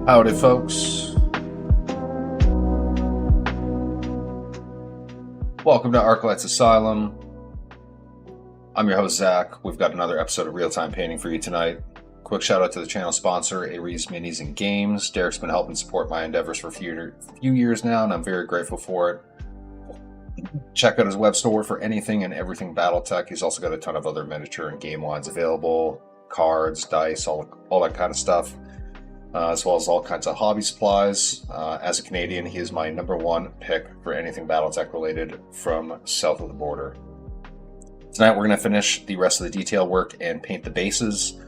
Howdy, folks. Welcome to Arclight's Asylum. I'm your host, Zach. We've got another episode of Real-Time Painting for you tonight. Quick shout out to the channel sponsor, ASYLUM Minis and Games. Derek's been helping support my endeavors for a few years now, and I'm very grateful for it. Check out his web store for anything and everything Battletech. He's also got a ton of other miniature and game lines available, cards, dice, all that kind of stuff. As well as all kinds of hobby supplies. As a Canadian, he is my #1 pick for anything Battletech related from south of the border. Tonight we're going to finish the rest of the detail work and paint the bases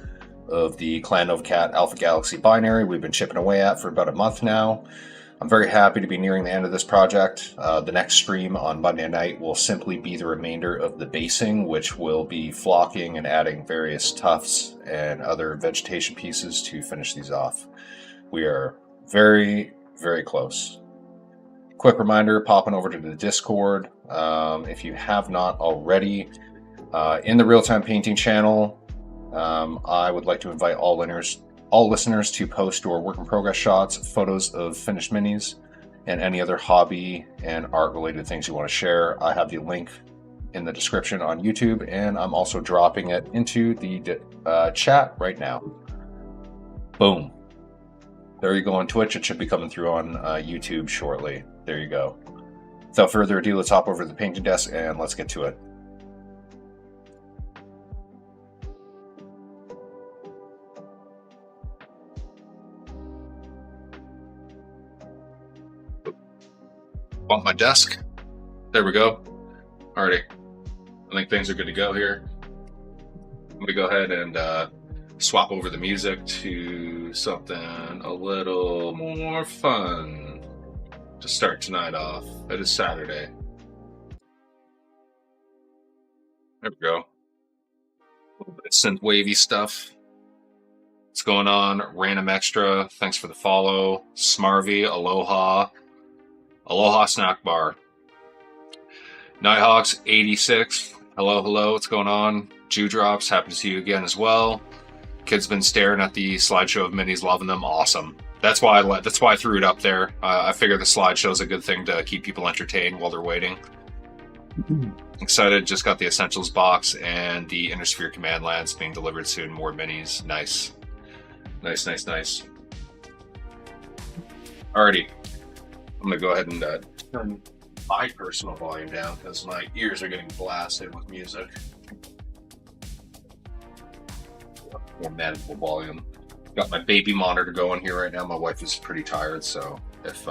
of the Clan Novacat Alpha Galaxy binary we've been chipping away at for about a month now. I'm very happy to be nearing the end of this project. The next stream on Monday night will simply be the remainder of the basing, which will be flocking and adding various tufts and other vegetation pieces to finish these off. We are very, very close. Quick reminder, popping over to the Discord. If you have not already, in the Real-Time Painting channel, I would like to invite all listeners to post your work-in-progress shots, photos of finished minis, and any other hobby and art-related things you want to share. I have the link in the description on YouTube, and I'm also dropping it into the chat right now. Boom. There you go on Twitch. It should be coming through on YouTube shortly. There you go. Without further ado, let's hop over to the painting desk and let's get to it. Bump my desk. There we go. Alrighty. I think things are good to go here. I'm going to go ahead and swap over the music to something a little more fun to start tonight off. It is Saturday. There we go. A little bit of synth wavy stuff. What's going on? Random Extra. Thanks for the follow. Smarvy. Aloha. Aloha Snack Bar. Nighthawks 86. Hello, hello. What's going on? Dewdrops. Happy to see you again as well. Kid's been staring at the slideshow of minis, loving them. Awesome. That's why I threw it up there. I figure the slideshow is a good thing to keep people entertained while they're waiting. Excited. Just got the Essentials box and the Inner Sphere Command Lands being delivered soon. More minis. Nice. Nice, nice, nice. Alrighty. I'm going to go ahead and turn my personal volume down because my ears are getting blasted with music. More manageable volume. Got my baby monitor going here right now. My wife is pretty tired, so if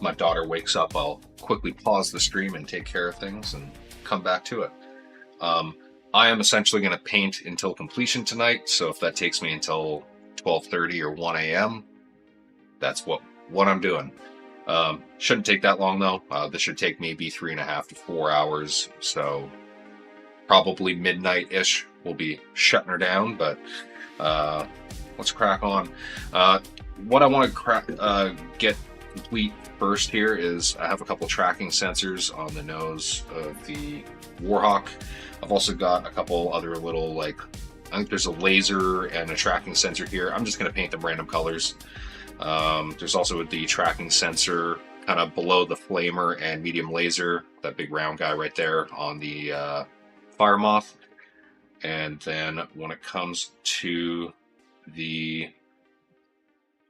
my daughter wakes up, I'll quickly pause the stream and take care of things and come back to it. I am essentially going to paint until completion tonight, so if that takes me until 12:30 or 1 a.m., that's what I'm doing. Shouldn't take that long though. This should take maybe 3.5 to 4 hours, so probably midnight-ish we'll be shutting her down, but let's crack on. What I want to get complete first here is I have a couple tracking sensors on the nose of the Warhawk. I've also got a couple other little, I think there's a laser and a tracking sensor here. I'm just going to paint them random colors. There's also the tracking sensor kind of below the flamer and medium laser, that big round guy right there on the Fire Moth. And then when it comes to the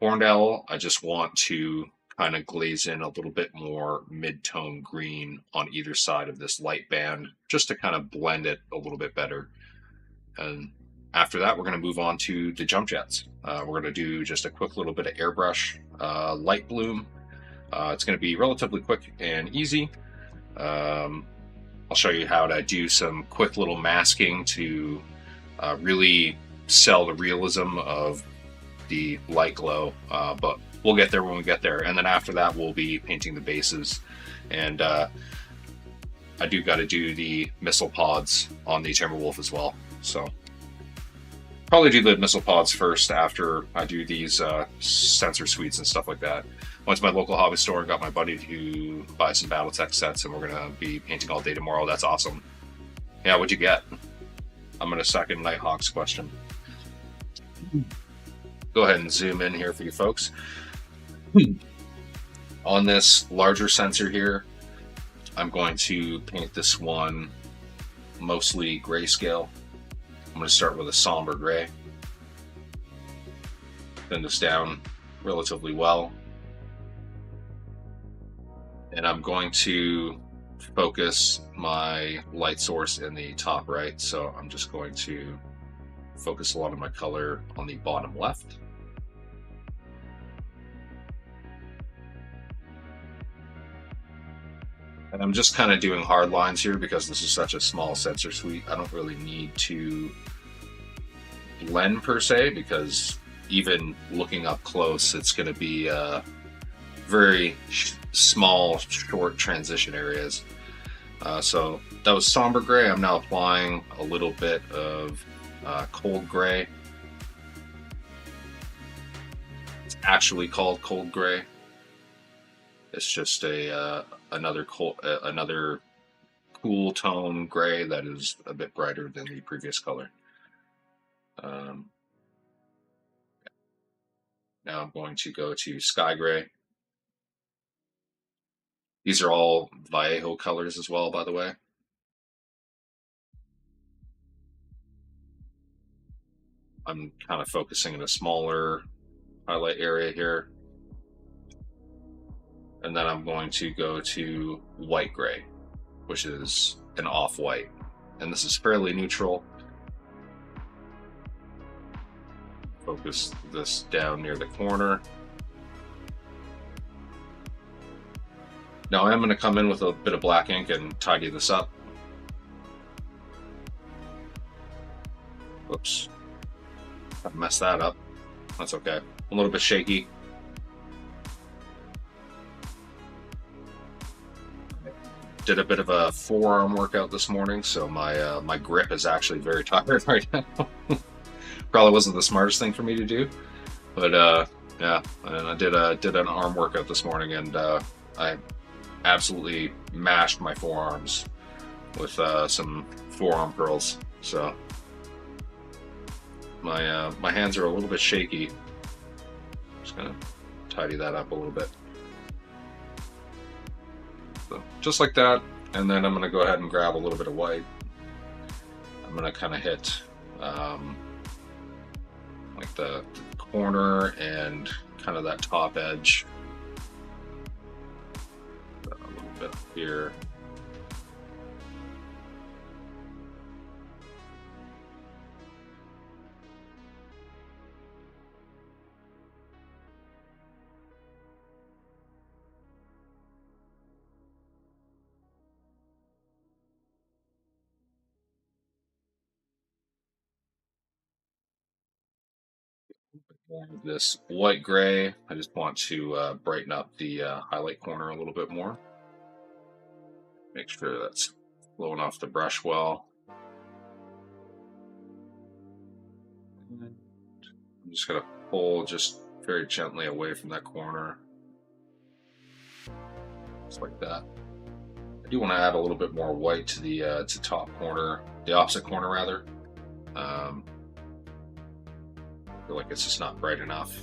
Horned Owl, I just want to kind of glaze in a little bit more mid-tone green on either side of this light band, just to kind of blend it a little bit better. And after that, we're going to move on to the jump jets. We're going to do just a quick little bit of airbrush light bloom. It's going to be relatively quick and easy. I'll show you how to do some quick little masking to really sell the realism of the light glow, but we'll get there when we get there. And then after that, we'll be painting the bases. And I do got to do the missile pods on the Timberwolf as well. So probably do the missile pods first after I do these sensor suites and stuff like that. Went to my local hobby store and got my buddy to buy some Battletech sets, and we're going to be painting all day tomorrow. That's awesome. Yeah, what'd you get? I'm going to second Nighthawk's question. Go ahead and zoom in here for you folks. On this larger sensor here, I'm going to paint this one mostly grayscale. I'm going to start with a somber gray. Thin this down relatively well. And I'm going to focus my light source in the top right. So I'm just going to focus a lot of my color on the bottom left. And I'm just kind of doing hard lines here because this is such a small sensor suite. I don't really need to blend per se, because even looking up close, it's going to be very small, short transition areas. So that was somber gray. I'm now applying a little bit of cold gray. It's actually called cold gray. It's just another cool tone gray that is a bit brighter than the previous color. Now I'm going to go to sky gray. These are all Vallejo colors as well, by the way. I'm kind of focusing in a smaller highlight area here. And then I'm going to go to white gray, which is an off-white. And this is fairly neutral. Focus this down near the corner. Now I'm going to come in with a bit of black ink and tidy this up. Whoops. I messed that up. That's okay. A little bit shaky. Did a bit of a forearm workout this morning, so my grip is actually very tired right now. Probably wasn't the smartest thing for me to do, but yeah, and I did an arm workout this morning, and I absolutely mashed my forearms with some forearm curls. So my hands are a little bit shaky. Just gonna tidy that up a little bit. So just like that, and then I'm going to go ahead and grab a little bit of white. I'm going to kind of hit like the corner and kind of that top edge. A little bit up here. This white gray, I just want to brighten up the highlight corner a little bit more. Make sure that's flowing off the brush well. I'm just going to pull just very gently away from that corner. Just like that. I do want to add a little bit more white to the top corner, the opposite corner rather. I feel like it's just not bright enough.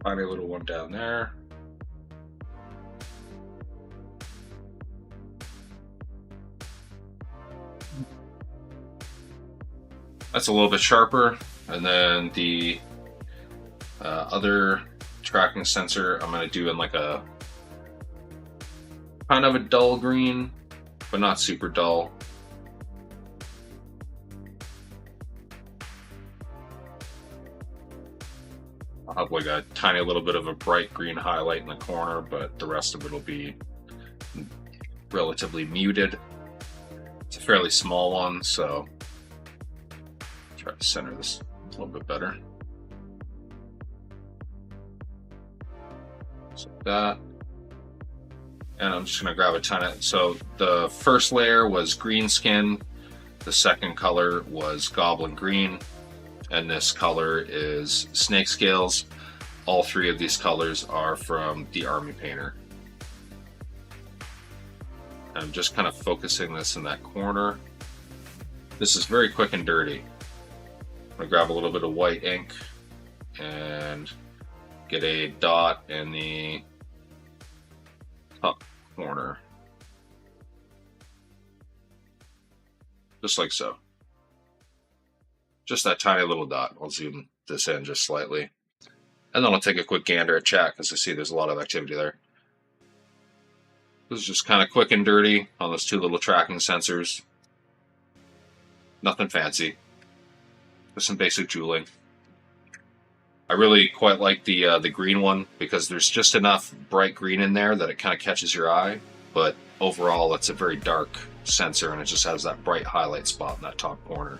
Tiny little one down there. That's a little bit sharper, and then the other tracking sensor I'm going to do in like a kind of a dull green, but not super dull. I'll have like a tiny little bit of a bright green highlight in the corner, but the rest of it will be relatively muted. It's a fairly small one, so try to center this a little bit better. Just like that. And I'm just going to grab a ton of, so the first layer was green skin, the second color was goblin green, and this color is snake scales. all three of these colors are from the Army Painter. I'm just kind of focusing this in that corner. This is very quick and dirty. I'm gonna grab a little bit of white ink and get a dot in the top corner. Just like so. Just that tiny little dot. I'll zoom this in just slightly. And then I'll take a quick gander at chat because I see there's a lot of activity there. This is just kind of quick and dirty on those two little tracking sensors. Nothing fancy. Just some basic jeweling. I really quite like the green one because there's just enough bright green in there that it kind of catches your eye. But overall, it's a very dark sensor and it just has that bright highlight spot in that top corner.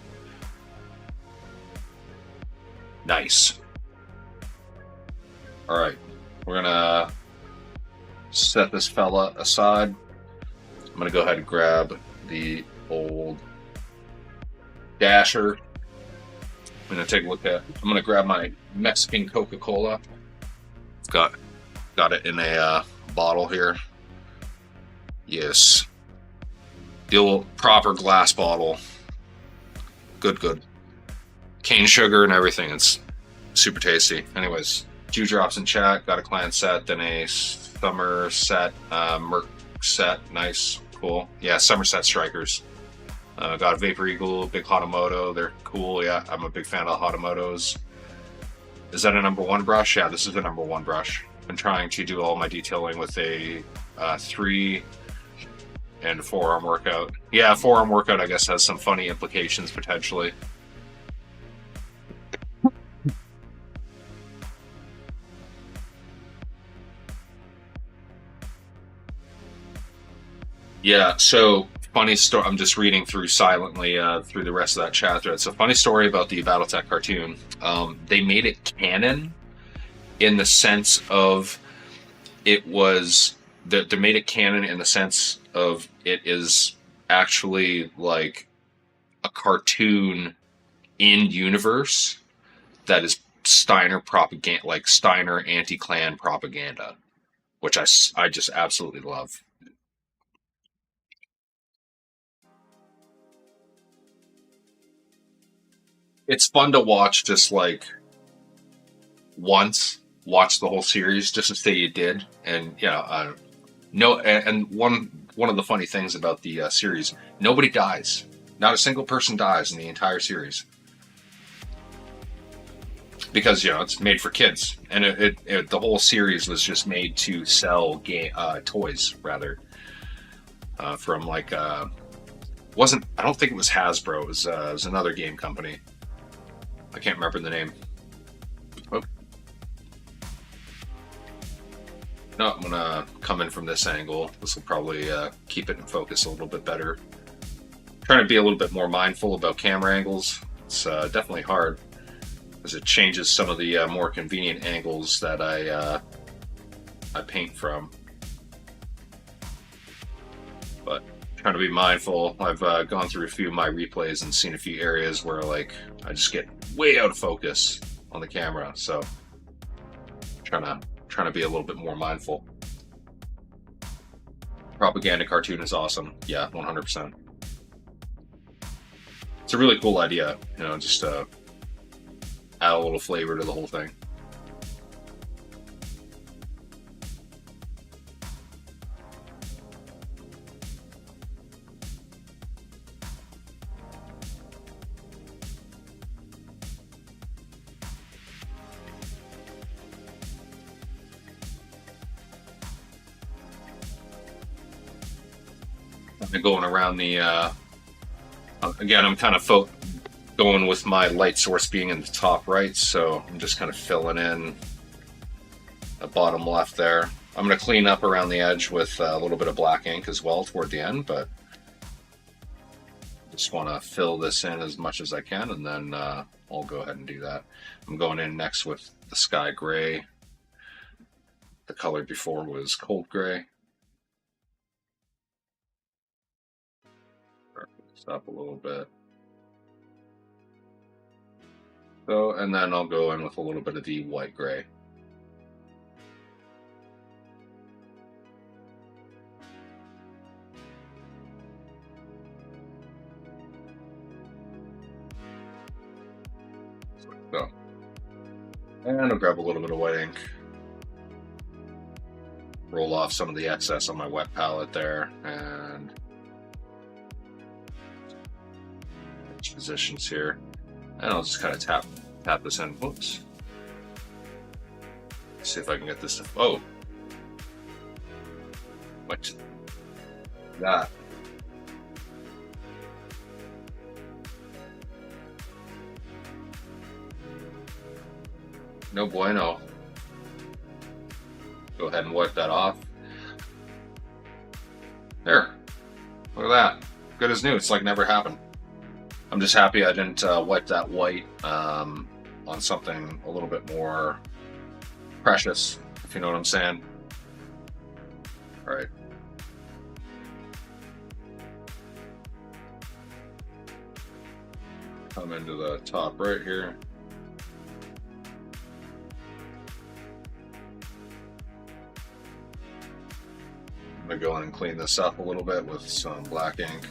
Nice. All right, we're gonna set this fella aside. I'm gonna go ahead and grab the old dasher. I'm gonna take a look at. I'm gonna grab my Mexican Coca-Cola. Got it in a bottle here. Yes, the old proper glass bottle. Good. Cane sugar and everything. It's super tasty. Anyways, dewdrops in chat. Got a clan set, then a summer set, Merc set. Nice, cool. Yeah, Somerset Strikers. Got a Vapor Eagle, big Hatamoto. They're cool. Yeah, I'm a big fan of Hatamotos. Is that a #1 brush? Yeah, this is a #1 brush. Been trying to do all my detailing with a 3 and forearm workout. Yeah, forearm workout I guess has some funny implications potentially. Yeah, so funny story. I'm just reading through silently through the rest of that chat thread. So funny story about the BattleTech cartoon. They made it canon in the sense of it was they made it canon in the sense of it is actually like a cartoon in universe that is Steiner propaganda, like Steiner anti-Klan propaganda, which I just absolutely love. It's fun to watch just like once, watch the whole series just to say you did. And yeah, no, and one of the funny things about the series, nobody dies. Not a single person dies in the entire series. Because it's made for kids, and the whole series was just made to sell toys rather. From like I don't think it was Hasbro. It was another game company. I can't remember the name. Oh. No, I'm gonna come in from this angle. This will probably keep it in focus a little bit better. Trying to be a little bit more mindful about camera angles. It's definitely hard because it changes some of the more convenient angles that I paint from. But trying to be mindful. I've gone through a few of my replays and seen a few areas where like I just get way out of focus on the camera. So trying to be a little bit more mindful. Propaganda cartoon is awesome. Yeah, 100%. It's a really cool idea, just add a little flavor to the whole thing. I've been going around the again, I'm kind of going with my light source being in the top right, so I'm just kind of filling in the bottom left there. I'm going to clean up around the edge with a little bit of black ink as well toward the end, but just want to fill this in as much as I can, and then I'll go ahead and do that. I'm going in next with the sky gray. The color before was cold gray. Up a little bit. So, and then I'll go in with a little bit of the white gray. And I'll grab a little bit of white ink. Roll off some of the excess on my wet palette there, and positions here. And I'll just kind of tap this in. Whoops. See if I can get this to. Oh, what? That. No bueno. Go ahead and wipe that off. There. Look at that. Good as new. It's like never happened. I'm just happy I didn't wipe that white on something a little bit more precious, if you know what I'm saying. All right. Come into the top right here. I'm going to go in and clean this up a little bit with some black ink.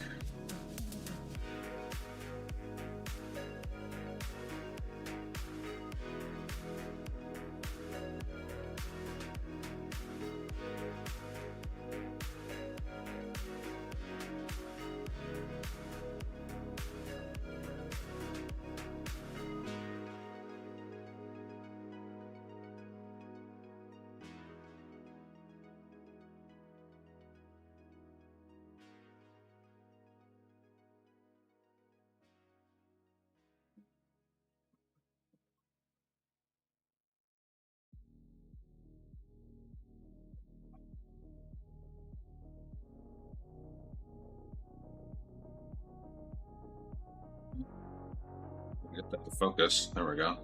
Get that to focus. There we go.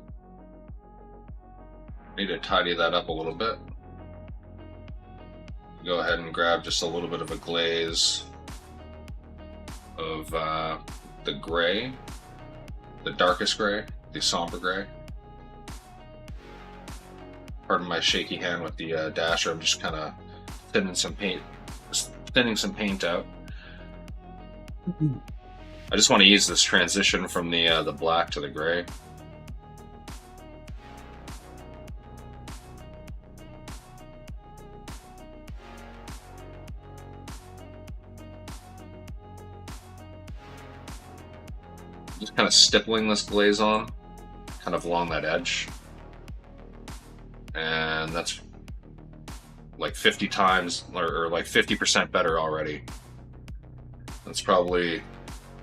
Need to tidy that up a little bit. Go ahead and grab just a little bit of a glaze of the gray, the darkest gray, the somber gray. Pardon my shaky hand with the dasher. I'm just kind of thinning some paint out. I just want to use this transition from the black to the gray. Just kind of stippling this glaze on, kind of along that edge. And that's like 50 times, or like 50% better already. That's probably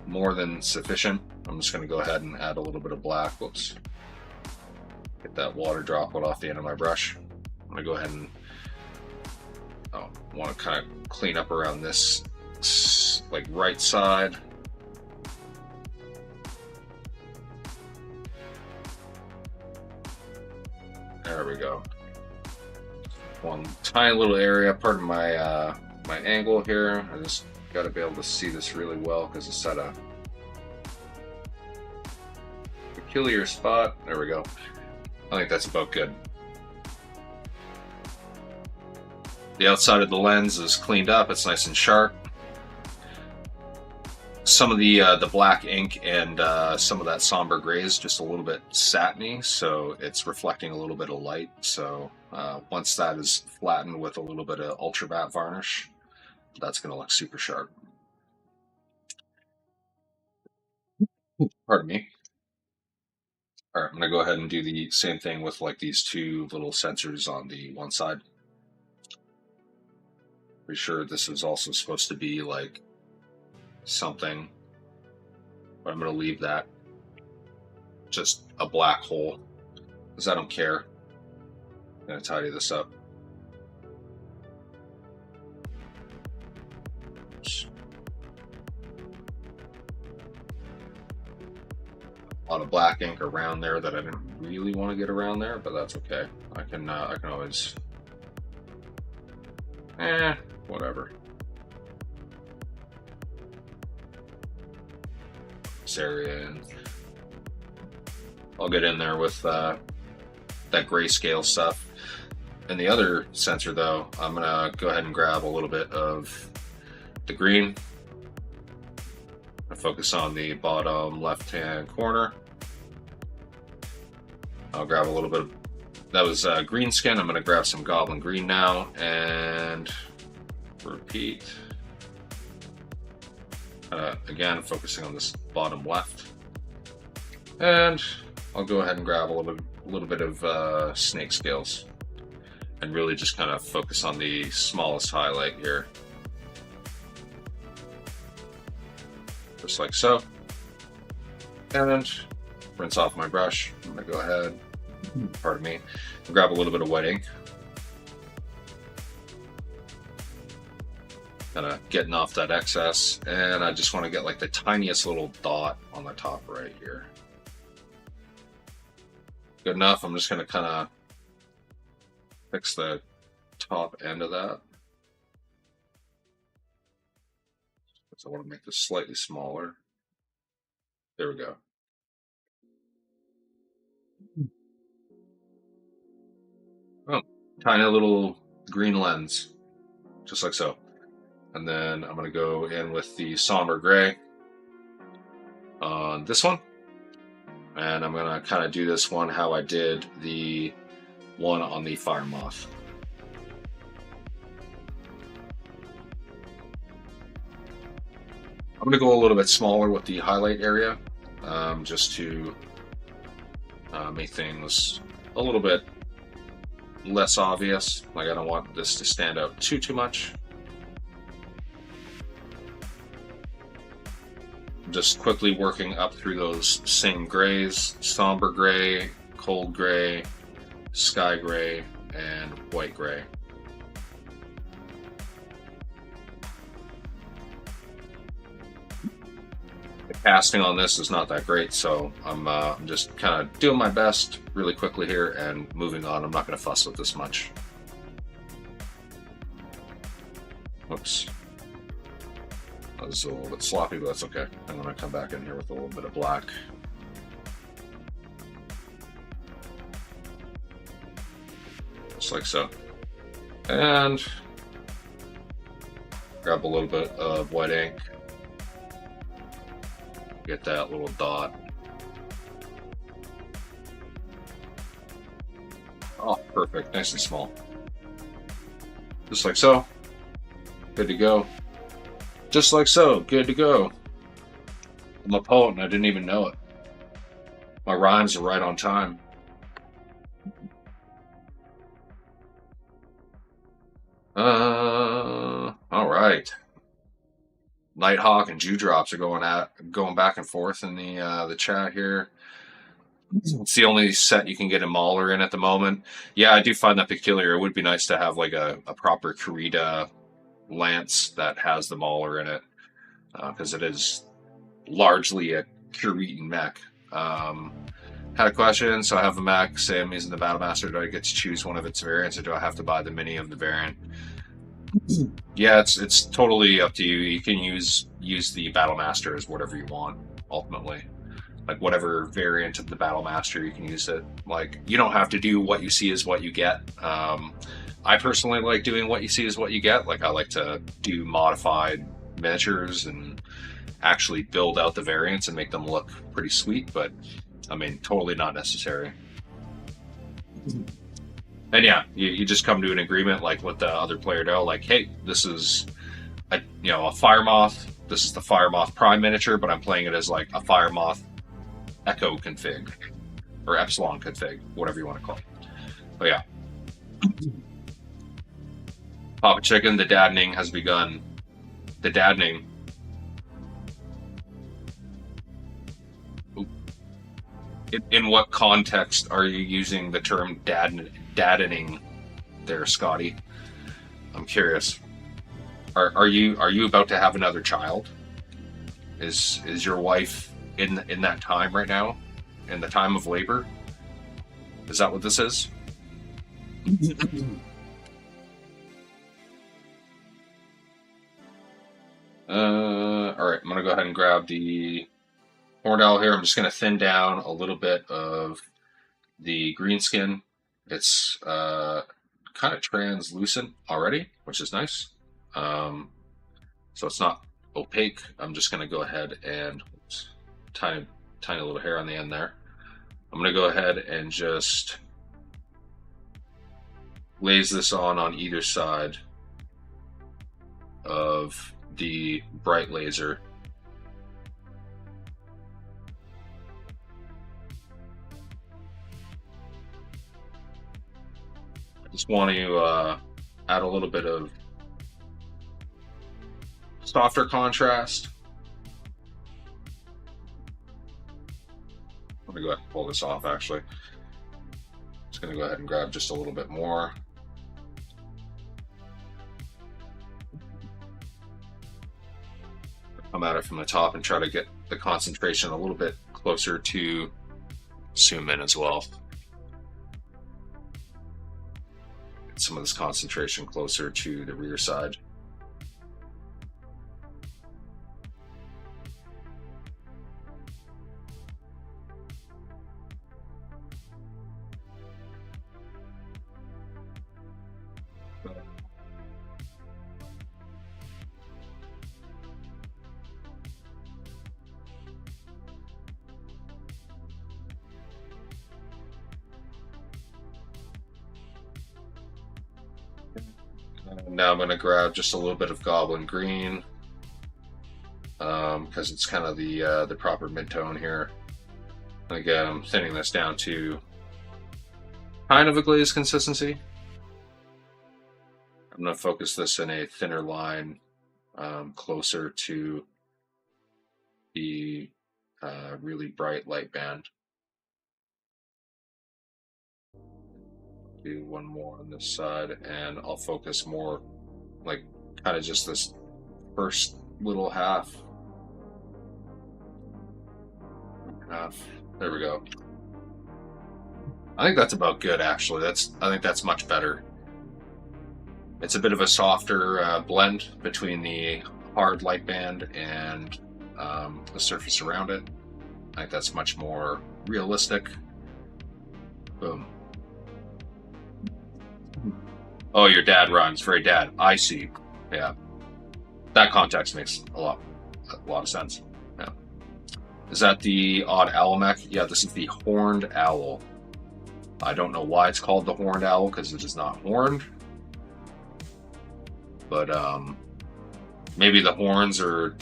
more than sufficient. I'm just going to go ahead and add a little bit of black. Whoops. Get that water droplet off the end of my brush. I'm going to go ahead and want to kind of clean up around this like right side. There we go. One tiny little area. Pardon my my angle here. I just got to be able to see this really well because it's at a peculiar spot. There we go. I think that's about good. The outside of the lens is cleaned up. It's nice and sharp. Some of the black ink and some of that somber gray is just a little bit satiny, so it's reflecting a little bit of light. So once that is flattened with a little bit of ultra matte varnish, that's going to look super sharp. Pardon me. All right, I'm going to go ahead and do the same thing with like these two little sensors on the one side. Pretty sure this is also supposed to be like something, but I'm going to leave that just a black hole because I don't care. I'm going to tidy this up. A lot of black ink around there that I didn't really want to get around there, but that's okay. I can always, whatever. This area, and I'll get in there with that grayscale stuff. And the other sensor, though, I'm gonna go ahead and grab a little bit of the green. I focus on the bottom left-hand corner. I'll grab a little bit that was green skin. I'm going to grab some goblin green now and repeat. Again, focusing on this bottom left. And I'll go ahead and grab a little bit of snake scales and really just kind of focus on the smallest highlight here. Just like so. And rinse off my brush. I'm going to go ahead, pardon me, and grab a little bit of white ink. Kind of getting off that excess, and I just want to get like the tiniest little dot on the top right here. Good enough. I'm just going to kind of fix the top end of that. So I want to make this slightly smaller. There we go. Oh, tiny little green lens, just like so. And then I'm going to go in with the somber gray on this one. And I'm going to kind of do this one how I did the one on the fire moth. I'm going to go a little bit smaller with the highlight area, just to make things a little bit less obvious. Like, I don't want this to stand out too much. Just quickly working up through those same grays: somber gray, cold gray, sky gray, and white gray. The casting on this is not that great, so I'm just kind of doing my best really quickly here and moving on. I'm not going to fuss with this much. Whoops. That was a little bit sloppy, but that's okay. I'm going to come back in here with a little bit of black. Just like so. And grab a little bit of white ink. Get that little dot. Oh, perfect. Nice and small. Just like so. Good to go. Just like so. Good to go. I'm a poet and I didn't even know it. My rhymes are right on time. All right. Nighthawk and Dewdrops are going back and forth in the chat here. It's the only set you can get a Mauler in at the moment. Yeah, I do find that peculiar. It would be nice to have like a proper Kurita lance that has the Mauler in it, because it is largely a Kuritan mech. Had a question. So I have a mech, say I'm using the Battlemaster. Do I get to choose one of its variants, or do I have to buy the mini of the variant? Yeah, it's totally up to you. You can use the Battlemaster as whatever you want, ultimately. Like, whatever variant of the Battlemaster, you can use it. Like, you don't have to do what you see is what you get. I personally like doing what you see is what you get. Like, I like to do modified miniatures and actually build out the variants and make them look pretty sweet, but I mean, totally not necessary. And yeah, you just come to an agreement, like with the other player know, like, hey, this is a Fire Moth. This is the Fire Moth Prime miniature, but I'm playing it as like a Fire Moth Echo config or Epsilon config, whatever you want to call it. But yeah, Papa Chicken, the daddening has begun. The daddening. In what context are you using the term daddening there, Scotty? I'm curious. Are you about to have another child? Is your wife in that time right now? In the time of labor? Is that what this is? Alright, I'm gonna go ahead and grab the Horned Owl here. I'm just gonna thin down a little bit of the green skin. It's kind of translucent already, which is nice. So it's not opaque. I'm just gonna go ahead and tiny little hair on the end there. I'm gonna go ahead and just lays this on either side of the bright laser. I just want to add a little bit of softer contrast. Let me go ahead and pull this off actually. Just going to go ahead and grab just a little bit more. Come at it from the top and try to get the concentration a little bit closer to zoom in as well. Get some of this concentration closer to the rear side. Now I'm going to grab just a little bit of Goblin Green because it's kind of the proper mid-tone here. And again, I'm thinning this down to kind of a glazed consistency. I'm going to focus this in a thinner line closer to the really bright light band. Do one more on this side, and I'll focus more like kind of just this first little half. There we go. I think that's about good actually. I think that's much better. It's a bit of a softer blend between the hard light band and the surface around it. I think that's much more realistic. Boom. Oh, your dad rhymes. Very dad. I see. Yeah. That context makes a lot of sense. Yeah. Is that the odd owl mech? Yeah, this is the horned owl. I don't know why it's called the horned owl because it is not horned. But maybe the horns are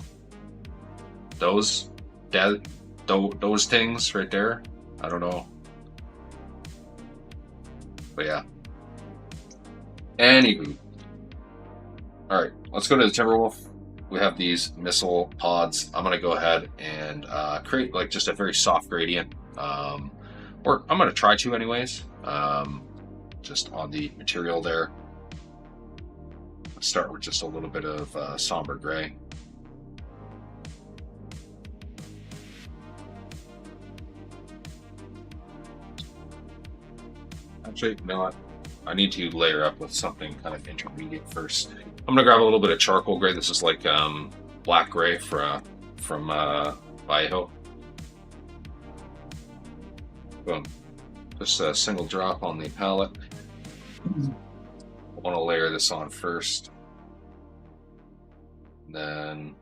those things right there. I don't know. But yeah. Anywho. Alright, let's go to the Timberwolf. We have these missile pods. I'm going to go ahead and create like just a very soft gradient. Or I'm going to try to anyways. Just on the material there. Let's start with just a little bit of somber gray. Actually, you know what? I need to layer up with something kind of intermediate first. I'm gonna grab a little bit of charcoal gray. This is like black gray from Vallejo. Boom. Just a single drop on the palette. I want to layer this on first. Then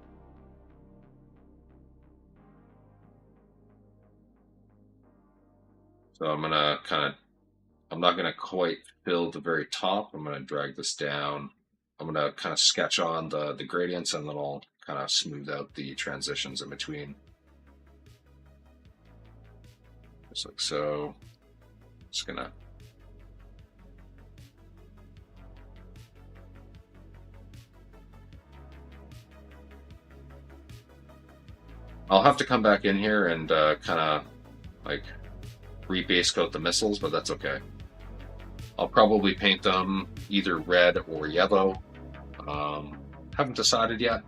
so I'm gonna I'm not gonna quite fill the very top. I'm gonna drag this down. I'm gonna kind of sketch on the gradients, and then I'll kind of smooth out the transitions in between. Just like so. Just gonna I'll have to come back in here and kind of like re-base coat the missiles, but that's okay. I'll probably paint them either red or yellow. Haven't decided yet.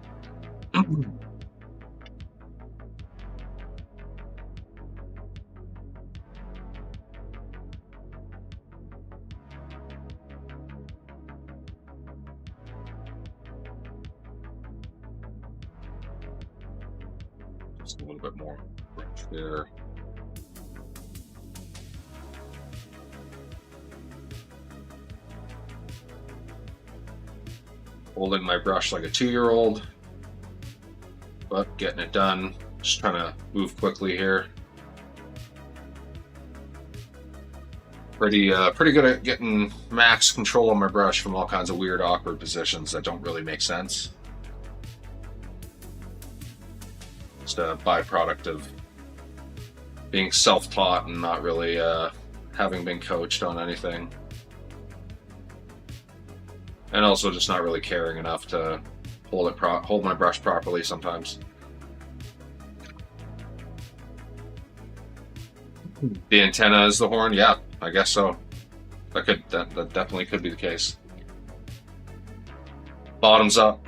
Just a little bit more right there. Holding my brush like a 2-year-old, but getting it done. Just trying to move quickly here. pretty good at getting max control on my brush from all kinds of weird, awkward positions that don't really make sense. Just a byproduct of being self-taught and not really having been coached on anything, and also just not really caring enough to hold my brush properly sometimes. The antenna is the horn, yeah, I guess so. That definitely could be the case. Bottoms up.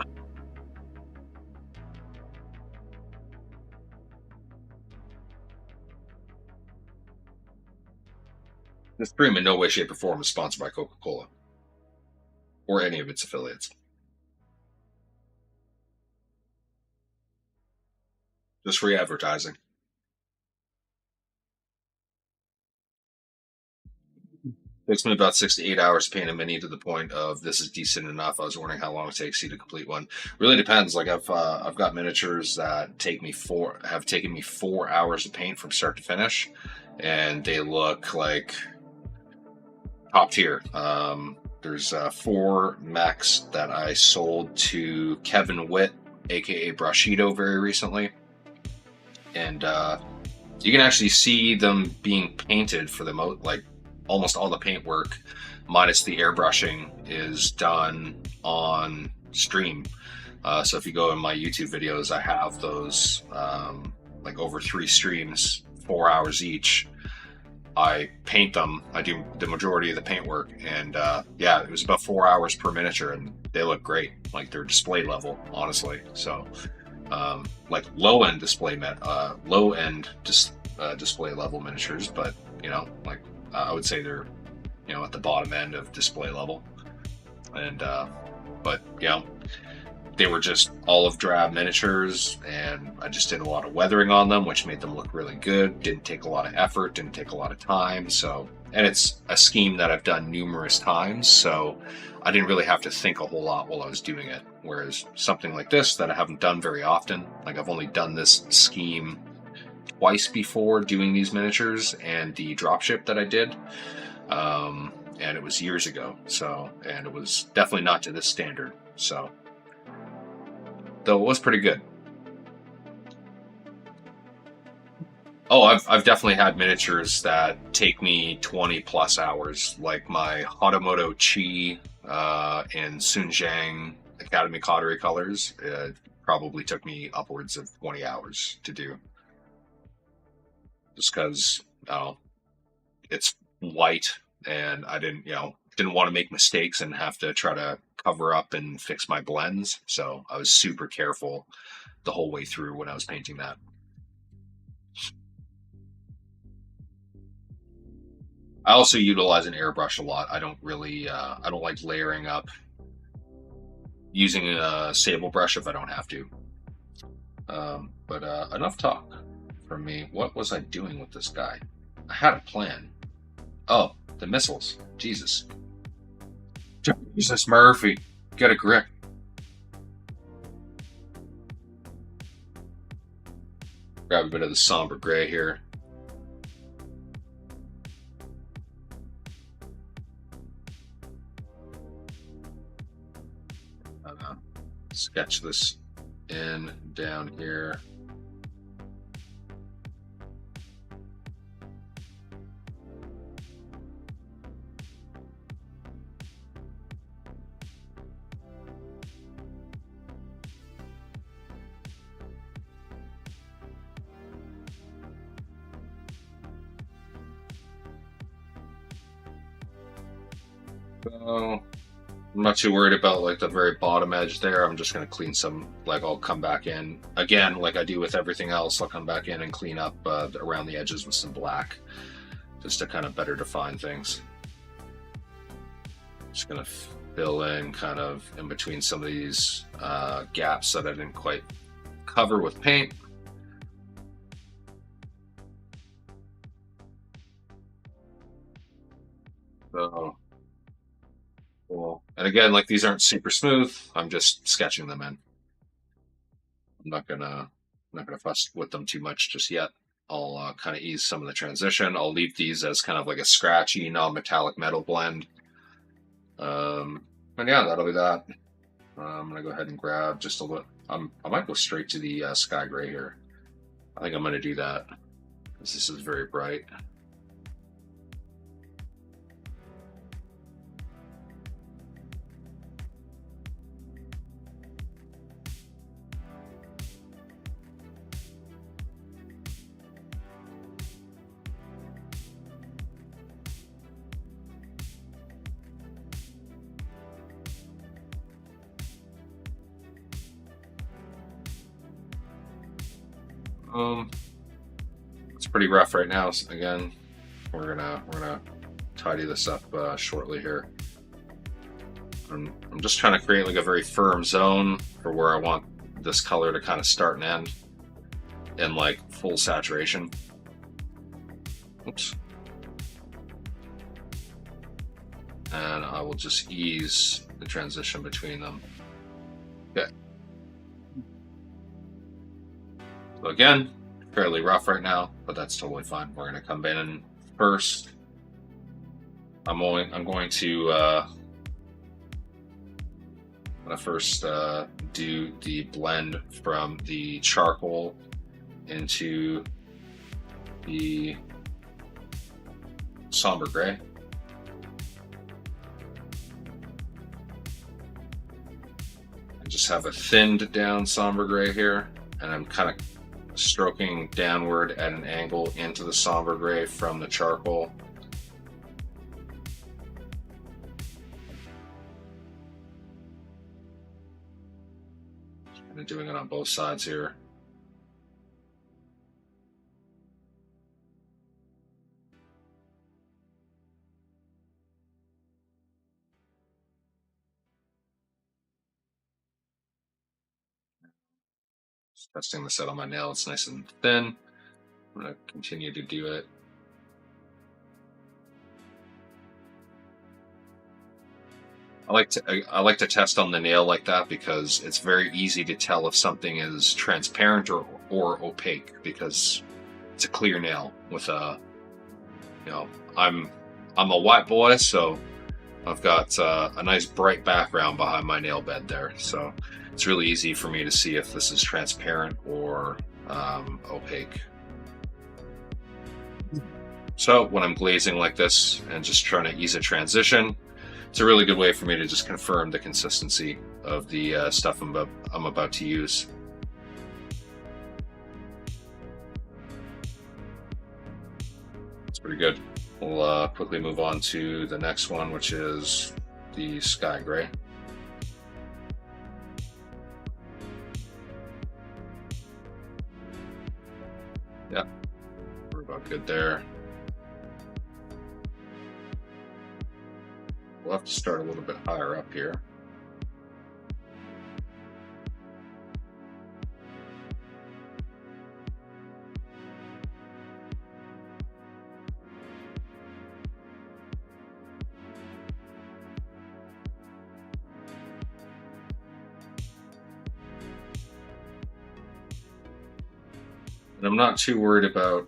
This stream in no way, shape, or form is sponsored by Coca-Cola or any of its affiliates. Just free advertising. Takes me about 6 to 8 hours to paint a mini, to the point of this is decent enough. I was wondering how long it takes you to complete one. Really depends. Like I've got miniatures that have taken me 4 hours to paint from start to finish, and they look like top tier. There's 4 mechs that I sold to Kevin Witt, aka Brushido, very recently, and you can actually see them being painted for the like almost all the paint work, minus the airbrushing, is done on stream. So if you go in my YouTube videos, I have those like over 3 streams, 4 hours each. I paint them. I do the majority of the paint work, and yeah, it was about 4 hours per miniature, and they look great. Like they're display level, honestly. So like low end display level miniatures, but you know, like I would say they're, you know, at the bottom end of display level. And but you know, they were just olive drab miniatures, and I just did a lot of weathering on them, which made them look really good. Didn't take a lot of effort, didn't take a lot of time. So, and it's a scheme that I've done numerous times, so I didn't really have to think a whole lot while I was doing it. Whereas something like this that I haven't done very often, like I've only done this scheme twice before doing these miniatures, and the dropship that I did, and it was years ago. So, and it was definitely not to this standard. So, though it was pretty good. Oh, I've definitely had miniatures that take me 20 plus hours, like my Hatamoto Chi and Sunjiang Academy Cautery colors. It probably took me upwards of 20 hours to do. Just because it's white, and I didn't want to make mistakes and have to try to cover up and fix my blends. So I was super careful the whole way through when I was painting that. I also utilize an airbrush a lot. I don't really, I don't like layering up using a sable brush if I don't have to. But enough talk from me. What was I doing with this guy? I had a plan. Oh, the missiles. Jesus. Jesus, Murphy. Get a grip. Grab a bit of the somber gray here. Sketch this in down here. So I'm not too worried about like the very bottom edge there. I'm just going to clean some, like I'll come back in again like I do with everything else. I'll come back in and clean up around the edges with some black, just to kind of better define things. Just going to fill in kind of in between some of these gaps that I didn't quite cover with paint. So cool. And again, like these aren't super smooth. I'm just sketching them in. I'm not gonna fuss with them too much just yet. I'll kind of ease some of the transition. I'll leave these as kind of like a scratchy, non-metallic metal blend. And yeah, that'll be that. I'm gonna go ahead and grab just a little. I might go straight to the sky gray here. I think I'm gonna do that because this is very bright. It's pretty rough right now. So again, we're gonna tidy this up shortly here. I'm just trying to create like a very firm zone for where I want this color to kind of start and end in like full saturation. Oops. And I will just ease the transition between them. Okay. So again, fairly rough right now, but that's totally fine. We're going to come in first. I'm going to first do the blend from the charcoal into the somber gray. I just have a thinned down somber gray here, and I'm kind of stroking downward at an angle into the somber gray from the charcoal. Kind of doing it on both sides here. Just testing this out on my nail. It's nice and thin. I'm going to continue to do it. I like to test on the nail like that because it's very easy to tell if something is transparent or opaque, because it's a clear nail with a, you know, I'm a white boy, so I've got a nice bright background behind my nail bed there, so it's really easy for me to see if this is transparent or opaque. So when I'm glazing like this and just trying to ease a transition, it's a really good way for me to just confirm the consistency of the stuff I'm about to use. It's pretty good. We'll quickly move on to the next one, which is the sky gray. Yeah, we're about good there. We'll have to start a little bit higher up here. And I'm not too worried about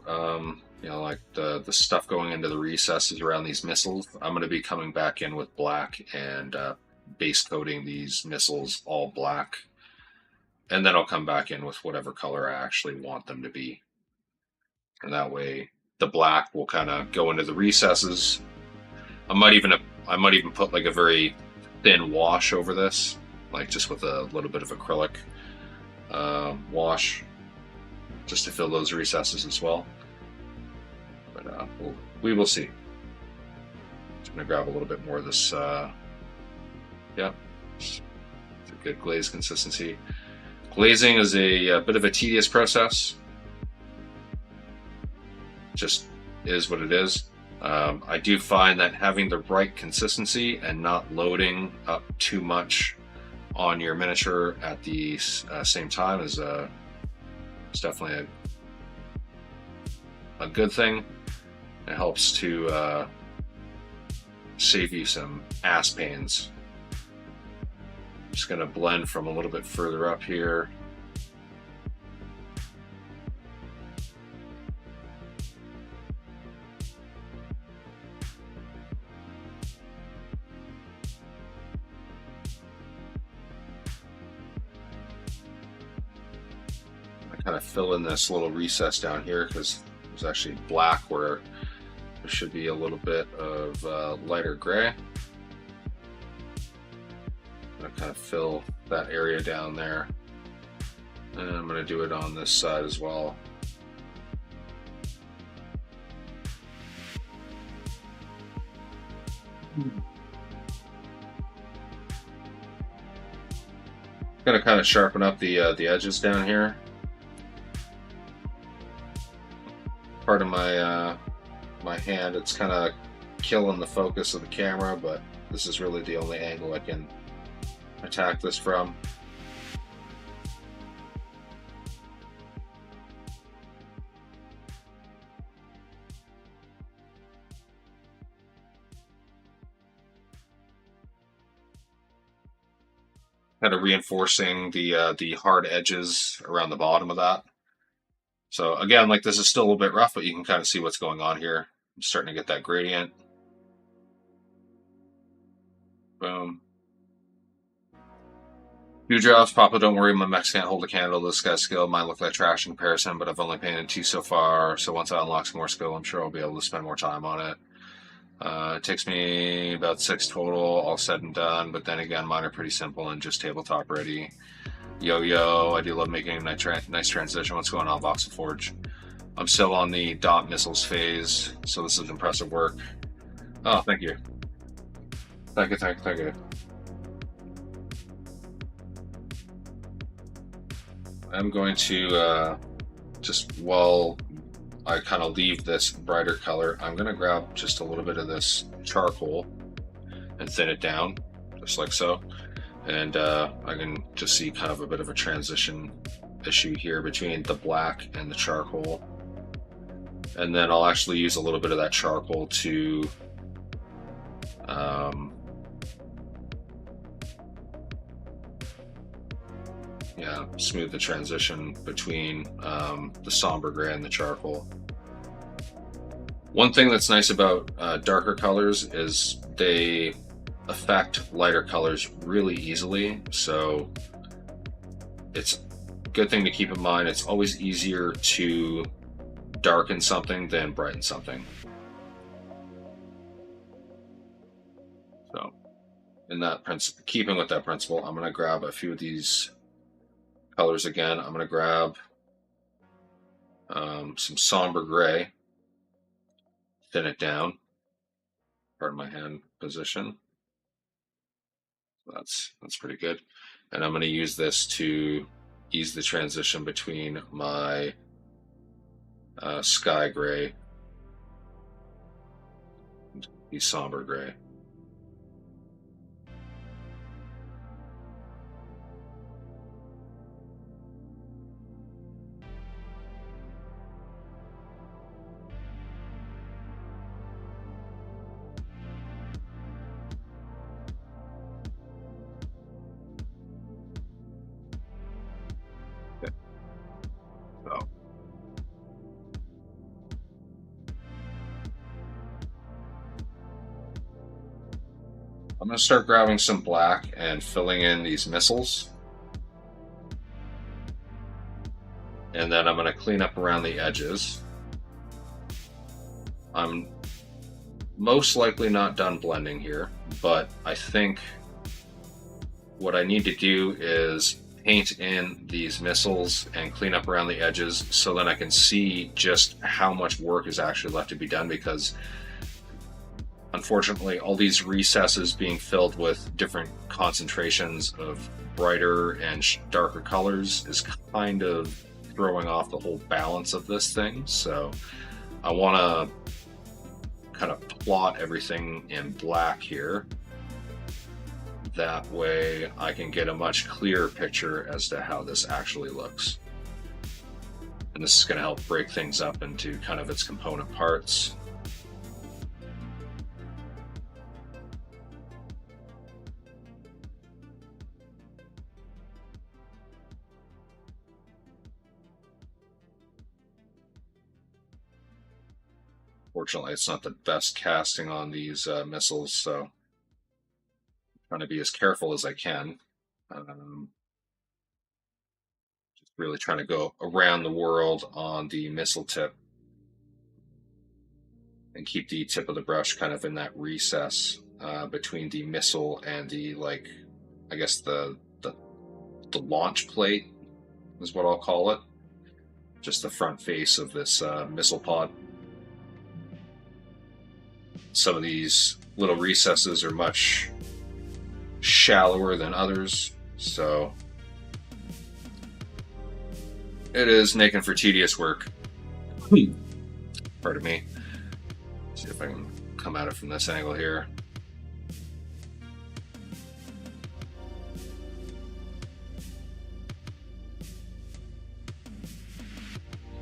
you know, like the stuff going into the recesses around these missiles. I'm going to be coming back in with black and base coating these missiles all black, and then I'll come back in with whatever color I actually want them to be, and that way the black will kind of go into the recesses. I might even put like a very thin wash over this, like just with a little bit of acrylic wash, just to fill those recesses as well. But we will see. I'm going to grab a little bit more of this. Yeah, it's a good glaze consistency. Glazing is a bit of a tedious process. Just is what it is. I do find that having the right consistency and not loading up too much on your miniature at the same time is definitely a good thing. It helps to save you some ass pains. I'm just going to blend from a little bit further up here. kind of fill in this little recess down here because there's actually black where there should be a little bit of lighter gray. I'm going to kind of fill that area down there. And I'm going to do it on this side as well. Going to kind of sharpen up the edges down here. Part of my my hand, it's kind of killing the focus of the camera, but this is really the only angle I can attack this from. Kind of reinforcing the hard edges around the bottom of that. So again, like this is still a little bit rough, but you can kind of see what's going on here. I'm starting to get that gradient. Boom. Dewdrops, Papa, don't worry, my mechs can't hold a candle. This guy's skill might look like trash in comparison, but I've only painted 2 so far, so once I unlock some more skill, I'm sure I'll be able to spend more time on it. It takes me about 6 total, all said and done, but then again, mine are pretty simple and just tabletop ready. Yo, I do love making a nice transition. What's going on, Voxel Forge? I'm still on the dot missiles phase, so this is impressive work. Oh, thank you. Thank you. I'm going to, just while I kind of leave this brighter color, I'm going to grab just a little bit of this charcoal and thin it down, just like so. And I can just see kind of a bit of a transition issue here between the black and the charcoal. And then I'll actually use a little bit of that charcoal to smooth the transition between the somber gray and the charcoal. One thing that's nice about darker colors is they affect lighter colors really easily, so it's a good thing to keep in mind. It's always easier to darken something than brighten something. So in that keeping with that principle, I'm going to grab a few of these colors again. I'm going to grab some somber gray, thin it down, part of my hand position. That's pretty good. And I'm going to use this to ease the transition between my sky gray and the somber gray. I'm going to start grabbing some black and filling in these missiles. And then I'm going to clean up around the edges. I'm most likely not done blending here, but I think what I need to do is paint in these missiles and clean up around the edges so then I can see just how much work is actually left to be done, because unfortunately all these recesses being filled with different concentrations of brighter and darker colors is kind of throwing off the whole balance of this thing. So I want to kind of plot everything in black here. That way I can get a much clearer picture as to how this actually looks. And this is going to help break things up into kind of its component parts. Fortunately, it's not the best casting on these missiles, so I'm trying to be as careful as I can. Really trying to go around the world on the missile tip and keep the tip of the brush kind of in that recess between the missile and the, like, I guess the launch plate is what I'll call it. Just the front face of this missile pod. Some of these little recesses are much shallower than others, so it is making for tedious work. Pardon me. See if I can come at it from this angle here.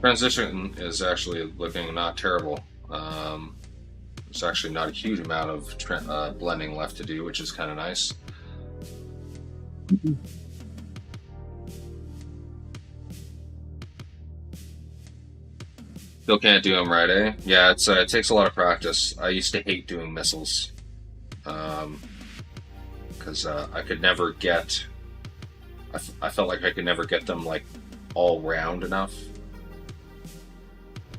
Transition is actually looking not terrible. There's actually not a huge amount of blending left to do, which is kind of nice. Still can't do them right, eh? Yeah, it takes a lot of practice. I used to hate doing missiles because I could never get. I felt like I could never get them like all round enough.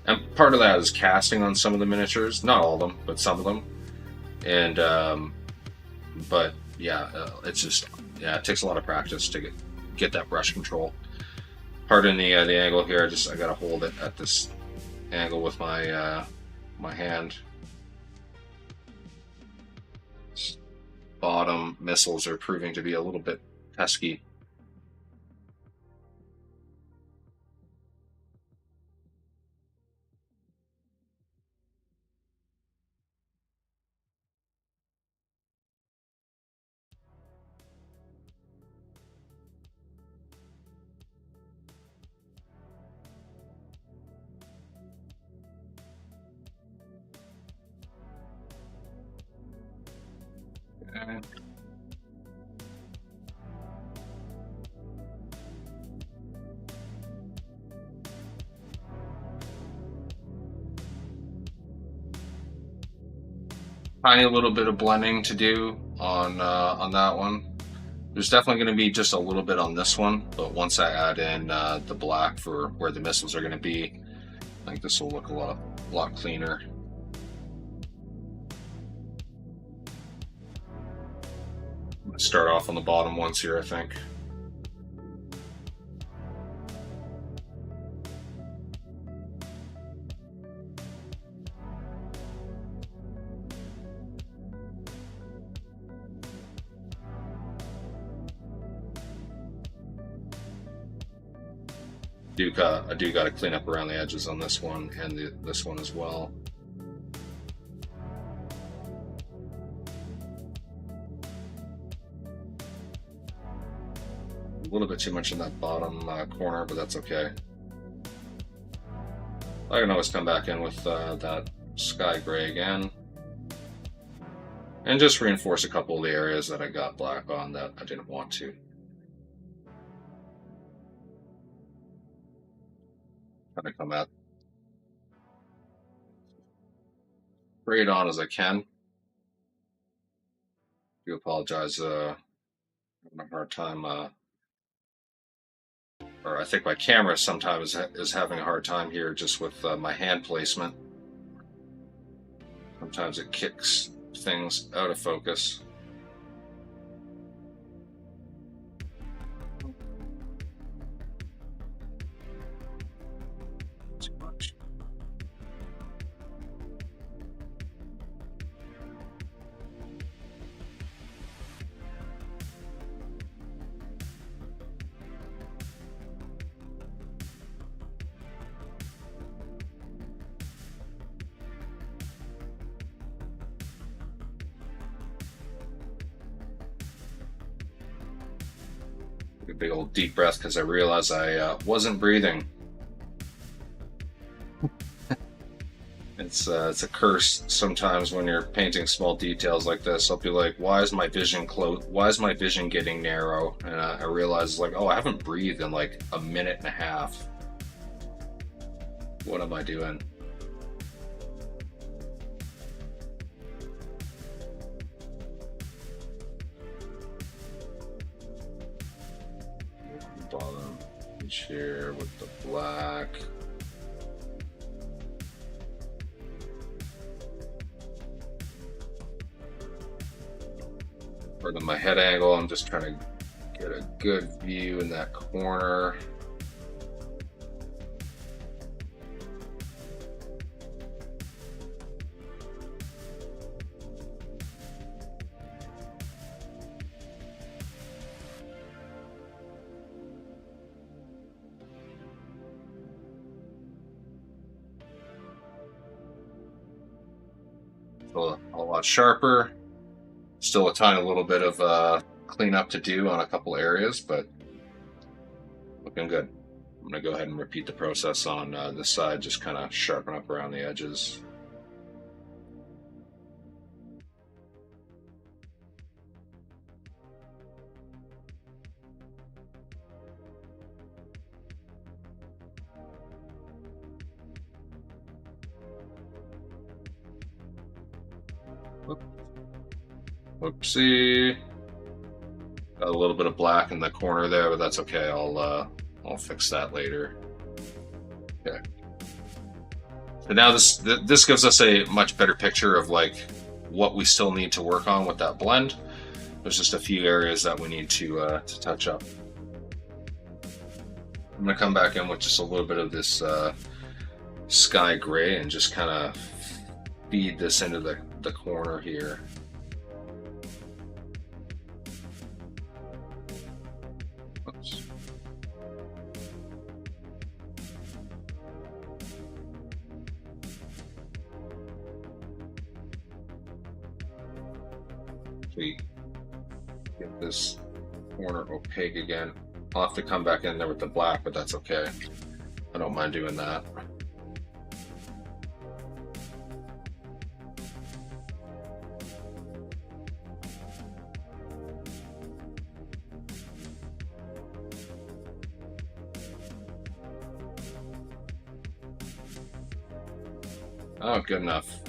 And part of that is casting on some of the miniatures, not all of them, but some of them. And but yeah, it's just it takes a lot of practice to get that brush control. Pardon the angle here. I gotta hold it at this angle with my my hand. Bottom missiles are proving to be a little bit pesky. Okay. Tiny little bit of blending to do on that one. There's definitely going to be just a little bit on this one, but once I add in the black for where the missiles are going to be, I think this will look a lot cleaner. I'm going to start off on the bottom ones here, I think. I do got to clean up around the edges on this one and this one as well. A little bit too much in that bottom corner, but that's okay. I can always come back in with that sky gray again. And just reinforce a couple of the areas that I got black on that I didn't want to. Kind of come out straight on as I can. I do apologize. I'm having a hard time, or I think my camera sometimes is having a hard time here just with my hand placement. Sometimes it kicks things out of focus. Too much. Take a big old deep breath because I realized I wasn't breathing. It's a curse sometimes when you're painting small details like this. I'll be like, why is my vision close? Why is my vision getting narrow? And I realize, like, oh, I haven't breathed in like a minute and a half. What am I doing? Bottom. edge here with the black. Pardon my head angle, I'm just trying to get a good view in that corner. A lot sharper. Still a tiny little bit of cleanup to do on a couple areas, but looking good. I'm going to go ahead and repeat the process on this side, just kind of sharpen up around the edges. Whoopsie. Got a little bit of black in the corner there, but that's okay. I'll fix that later. Okay. So now this gives us a much better picture of like what we still need to work on with that blend. There's just a few areas that we need to touch up. I'm gonna come back in with just a little bit of this sky gray and just kind of feed this into the corner here. Oops. Get this corner opaque again. I'll have to come back in there with the black, but that's okay. I don't mind doing that. Oh, good enough.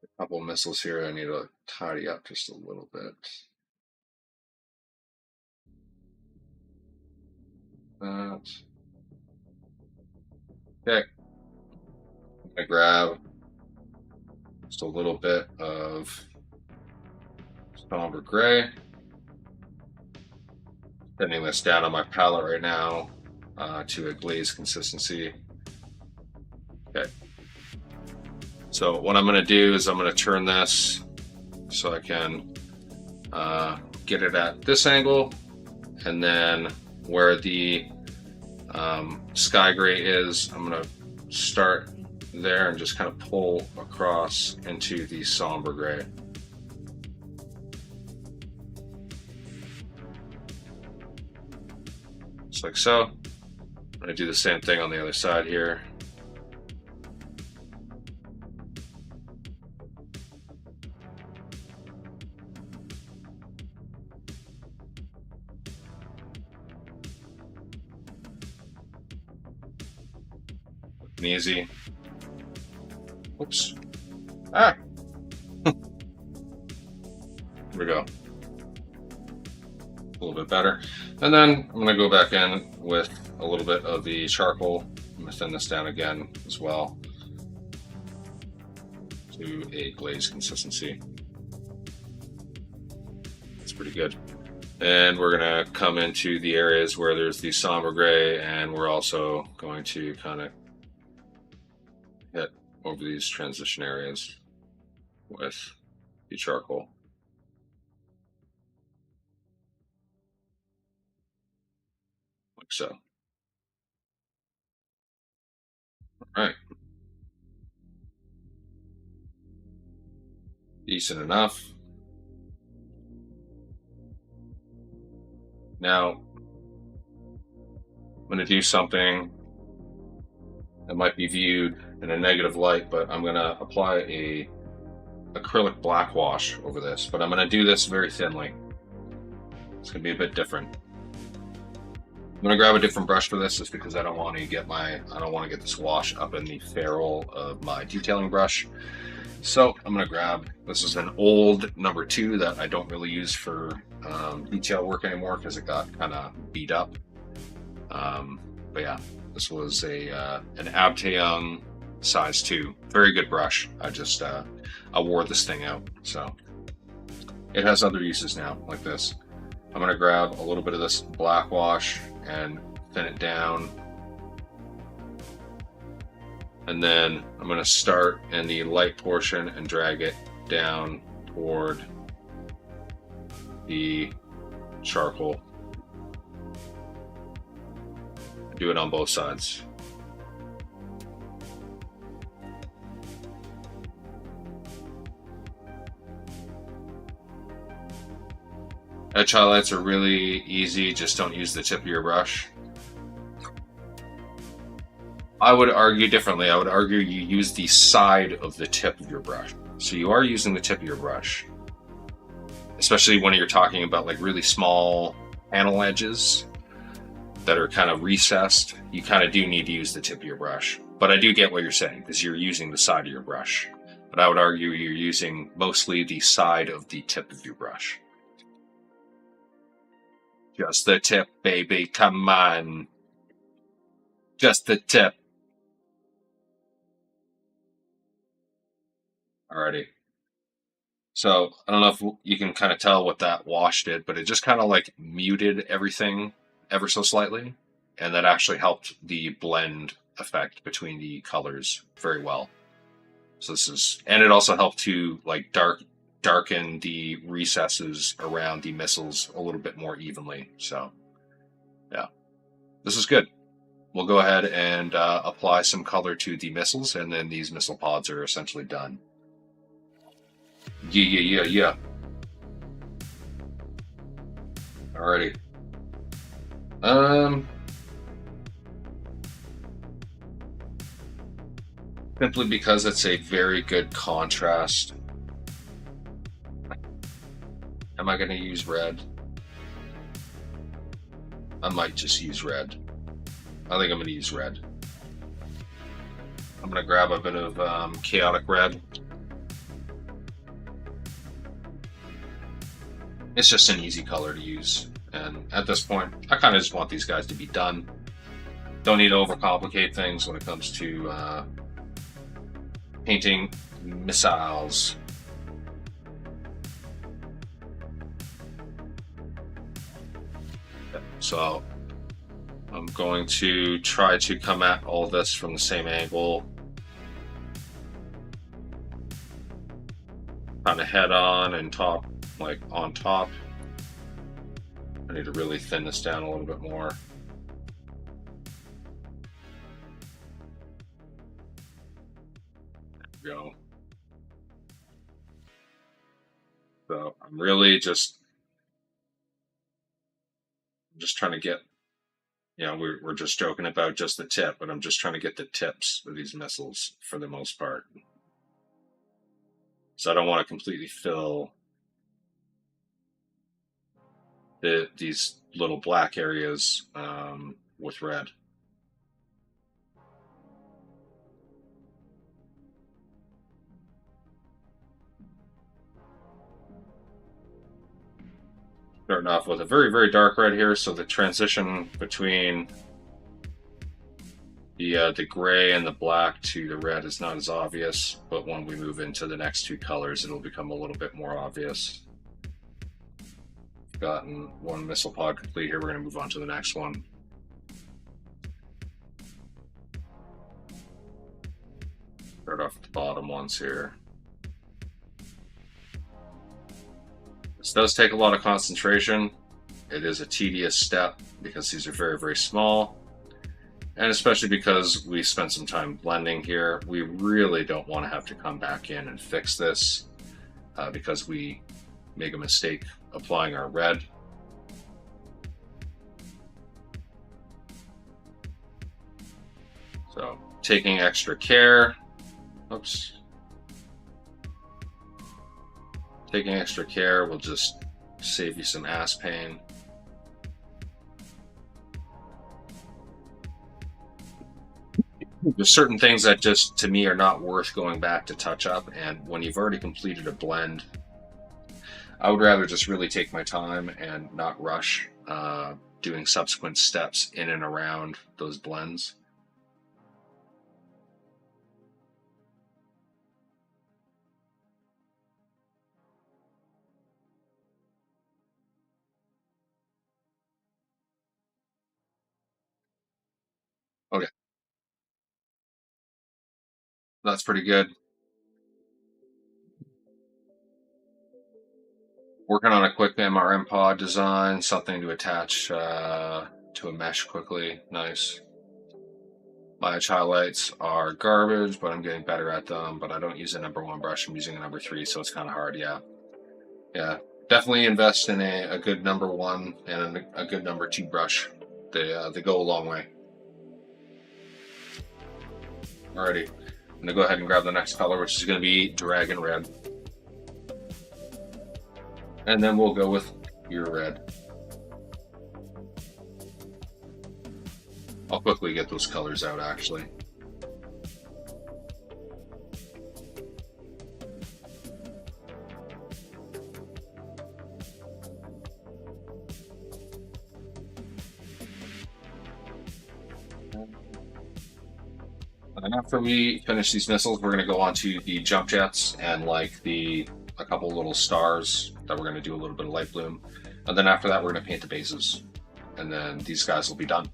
A couple missiles here I need to tidy up just a little bit. That. Okay. I'm gonna grab just a little bit of somber gray. Sending this down on my palette right now to a glaze consistency. Okay. So what I'm going to do is I'm going to turn this so I can get it at this angle, and then where the sky gray is, I'm going to start there and just kind of pull across into the somber gray. Just like so. I'm going to do the same thing on the other side here. Easy. Oops. Ah. Here we go. A little bit better. And then I'm going to go back in with a little bit of the charcoal. I'm going to thin this down again as well to a glaze consistency. It's pretty good. And we're going to come into the areas where there's the somber gray, and we're also going to kind of hit over these transition areas with the charcoal. Like so. All right. Decent enough. Now, I'm going to do something that might be viewed in a negative light, but I'm going to apply a acrylic black wash over this, but I'm going to do this very thinly. It's going to be a bit different. I'm going to grab a different brush for this just because I don't want to get this wash up in the ferrule of my detailing brush. So I'm going to grab, this is an old number 2 that I don't really use for detail work anymore because it got kind of beat up. But yeah, this was an Abtaeyoung size 2. Very good brush. I wore this thing out, so it has other uses now, like this. I'm going to grab a little bit of this black wash and thin it down. And then I'm going to start in the light portion and drag it down toward the charcoal. Do it on both sides. Edge highlights are really easy, just don't use the tip of your brush. I would argue differently. I would argue you use the side of the tip of your brush. So you are using the tip of your brush, especially when you're talking about like really small panel edges that are kind of recessed. You kind of do need to use the tip of your brush. But I do get what you're saying because you're using the side of your brush. But I would argue you're using mostly the side of the tip of your brush. Just the tip, baby, come on. Just the tip. Alrighty. So, I don't know if you can kind of tell what that wash did, but it just kind of like muted everything ever so slightly. And that actually helped the blend effect between the colors very well. So and it also helped to like darken the recesses around the missiles a little bit more evenly. So, yeah, this is good. We'll go ahead and apply some color to the missiles, and then these missile pods are essentially done. Yeah. Alrighty. Simply because it's a very good contrast. Am I going to use red? I might just use red. I think I'm going to use red. I'm going to grab a bit of chaotic red. It's just an easy color to use. And at this point, I kind of just want these guys to be done. Don't need to overcomplicate things when it comes to painting missiles. So I'm going to try to come at all this from the same angle. Kind of head on and top, like on top. I need to really thin this down a little bit more. There we go. So I'm really just trying to get, you know, we're just joking about just the tip, but I'm just trying to get the tips of these missiles for the most part. So I don't want to completely fill these little black areas with red. Starting off with a very, very dark red here, so the transition between the gray and the black to the red is not as obvious, but when we move into the next two colors, it'll become a little bit more obvious. Gotten one missile pod complete here, we're going to move on to the next one. Start off with the bottom ones here. This does take a lot of concentration. It is a tedious step because these are very, very small. And especially because we spent some time blending here, we really don't want to have to come back in and fix this because we make a mistake applying our red. So taking extra care. Oops. Taking extra care will just save you some ass pain. There's certain things that just, to me, are not worth going back to touch up, and when you've already completed a blend, I would rather just really take my time and not rush doing subsequent steps in and around those blends. Okay, that's pretty good. Working on a quick MRM pod design, something to attach to a mesh quickly. Nice. My edge highlights are garbage, but I'm getting better at them. But I don't use a #1 brush. I'm using a #3, so it's kind of hard. Yeah. Yeah. Definitely invest in a good #1 and a good #2 brush. They go a long way. Alrighty. I'm going to go ahead and grab the next color, which is going to be Dragon Red. And then we'll go with Pure Red. I'll quickly get those colors out, actually. And after we finish these missiles, we're going to go on to the jump jets and like a couple little stars that we're going to do a little bit of light bloom. And then after that, we're going to paint the bases. And then these guys will be done.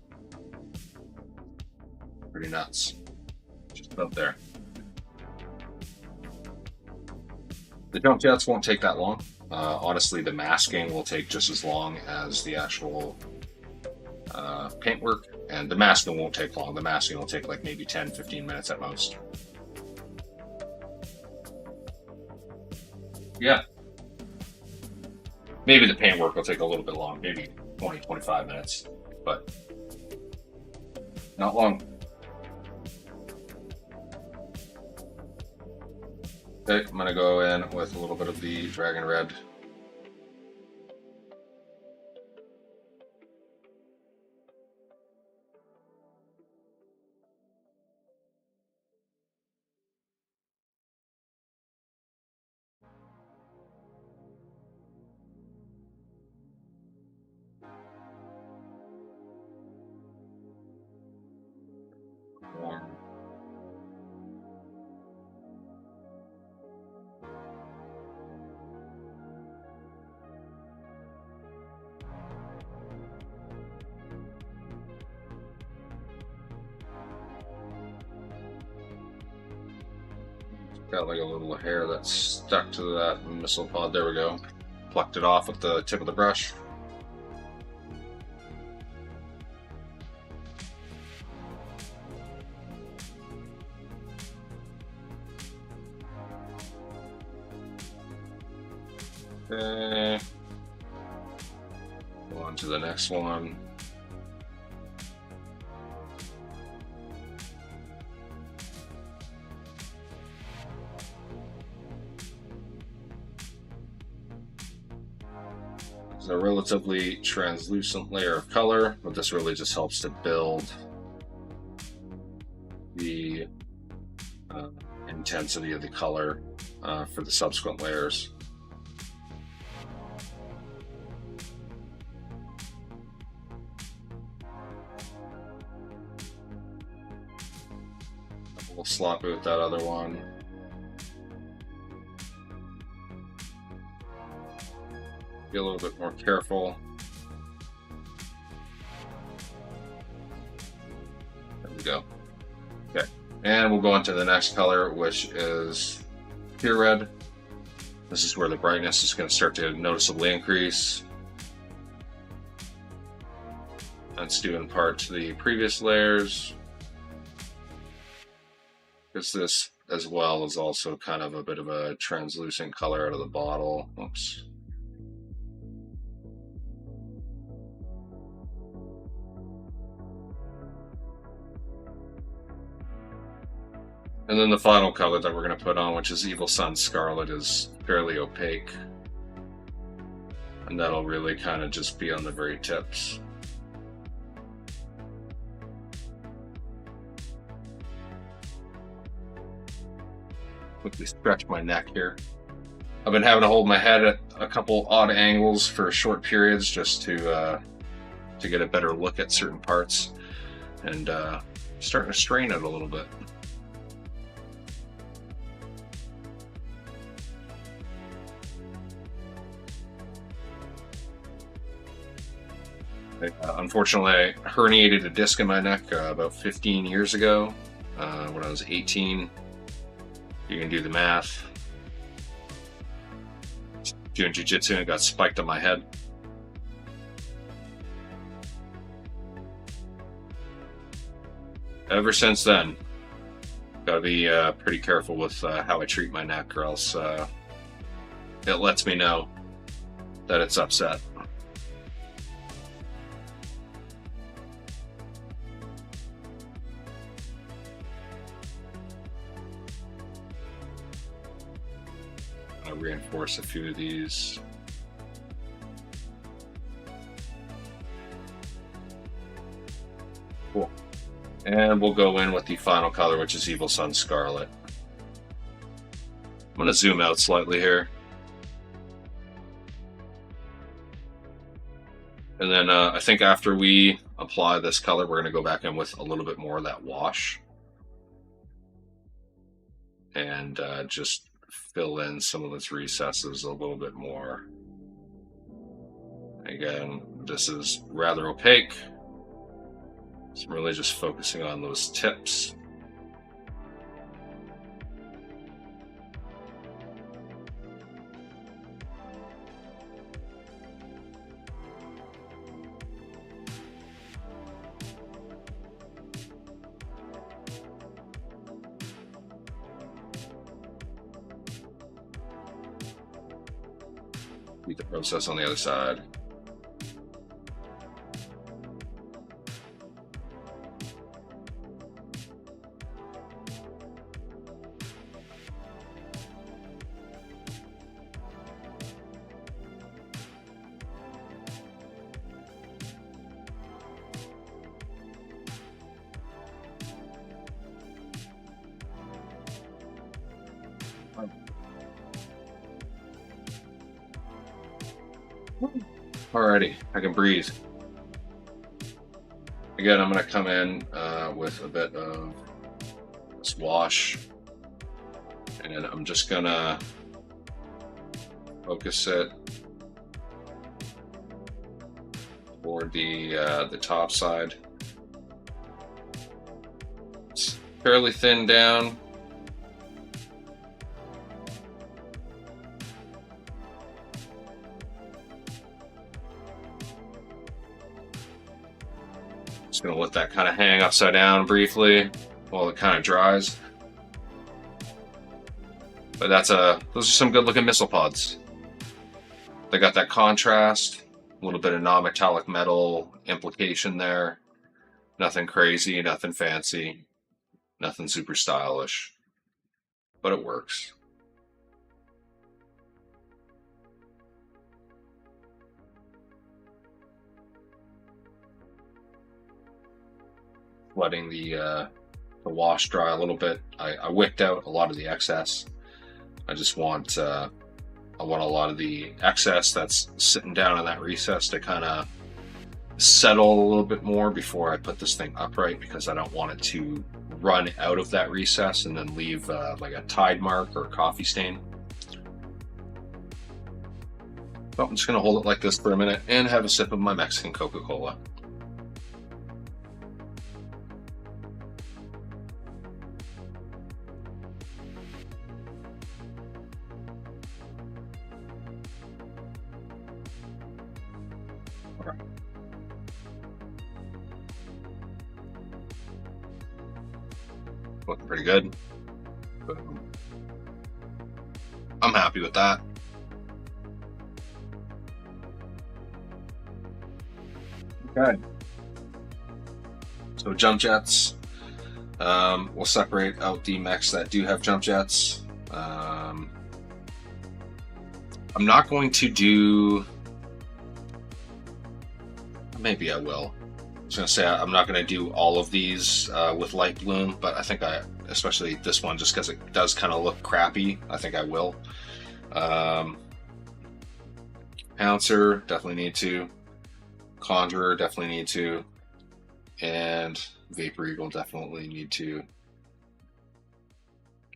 Pretty nuts. Just about there. The jump jets won't take that long. Honestly, the masking will take just as long as the actual paintwork, and the masking won't take long. The masking will take like maybe 10-15 minutes at most. Yeah. Maybe the paintwork will take a little bit long, maybe 20-25 minutes, but not long. Okay, I'm going to go in with a little bit of the Dragon Red. Got like a little hair that's stuck to that missile pod. There we go. Plucked it off with the tip of the brush. Okay. Go on to the next one. It's a relatively translucent layer of color, but this really just helps to build the intensity of the color for the subsequent layers. We'll sloppy with that other one. Be a little bit more careful. There we go. Okay, and we'll go on to the next color, which is Pure Red. This is where the brightness is going to start to noticeably increase. That's due in part to the previous layers, because this as well is also kind of a bit of a translucent color out of the bottle. Oops. And then the final color that we're going to put on, which is Evil Sun Scarlet, is fairly opaque. And that'll really kind of just be on the very tips. Quickly stretch my neck here. I've been having to hold my head at a couple odd angles for short periods just to get a better look at certain parts, and starting to strain it a little bit. Unfortunately, I herniated a disc in my neck about 15 years ago when I was 18. You can do the math. Doing jiu-jitsu and it got spiked on my head. Ever since then, gotta be pretty careful with how I treat my neck, or else it lets me know that it's upset. I'll reinforce a few of these. Cool. And we'll go in with the final color, which is Evil Sun Scarlet. I'm going to zoom out slightly here. And then I think after we apply this color, we're going to go back in with a little bit more of that wash. And just fill in some of its recesses a little bit more. Again, this is rather opaque. So I'm really just focusing on those tips. Repeat the process on the other side. Alrighty, I can breathe. Again, I'm going to come in with a bit of this wash, and I'm just going to focus it toward the top side. It's fairly thin down. Just gonna let that kind of hang upside down briefly while it kind of dries. But those are some good looking missile pods. They got that contrast, a little bit of non-metallic metal implication there. Nothing crazy, nothing fancy, nothing super stylish, but it works. Letting the wash dry a little bit. I wicked out a lot of the excess. I just want I want a lot of the excess that's sitting down in that recess to kind of settle a little bit more before I put this thing upright, because I don't want it to run out of that recess and then leave like a tide mark or a coffee stain. So I'm just going to hold it like this for a minute and have a sip of my Mexican Coca-Cola. Looking pretty good. I'm happy with that. Okay. So jump jets. We'll separate out the mechs that do have jump jets. I'm not going to do... Maybe I will. I was going to say I'm not going to do all of these with light bloom, but I think especially this one, just because it does kind of look crappy, I think I will. Pouncer, definitely need to. Conjurer, definitely need to. And Vapor Eagle, definitely need to.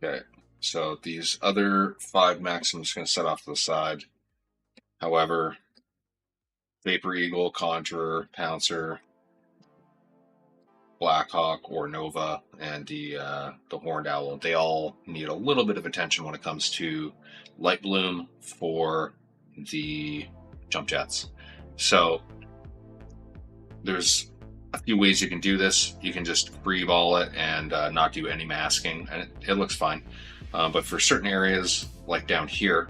Okay, so these other 5 mechs I'm just going to set off to the side. However, Vapor Eagle, Conjurer, Pouncer, Blackhawk or Nova, and the Horned Owl, they all need a little bit of attention when it comes to light bloom for the jump jets. So there's a few ways you can do this. You can just free ball it and not do any masking, and it looks fine. But for certain areas, like down here,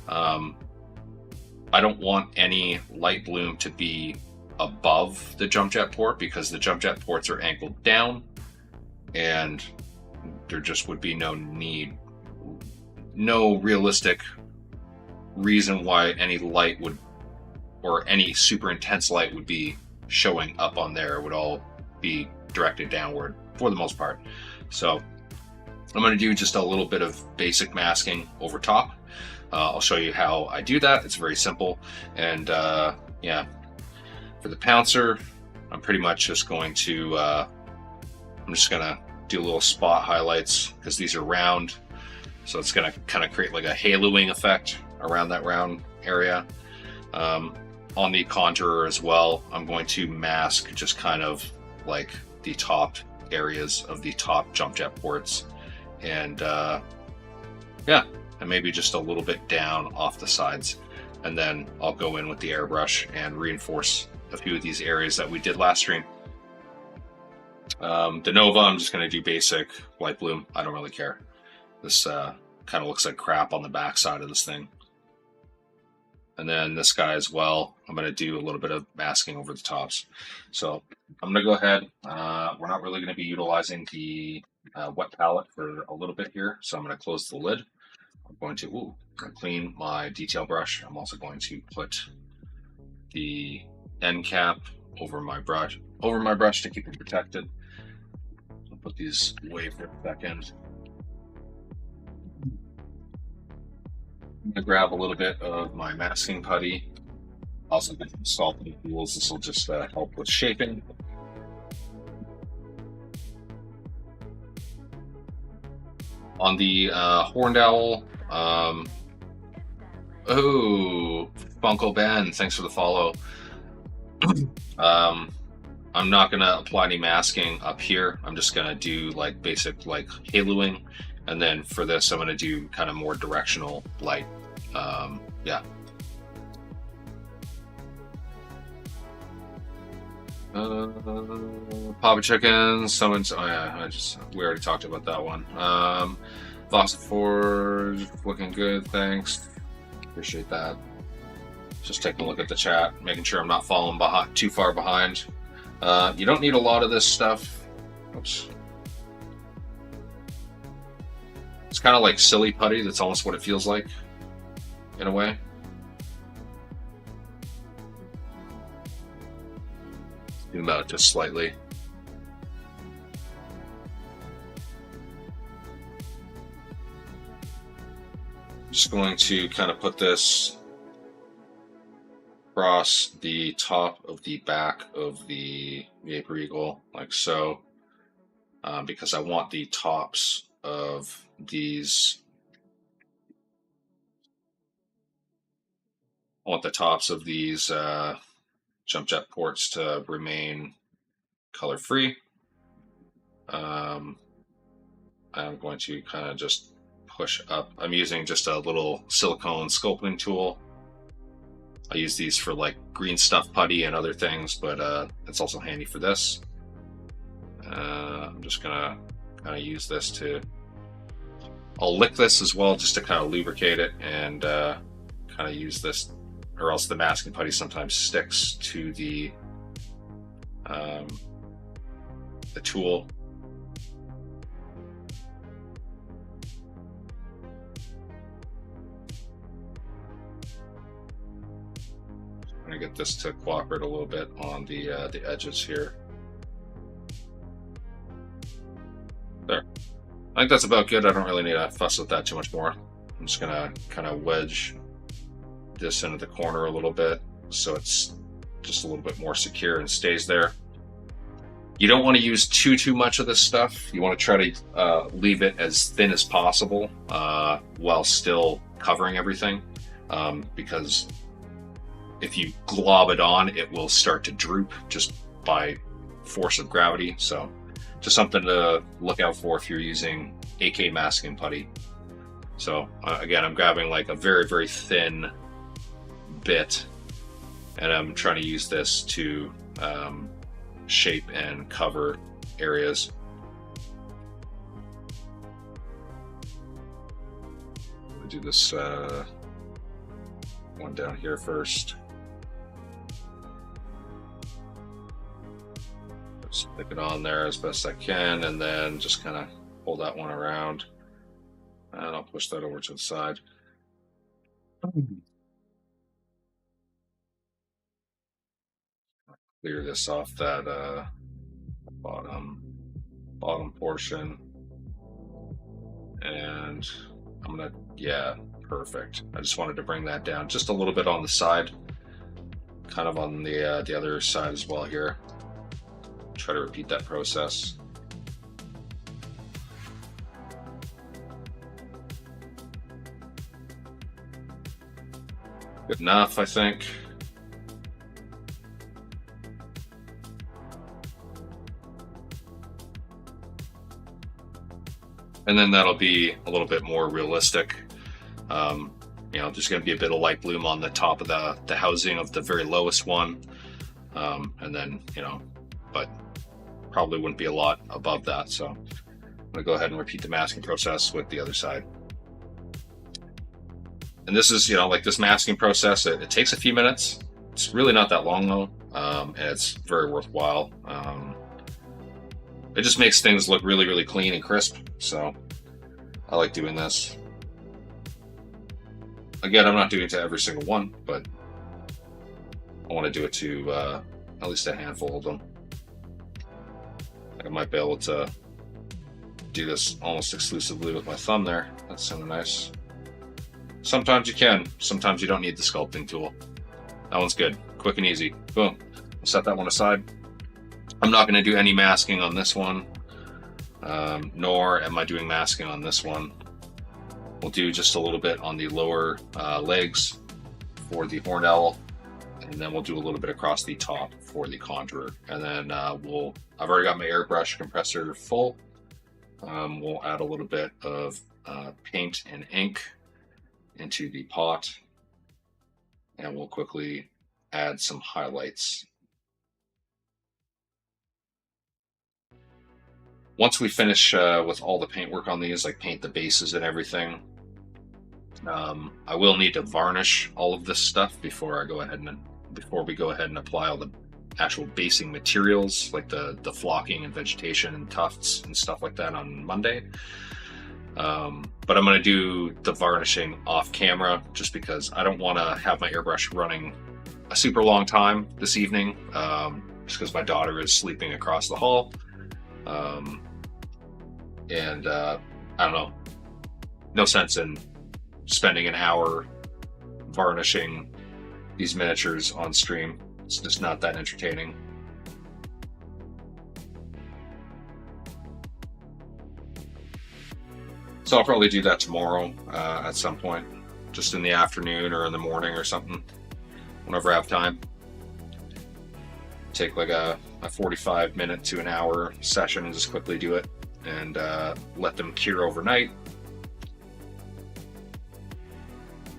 I don't want any light bloom to be above the jump jet port, because the jump jet ports are angled down, and there just would be no realistic reason why any light would, or any super intense light would be showing up on there. It would all be directed downward for the most part. So I'm going to do just a little bit of basic masking over top. I'll show you how I do that. It's very simple. And yeah, for the Pouncer, I'm pretty much just going to I'm just gonna do little spot highlights, because these are round, so it's gonna kind of create like a haloing effect around that round area. On the Conjurer as well, I'm going to mask just kind of like the top areas of the top jump jet ports, and yeah, and maybe just a little bit down off the sides, and then I'll go in with the airbrush and reinforce a few of these areas that we did last stream. The Nova, I'm just going to do basic light bloom. I don't really care. This kind of looks like crap on the back side of this thing. And then this guy as well, I'm going to do a little bit of masking over the tops. So I'm going to go ahead. We're not really going to be utilizing the wet palette for a little bit here, so I'm going to close the lid. I'm going to clean my detail brush. I'm also going to put the end cap over my brush to keep it protected. I'll put these away for a second. I'm going to grab a little bit of my masking putty. Also get some sculpting tools. This will just help with shaping. On the Horned Owl, oh, Funko Ben, thanks for the follow. I'm not going to apply any masking up here. I'm just going to do like basic like haloing, and then for this I'm going to do kind of more directional light. Yeah. Papa Chicken, someone's, oh yeah, we already talked about that one. Forge, looking good, thanks. Appreciate that. Just taking a look at the chat, making sure I'm not falling behind, too far behind. You don't need a lot of this stuff. Oops. It's kind of like silly putty. That's almost what it feels like, in a way. Zoom out just slightly. Just going to kind of put this across the top of the back of the Vapor Eagle, like so, because I want the tops of these. I want the tops of these jump jet ports to remain color free. I'm going to kind of just push up. I'm using just a little silicone sculpting tool. I use these for like green stuff putty and other things, but it's also handy for this. I'm just gonna kind of use this to, I'll lick this as well just to kind of lubricate it, and kind of use this, or else the masking putty sometimes sticks to the tool. to get this to cooperate a little bit on the edges here. There. I think that's about good. I don't really need to fuss with that too much more. I'm just gonna kind of wedge this into the corner a little bit so it's just a little bit more secure and stays there. You don't want to use too much of this stuff. You want to try to leave it as thin as possible while still covering everything, because if you glob it on, it will start to droop just by force of gravity. So just something to look out for if you're using AK masking putty. So again, I'm grabbing like a very thin bit, and I'm trying to use this to shape and cover areas. We'll do this one down here first. Stick it on there as best I can, and then just kind of pull that one around, and I'll push that over to the side. Clear this off that bottom portion, and I'm gonna, yeah, perfect. I just wanted to bring that down just a little bit on the side, kind of on the other side as well here. Try to repeat that process. Good enough, I think. And then that'll be a little bit more realistic. You know, there's going to be a bit of light bloom on the top of the housing of the very lowest one. And then, you know, but probably wouldn't be a lot above that. So I'm going to go ahead and repeat the masking process with the other side. And this is, you know, like this masking process, it takes a few minutes. It's really not that long though. And it's very worthwhile. It just makes things look really clean and crisp. So I like doing this. Again, I'm not doing it to every single one, but I want to do it to at least a handful of them. I might be able to do this almost exclusively with my thumb there. That's sounding nice. Sometimes you can, sometimes you don't need the sculpting tool. That one's good, quick and easy. Boom, I'll set that one aside. I'm not going to do any masking on this one, nor am I doing masking on this one. We'll do just a little bit on the lower legs for the horned owl, and then we'll do a little bit across the top for the conjurer. And then I've already got my airbrush compressor full. We'll add a little bit of paint and ink into the pot, and we'll quickly add some highlights. Once we finish with all the paint work on these, like paint the bases and everything, I will need to varnish all of this stuff before we go ahead and apply all the actual basing materials, like the flocking and vegetation and tufts and stuff like that on Monday. But I'm going to do the varnishing off camera just because I don't want to have my airbrush running a super long time this evening, just because my daughter is sleeping across the hall. And I don't know, no sense in spending an hour varnishing these miniatures on stream. It's just not that entertaining. So I'll probably do that tomorrow at some point, just in the afternoon or in the morning or something, whenever I have time. Take like a 45-minute to an hour session and just quickly do it, and let them cure overnight.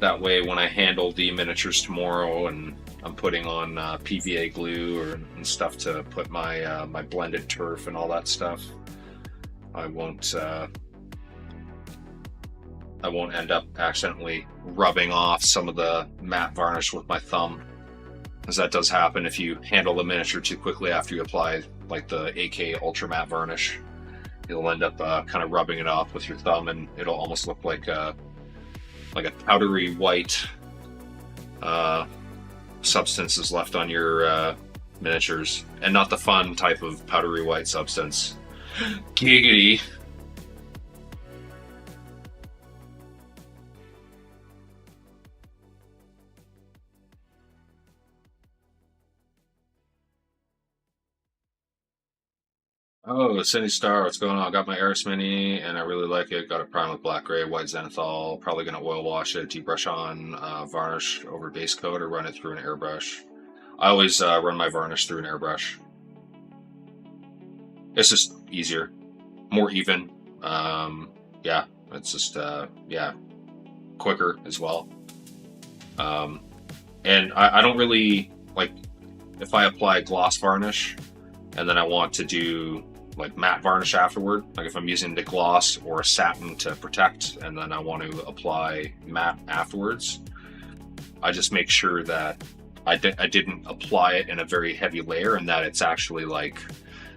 That way when I handle the miniatures tomorrow and I'm putting on PVA glue and stuff to put my my blended turf and all that stuff, I won't end up accidentally rubbing off some of the matte varnish with my thumb, as that does happen if you handle the miniature too quickly after you apply like the AK Ultra Matte Varnish. You'll end up kind of rubbing it off with your thumb, and it'll almost look like a powdery white substance is left on your miniatures, and not the fun type of powdery white substance. Giggity. Oh, Cindy Star, what's going on? Got my Eris Mini and I really like it. Got it primed with black gray, white zenithal. Probably gonna oil wash it, deep brush on, varnish over base coat, or run it through an airbrush. I always run my varnish through an airbrush. It's just easier, more even. Yeah, it's just yeah, quicker as well. And I don't really like if I apply gloss varnish and then I want to do like matte varnish afterward, like if I'm using the gloss or a satin to protect and then I want to apply matte afterwards, I just make sure that I didn't apply it in a very heavy layer and that it's actually like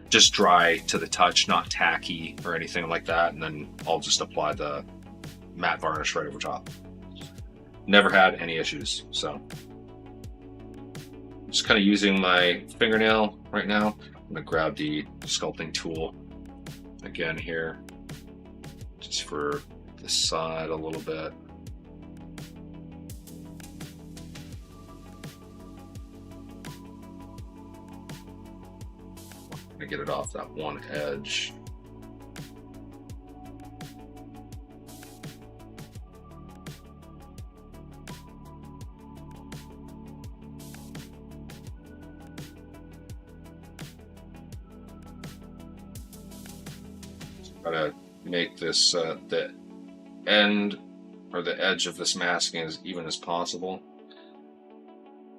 just dry to the touch, not tacky or anything like that, and then I'll just apply the matte varnish right over top. Never had any issues. So just kind of using my fingernail right now. I'm gonna grab the sculpting tool again here, just for the side a little bit. I'm gonna get it off that one edge. Try to make this the end or the edge of this masking as even as possible.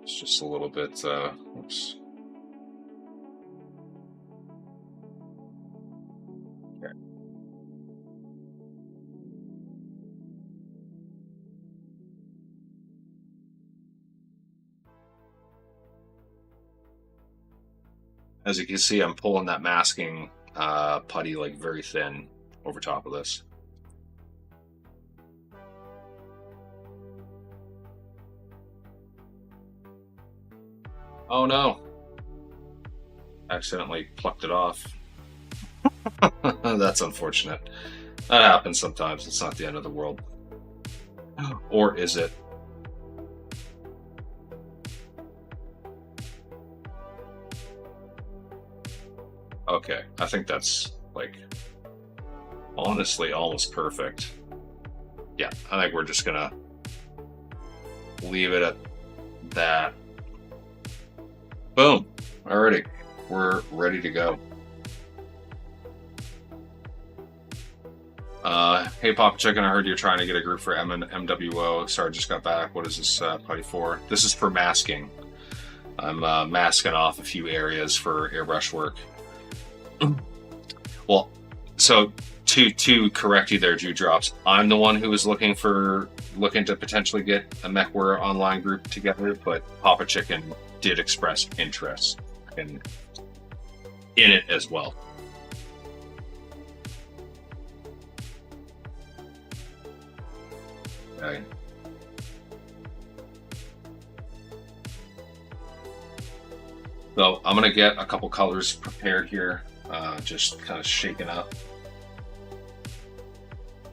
It's just a little bit oops. Okay. As you can see, I'm pulling that masking putty like very thin over top of this. Oh no! Accidentally plucked it off. That's unfortunate. That happens sometimes. It's not the end of the world. Or is it? Okay, I think that's like honestly almost perfect. Yeah, I think we're just gonna leave it at that. Boom. Alrighty, we're ready to go. Hey Papa Chicken, I heard you're trying to get a group for MWO. Sorry, just got back. What is this putty for? This is for masking. I'm masking off a few areas for airbrush work. Well, so to correct you there, Dewdrops, I'm the one who was looking to potentially get a MechWare online group together, but Papa Chicken did express interest in it as well. Okay. So I'm gonna get a couple colors prepared here, just kind of shaken up.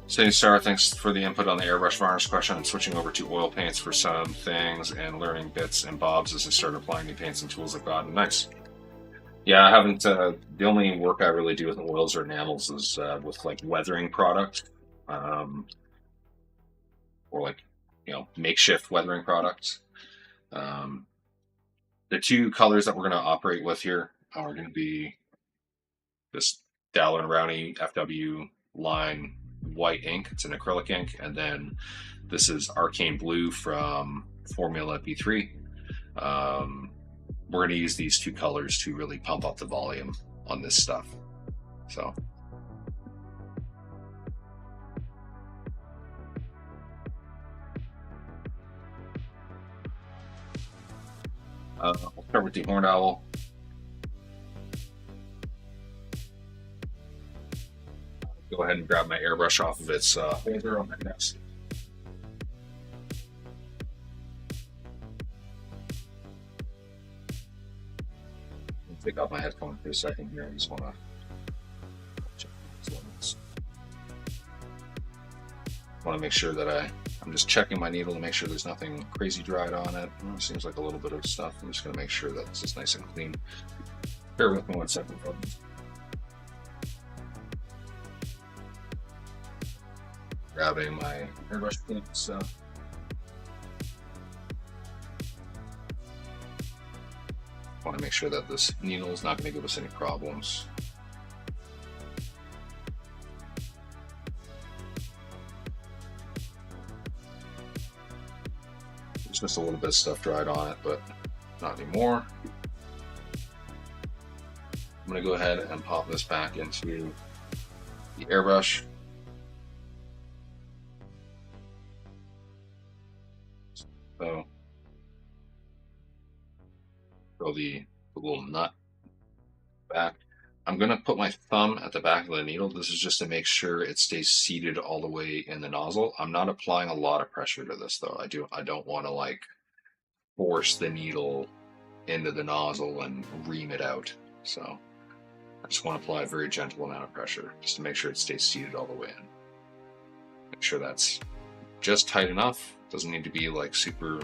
City Star, thanks for the input on the airbrush varnish question. I'm switching over to oil paints for some things and learning bits and bobs as I start applying new paints and tools I've gotten. Nice. Yeah, I haven't. The only work I really do with oils or enamels is with like weathering product, or like makeshift weathering products. The two colors that we're going to operate with here are going to be this Dowler and Rowney FW line white ink. It's an acrylic ink, and then this is Arcane Blue from Formula B3. We're going to use these two colors to really pump up the volume on this stuff. So I'll start with the Horned Owl. Go ahead and grab my airbrush off of its holder on my desk. take off my headphone for a second here. I just want to check these limits. Want to make sure that I'm just checking my needle to make sure there's nothing crazy dried on it. Seems like a little bit of stuff. I'm just going to make sure that this is nice and clean. Bear with me 1 second, folks. Grabbing my airbrush cleaning stuff. Want to make sure that this needle is not going to give us any problems. There's just a little bit of stuff dried on it, but not anymore. I'm going to go ahead and pop this back into the airbrush. So throw the little nut back. I'm going to put my thumb at the back of the needle. This is just to make sure it stays seated all the way in the nozzle. I'm not applying a lot of pressure to this though. I don't want to like force the needle into the nozzle and ream it out. So I just want to apply a very gentle amount of pressure just to make sure it stays seated all the way in. Make sure that's just tight enough. Doesn't need to be like super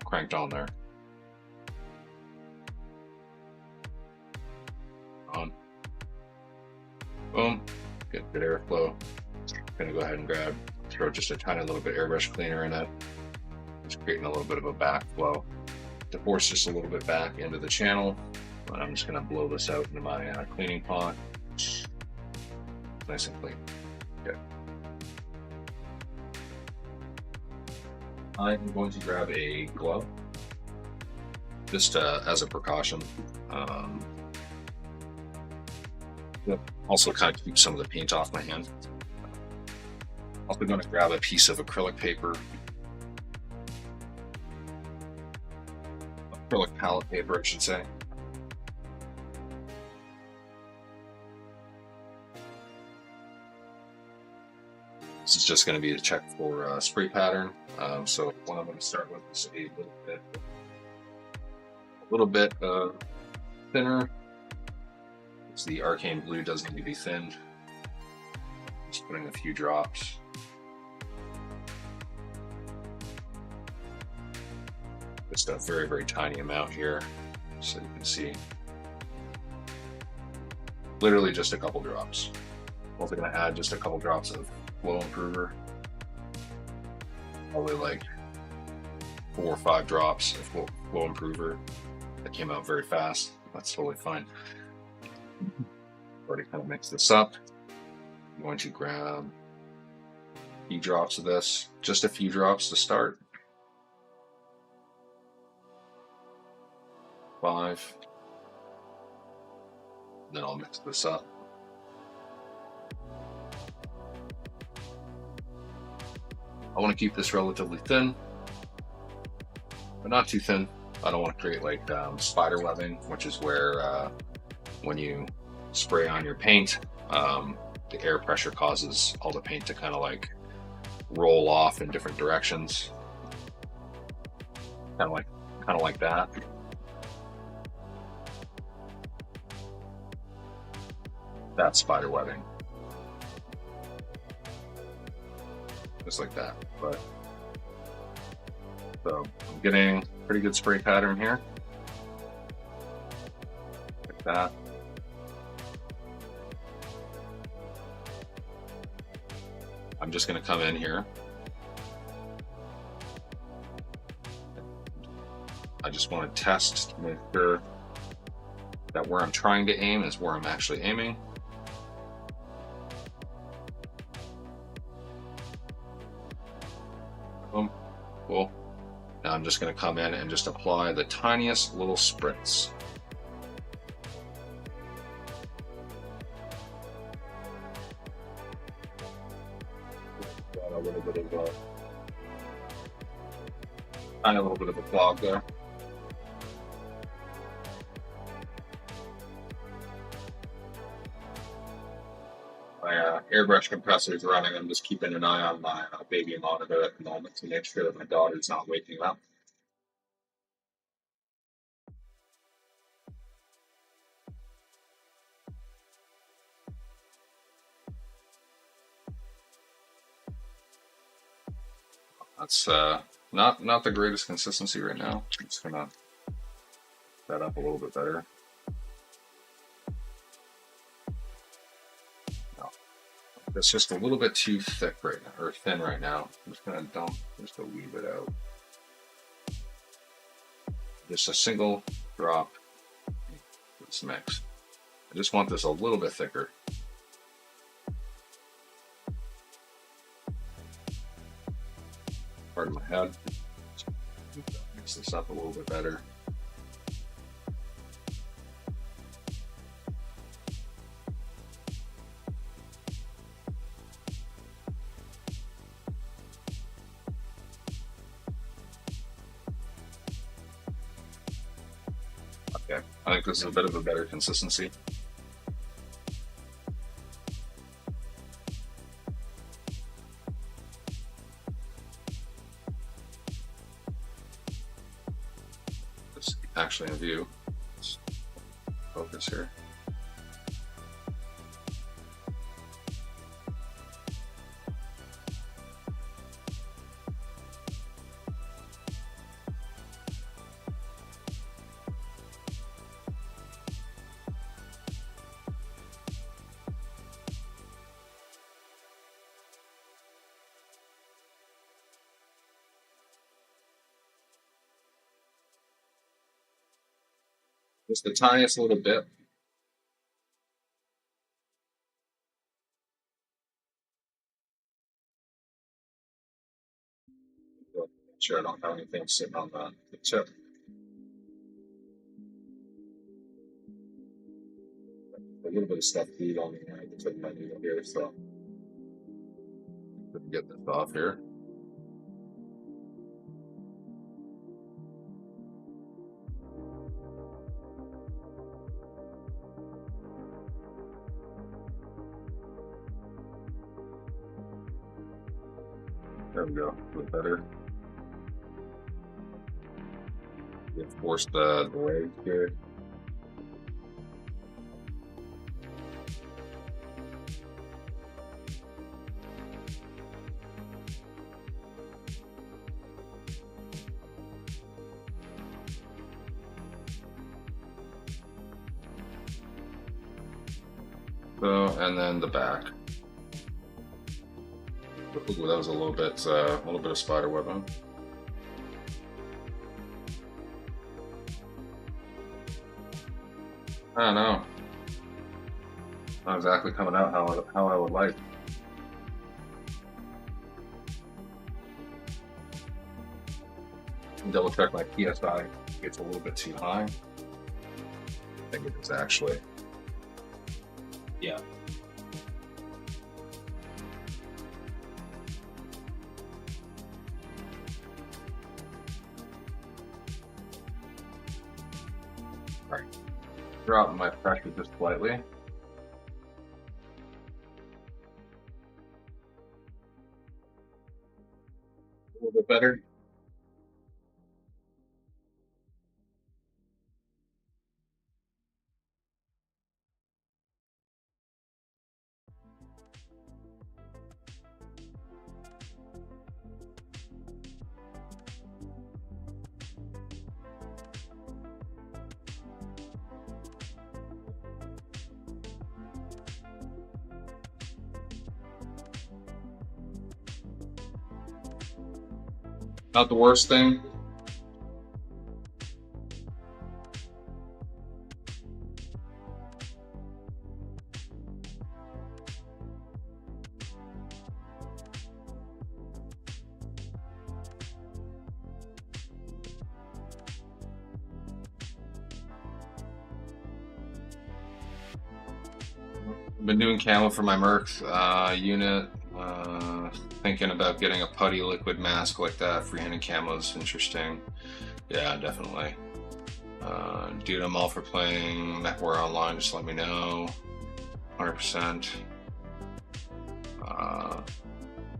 cranked on there. On. Boom. Get good airflow. Gonna go ahead and throw just a tiny little bit airbrush cleaner in it. Just creating a little bit of a backflow to force just a little bit back into the channel. And I'm just gonna blow this out into my cleaning pot. Nice and clean. Okay. I'm going to grab a glove, just as a precaution. Also kind of keep some of the paint off my hand. Also going to grab a piece of acrylic paper, acrylic palette paper, I should say. This is just going to be to check for spray pattern. So what I'm going to start with is a little bit thinner. So the arcane blue does need to be thinned. Just putting a few drops. Just a very, very tiny amount here, so you can see. Literally just a couple drops. I'm also going to add just a couple drops of flow improver. Probably like 4 or 5 drops of flow improver. That came out very fast. That's totally fine. Already kind of mixed this up. I'm going to grab a few drops of this, just a few drops to start. 5. Then I'll mix this up. I want to keep this relatively thin, but not too thin. I don't want to create like spider webbing, which is where when you spray on your paint, the air pressure causes all the paint to kind of like roll off in different directions. Kind of like that. That's spider webbing. Just like that. But so I'm getting pretty good spray pattern here. Like that. I'm just going to come in here. I just want to test to make sure that where I'm trying to aim is where I'm actually aiming. Boom. Cool. Now I'm just going to come in and just apply the tiniest little spritz. Got a little bit of a little bit of a clog there. My airbrush compressor is running. I'm just keeping an eye on my baby monitor at the moment to make sure that my daughter's not waking up. That's not the greatest consistency right now. I'm just gonna set that up a little bit better. No, it's just a little bit too thick right now, or thin right now. I'm just gonna dump just a wee bit out. Just a single drop of this mix. I just want this a little bit thicker. Part of my head. Mix this up a little bit better. Okay, I think this is a bit of a better consistency. Just actually in view. Let's focus here. Just the tiniest little bit. Make sure I don't have anything sitting on the tip. A little bit of stuff glued on the tip of my needle here, so let me get this off here. There we go, a little better. Reinforce the legs here. So, and then the back. Ooh, that was a little bit of spider webbing. I don't know. Not exactly coming out how I would like. Double check my PSI. It's a little bit too high. I think it is actually. Yeah. All right. Drop my pressure just slightly. A little bit better. Not the worst thing. I've been doing camo for my Merc unit. Thinking about getting a putty liquid mask like that. Freehanded camo is interesting. Yeah, definitely. Dude, I'm all for playing MechWarrior Online. Just let me know. 100%.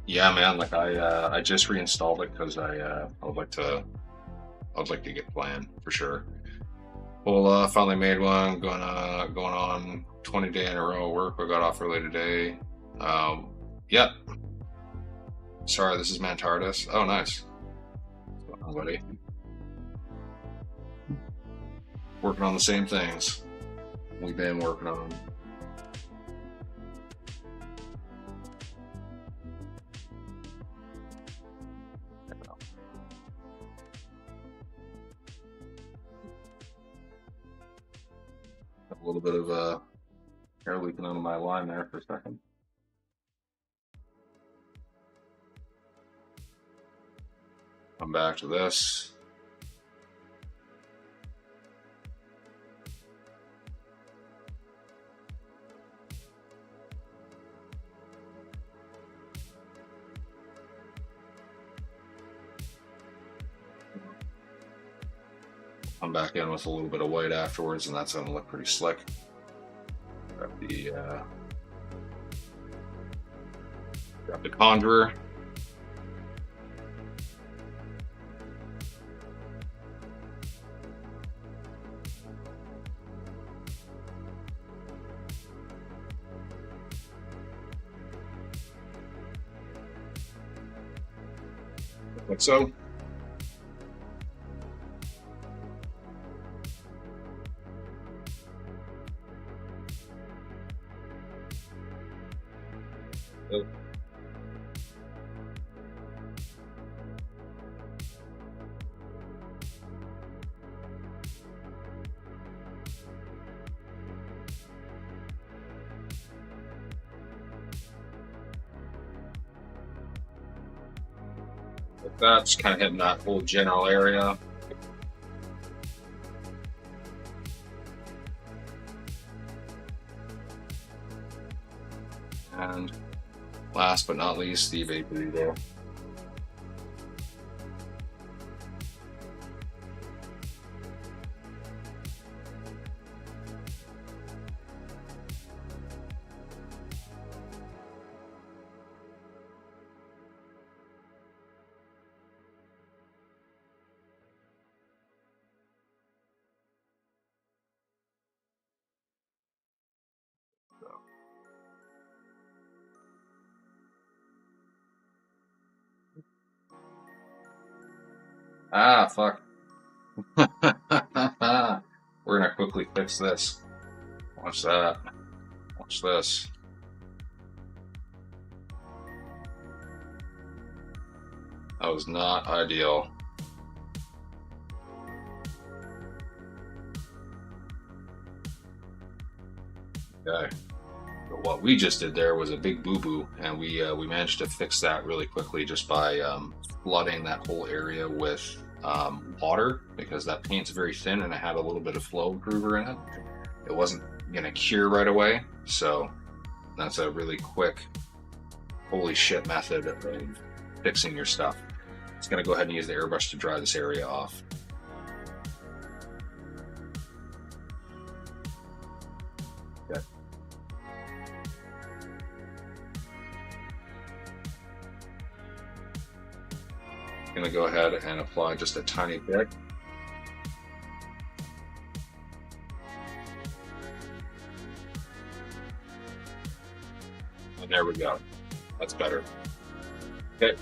Yeah, man. Like I just reinstalled it because I would like to get playing for sure. Well, finally made one. Going on 20-day in a row of work. I got off early today. Yep. Sorry, this is Mantardis. Oh, nice. What's going on, buddy? Working on the same things we've been working on. A little bit of hair leaking onto my line there for a second. Come back to this. Come back in with a little bit of white afterwards, and that's going to look pretty slick. Grab the Conjurer. Like so. Like that, just kind of hitting that whole general area. And last but not least, the vapor there. Ah, fuck. We're gonna quickly fix this. Watch that. Watch this. That was not ideal. Okay. But what we just did there was a big boo-boo, and we managed to fix that really quickly just by flooding that whole area with water, because that paint's very thin and it had a little bit of flow groover in it. It wasn't going to cure right away, so that's a really quick, holy shit method of fixing your stuff. It's going to go ahead and use the airbrush to dry this area off. Okay. I'm going to go ahead and apply just a tiny bit. And there we go. That's better. Okay.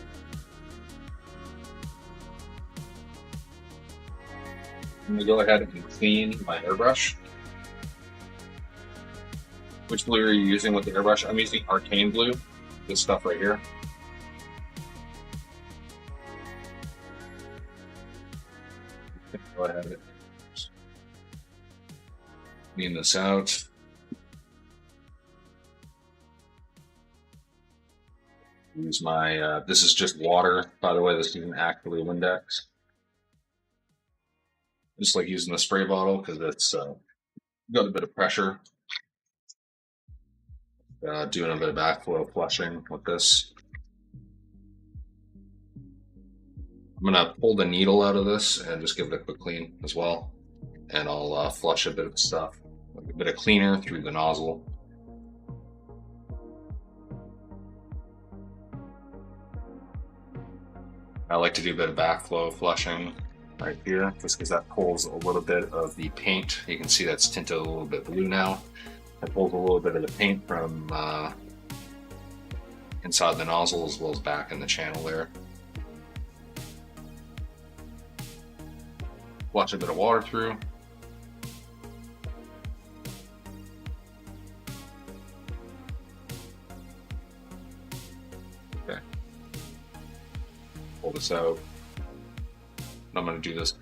I'm going to go ahead and clean my airbrush. Which blue are you using with the airbrush? I'm using Arcane Blue, this stuff right here. Go ahead and clean this out. Use my, this is just water, by the way, this isn't actually Windex. Just like using the spray bottle because it's got a bit of pressure. Doing a bit of backflow flushing with this. I'm gonna pull the needle out of this and just give it a quick clean as well. And I'll flush a bit of stuff, like a bit of cleaner through the nozzle. I like to do a bit of backflow flushing right here, just because that pulls a little bit of the paint. You can see that's tinted a little bit blue now. It pulls a little bit of the paint from inside the nozzle as well as back in the channel there. Flush a bit of water through. Okay. Pull this out. I'm going to do this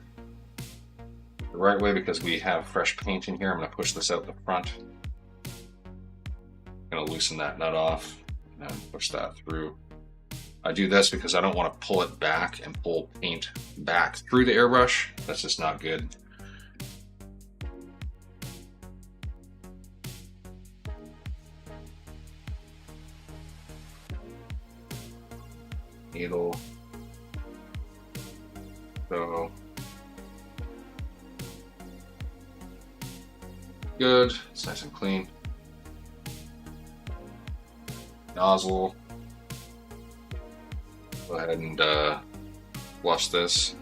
the right way because we have fresh paint in here. I'm going to push this out the front. I'm going to loosen that nut off and push that through. I do this because I don't want to pull it back and pull paint back through the airbrush. That's just not good. Needle. So good. It's nice and clean. Nozzle. Go ahead and flush this.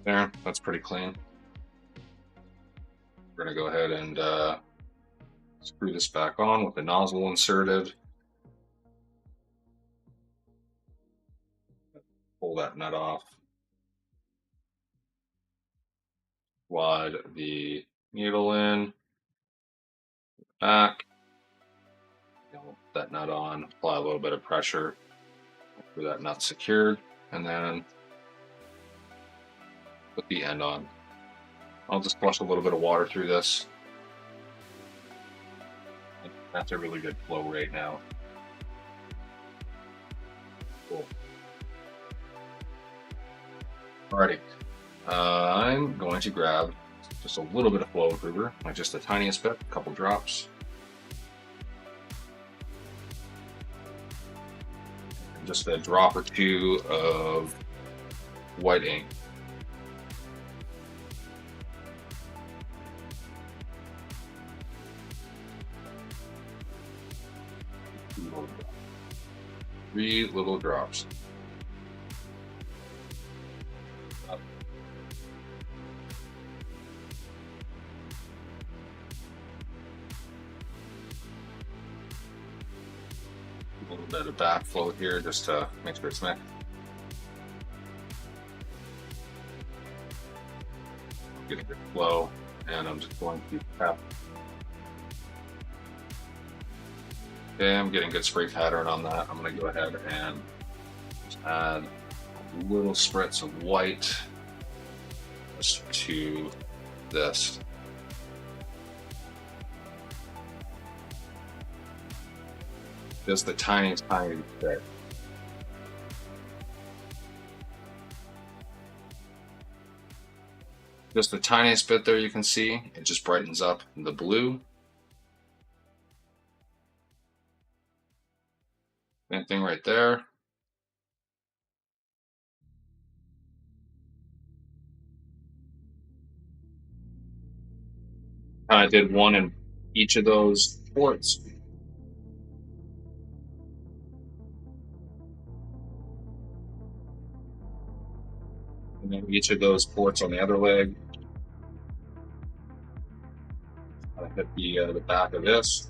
There, that's pretty clean. We're going to go ahead and screw this back on with the nozzle inserted. Pull that nut off. Slide the needle in, back, that nut on, apply a little bit of pressure for that nut secured, and then put the end on. I'll just flush a little bit of water through this. That's a really good flow rate now. Cool. Alrighty. I'm going to grab just a little bit of flow improver, like just the tiniest bit, a couple drops. And just a drop or two of white ink. Three little drops. A little bit of backflow here just to make sure it's mixed. Getting good flow, and I'm just going to tap. Okay, I'm getting good spray pattern on that. I'm going to go ahead and just add a little spritz of white just to this. Just the tiniest bit. Just the tiniest bit there, you can see it just brightens up the blue. Same thing right there. I did one in each of those ports. And then each of those ports on the other leg. I hit the back of this.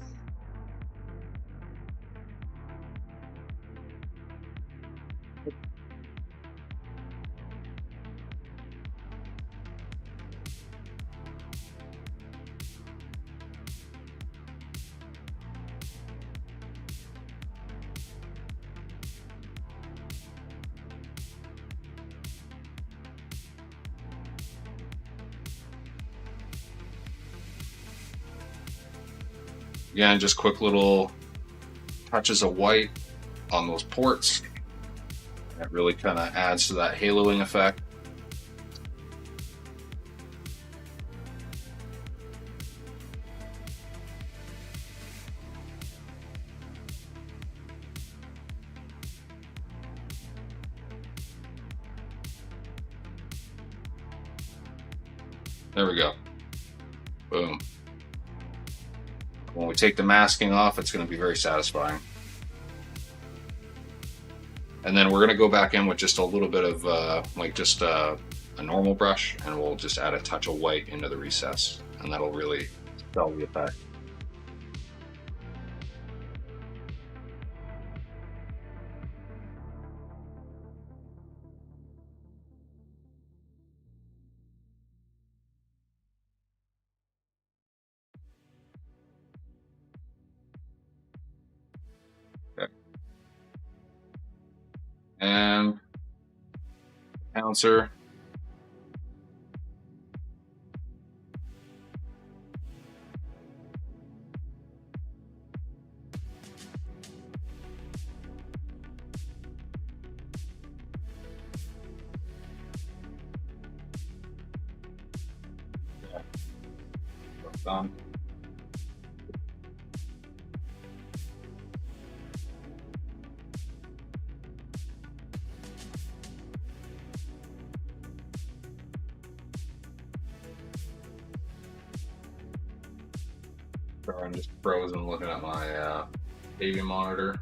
Again, just quick little touches of white on those ports. That really kind of adds to that haloing effect. There we go. Boom. When we take the masking off, it's going to be very satisfying. And then we're going to go back in with just a little bit of like just a normal brush, and we'll just add a touch of white into the recess, and that'll really sell the effect. Okay. And pouncer. Done. I'm just frozen looking at my baby monitor.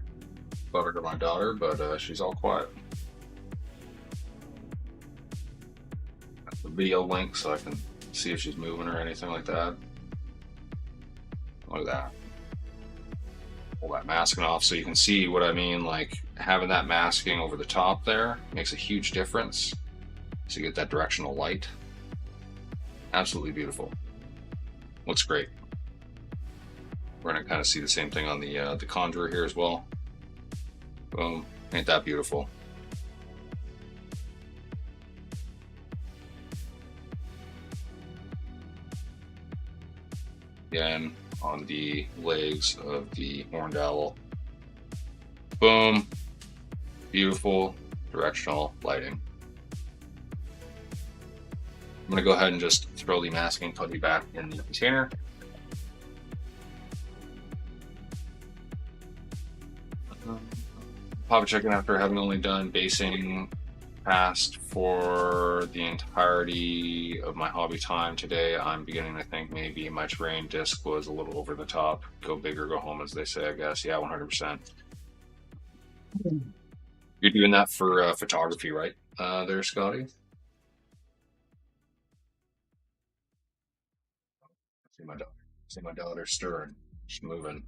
Brought her to my daughter, but she's all quiet. That's the video link so I can see if she's moving or anything like that. Look at that. Pull that masking off so you can see what I mean. Like having that masking over the top there makes a huge difference. So you get that directional light. Absolutely beautiful. Looks great. We're gonna kind of see the same thing on the contour here as well. Boom, ain't that beautiful? Again, on the legs of the horned owl. Boom, beautiful directional lighting. I'm gonna go ahead and just throw the masking putty back in the container. Pop a chicken after having only done basing past for the entirety of my hobby time today. I'm beginning to think maybe my terrain disc was a little over the top. Go big or go home, as they say, I guess. Yeah, 100%. You're doing that for photography, right? There, Scotty? See my daughter. See my daughter stirring. She's moving.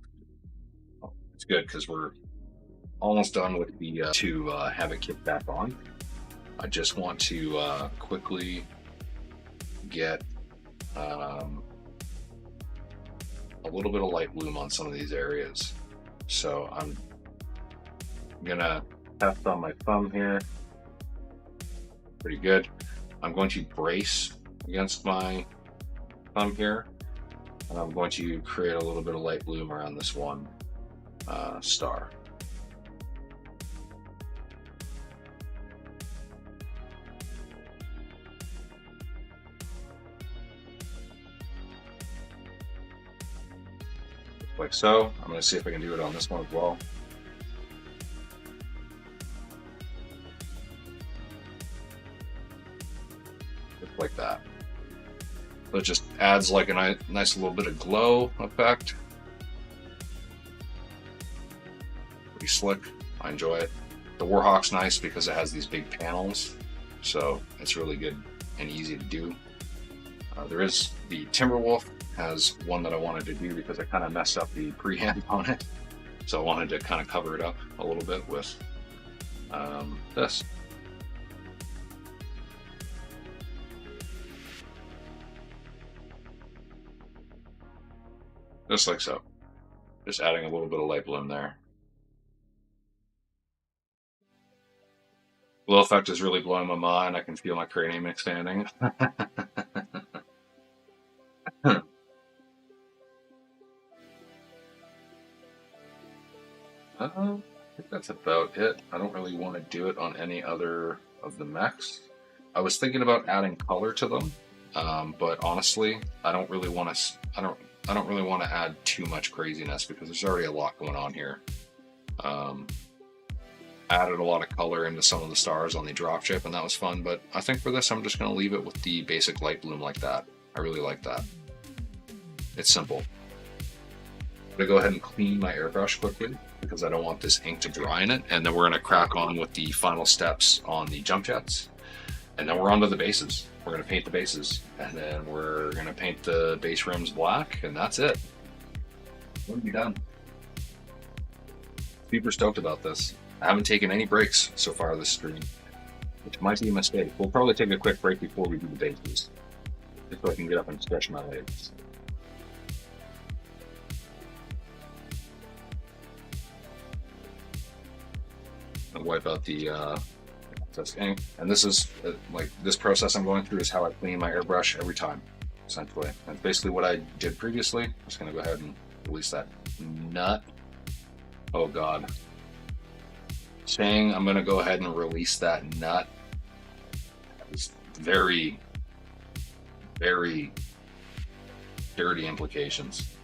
Oh, it's good because we're almost done with the to have it kick back on. I just want to quickly get a little bit of light bloom on some of these areas. So I'm gonna test on my thumb here. Pretty good. I'm going to brace against my thumb here, and I'm going to create a little bit of light bloom around this one star. Like so. I'm going to see if I can do it on this one as well. Just like that. So it just adds like a nice little bit of glow effect. Pretty slick. I enjoy it. The Warhawk's nice because it has these big panels, so it's really good and easy to do. There is the Timberwolf. Has one that I wanted to do because I kind of messed up the pre-hand on it, so I wanted to kind of cover it up a little bit with this. Just like so. Just adding a little bit of light bloom there. Glow effect is really blowing my mind. I can feel my cranium expanding. I think that's about it. I don't really want to do it on any other of the mechs. I was thinking about adding color to them, but honestly, I don't really want to. I don't really want to add too much craziness because there's already a lot going on here. Added a lot of color into some of the stars on the dropship, and that was fun. But I think for this, I'm just going to leave it with the basic light bloom like that. I really like that. It's simple. going to go ahead and clean my airbrush quickly because I don't want this ink to dry in it. And then we're going to crack on with the final steps on the jump jets. And then we're on to the bases. We're going to paint the bases. And then we're going to paint the base rims black. And that's it. We'll be done. Super stoked about this. I haven't taken any breaks so far this stream, which might be a mistake. We'll probably take a quick break before we do the bases, just so I can get up and stretch my legs. And wipe out the excess ink. And this is like this process I'm going through is how I clean my airbrush every time, essentially. That's basically what I did previously. I'm just going to go ahead and release that nut. Oh God. Saying I'm going to go ahead and release that nut is very, very dirty implications.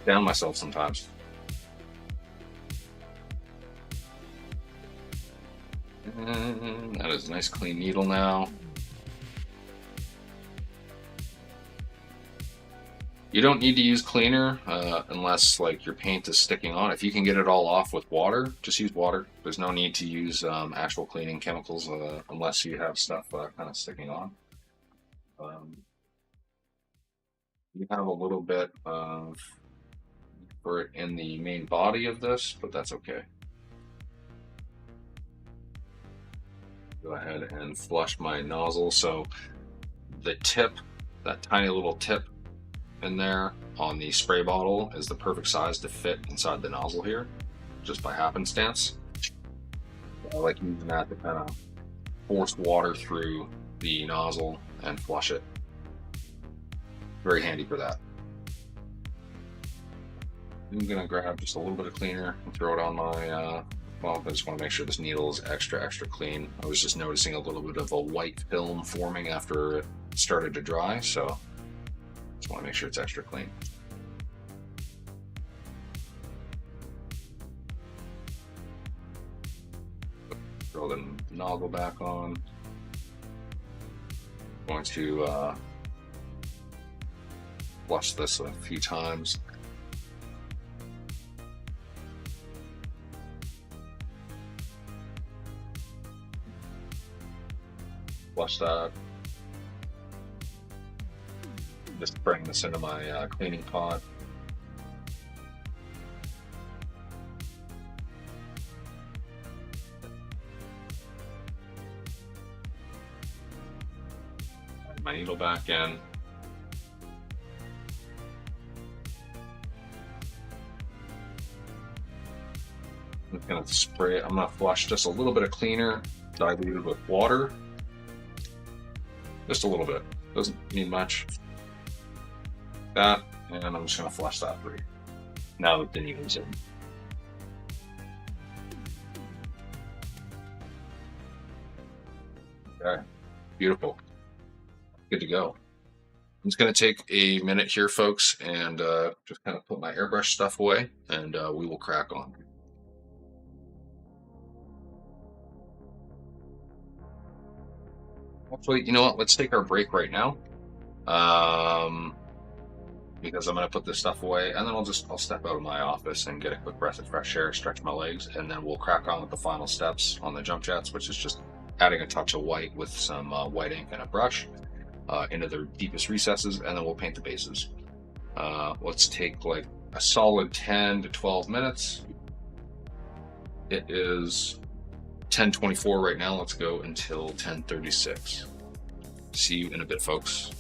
Down myself sometimes. And that is a nice clean needle now. You don't need to use cleaner unless like your paint is sticking on. If you can get it all off with water, just use water. There's no need to use actual cleaning chemicals unless you have stuff kind of sticking on. You have a little bit of for it in the main body of this, but that's okay. Go ahead and flush my nozzle. So the tip, that tiny little tip in there on the spray bottle is the perfect size to fit inside the nozzle here, just by happenstance. I like using that to kind of force water through the nozzle and flush it. Very handy for that. I'm gonna grab just a little bit of cleaner and throw it on my well, I just want to make sure this needle is extra clean. I was just noticing a little bit of a white film forming after it started to dry, so just want to make sure it's extra clean. Throw the nozzle back on. Going to flush this a few times. Flush that. Just bring this into my cleaning pot. Add my needle back in. I'm just gonna spray it. I'm gonna flush just a little bit of cleaner diluted with water. Just a little bit. Doesn't need much. That, and I'm just gonna flush that through. Now that the needle's in. Okay, beautiful. Good to go. I'm just gonna take a minute here, folks, and just kind of put my airbrush stuff away, and we will crack on. Actually, you know what? Let's take our break right now. Because I'm going to put this stuff away, and then I'll step out of my office and get a quick breath of fresh air, stretch my legs, and then we'll crack on with the final steps on the jump jets, which is just adding a touch of white with some white ink and a brush into their deepest recesses, and then we'll paint the bases. Let's take like a solid 10 to 12 minutes. It is 10:24 right now. Let's go until 10:36. See you in a bit, folks.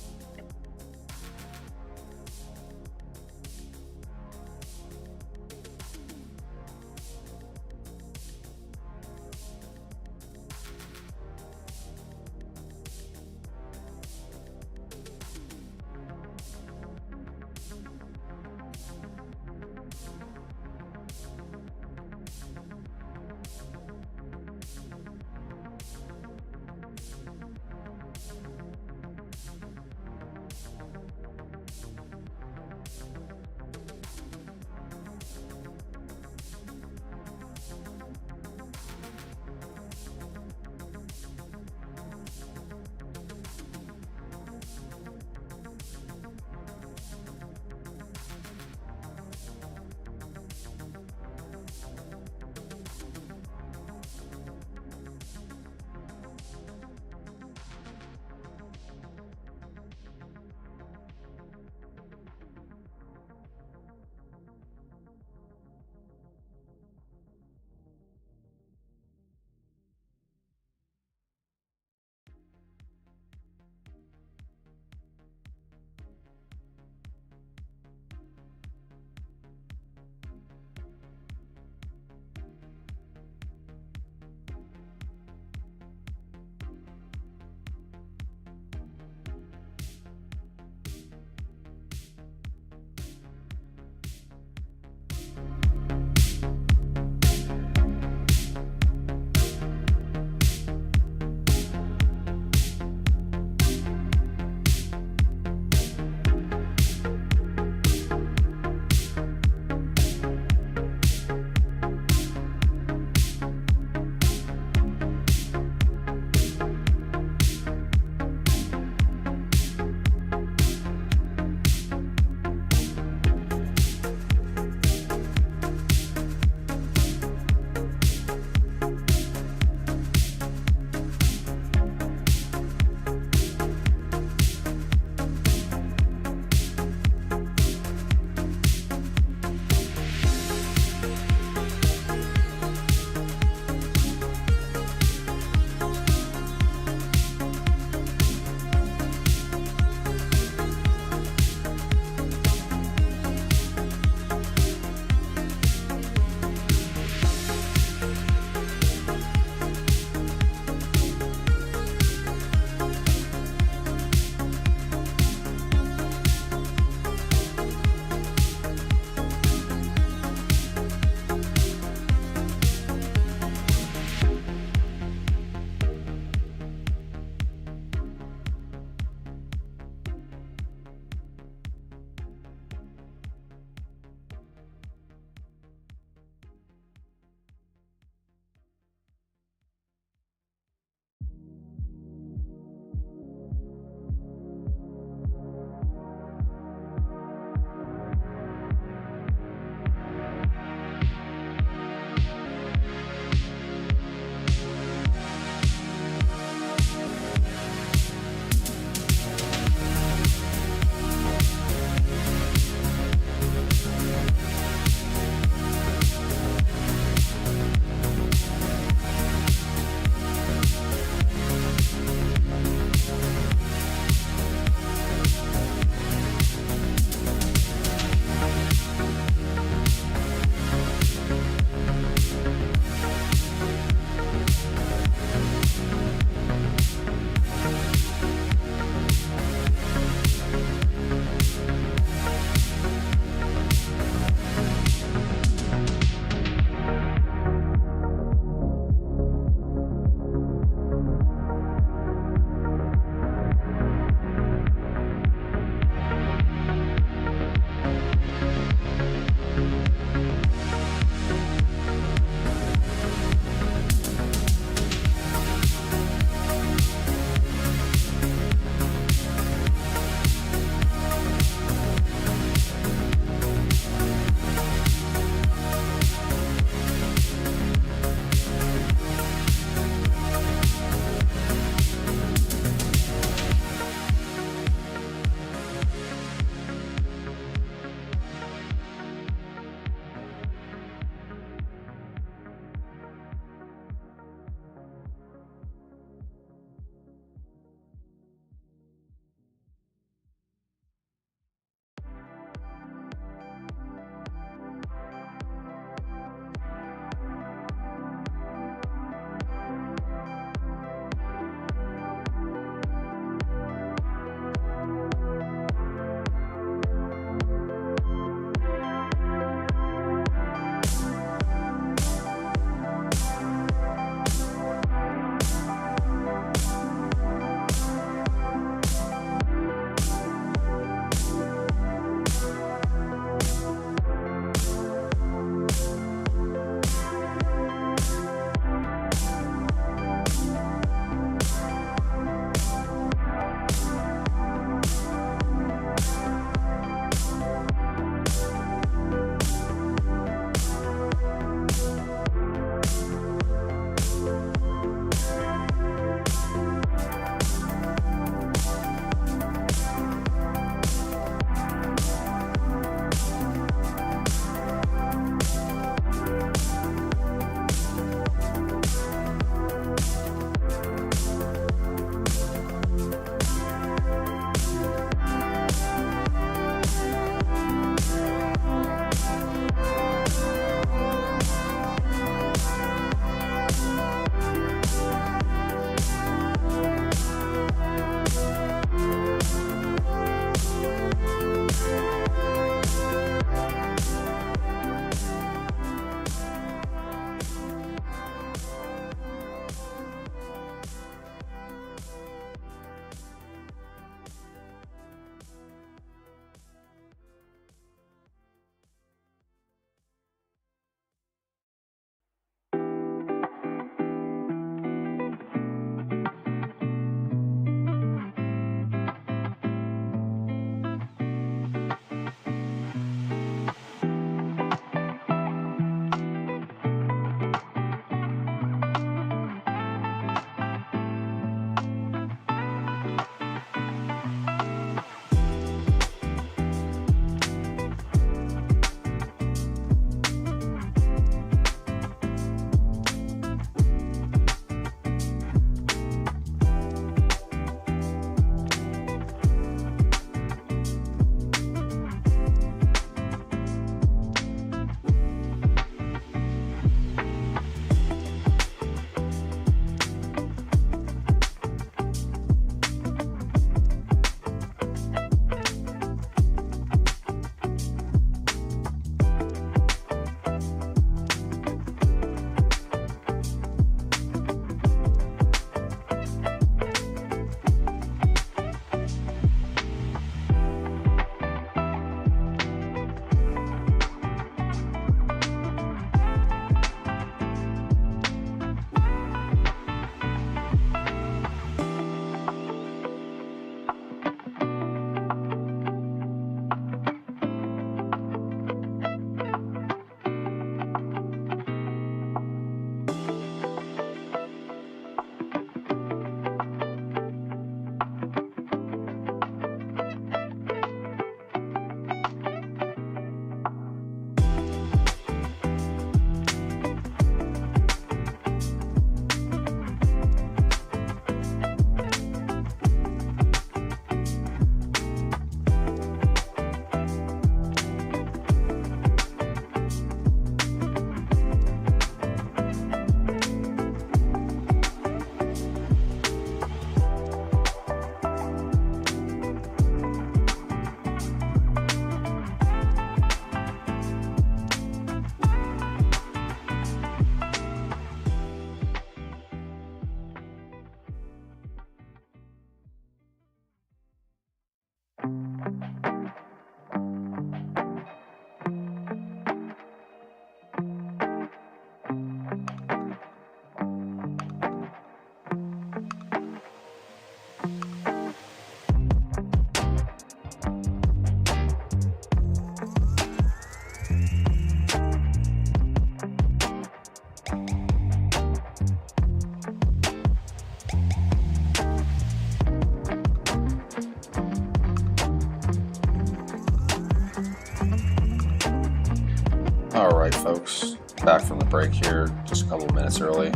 Alright folks, back from the break here, just a couple of minutes early.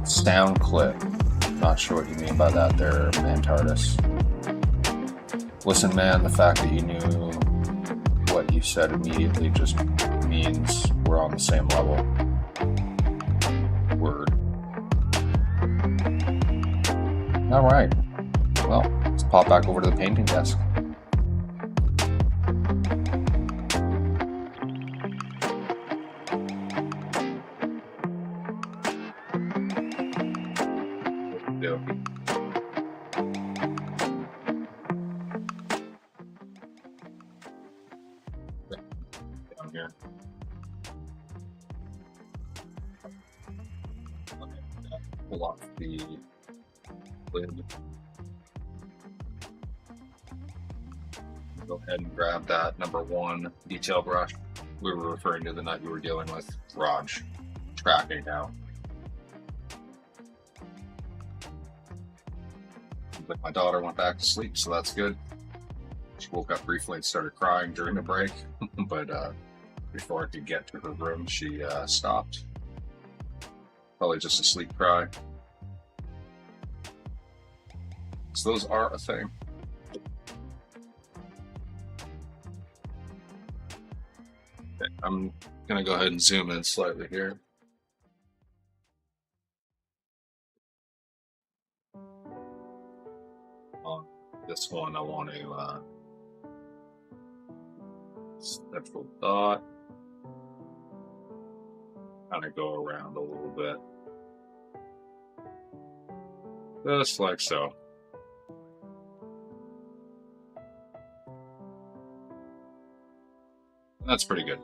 Sound clip. Not sure what you mean by that there, man TARDIS. Listen man, the fact that you knew what you said immediately just means we're on the same level. Word. Alright, well, let's pop back over to the painting desk. Down here. Pull off the lid. Go ahead and grab that number 1 detail brush. We were referring to the nut you were dealing with, Raj. Tracking now. But my daughter went back to sleep, so that's good. She woke up briefly and started crying during the break, but before I could get to her room, she stopped. Probably just a sleep cry. So those are a thing. Okay, I'm gonna go ahead and zoom in slightly here. On this one, I want to central dot, kind of go around a little bit, just like so. That's pretty good.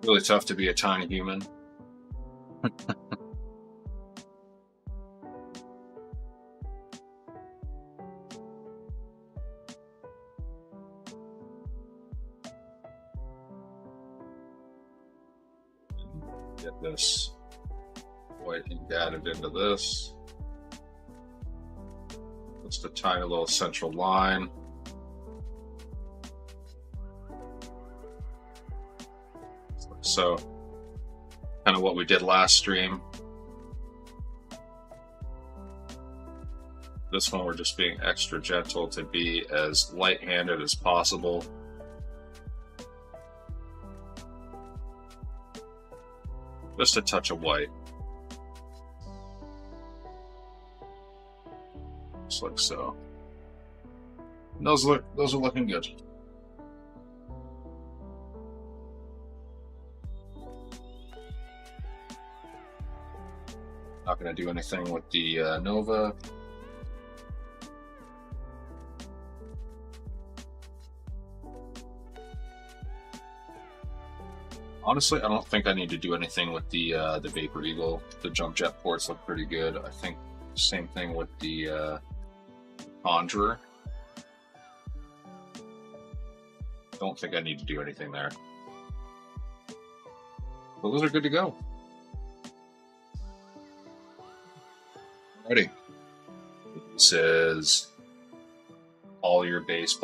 Really tough to be a tiny human. Get this white ink added into this. Just a tiny little central line. So, kind of what we did last stream. This one we're just being extra gentle to be as light-handed as possible. Just a touch of white. Just like so. And those are looking good. Not going to do anything with the Nova. Honestly, I don't think I need to do anything with the Vapor Eagle. The jump jet ports look pretty good. I think same thing with the Conjurer. Don't think I need to do anything there. But those are good to go. Alrighty. It says all your base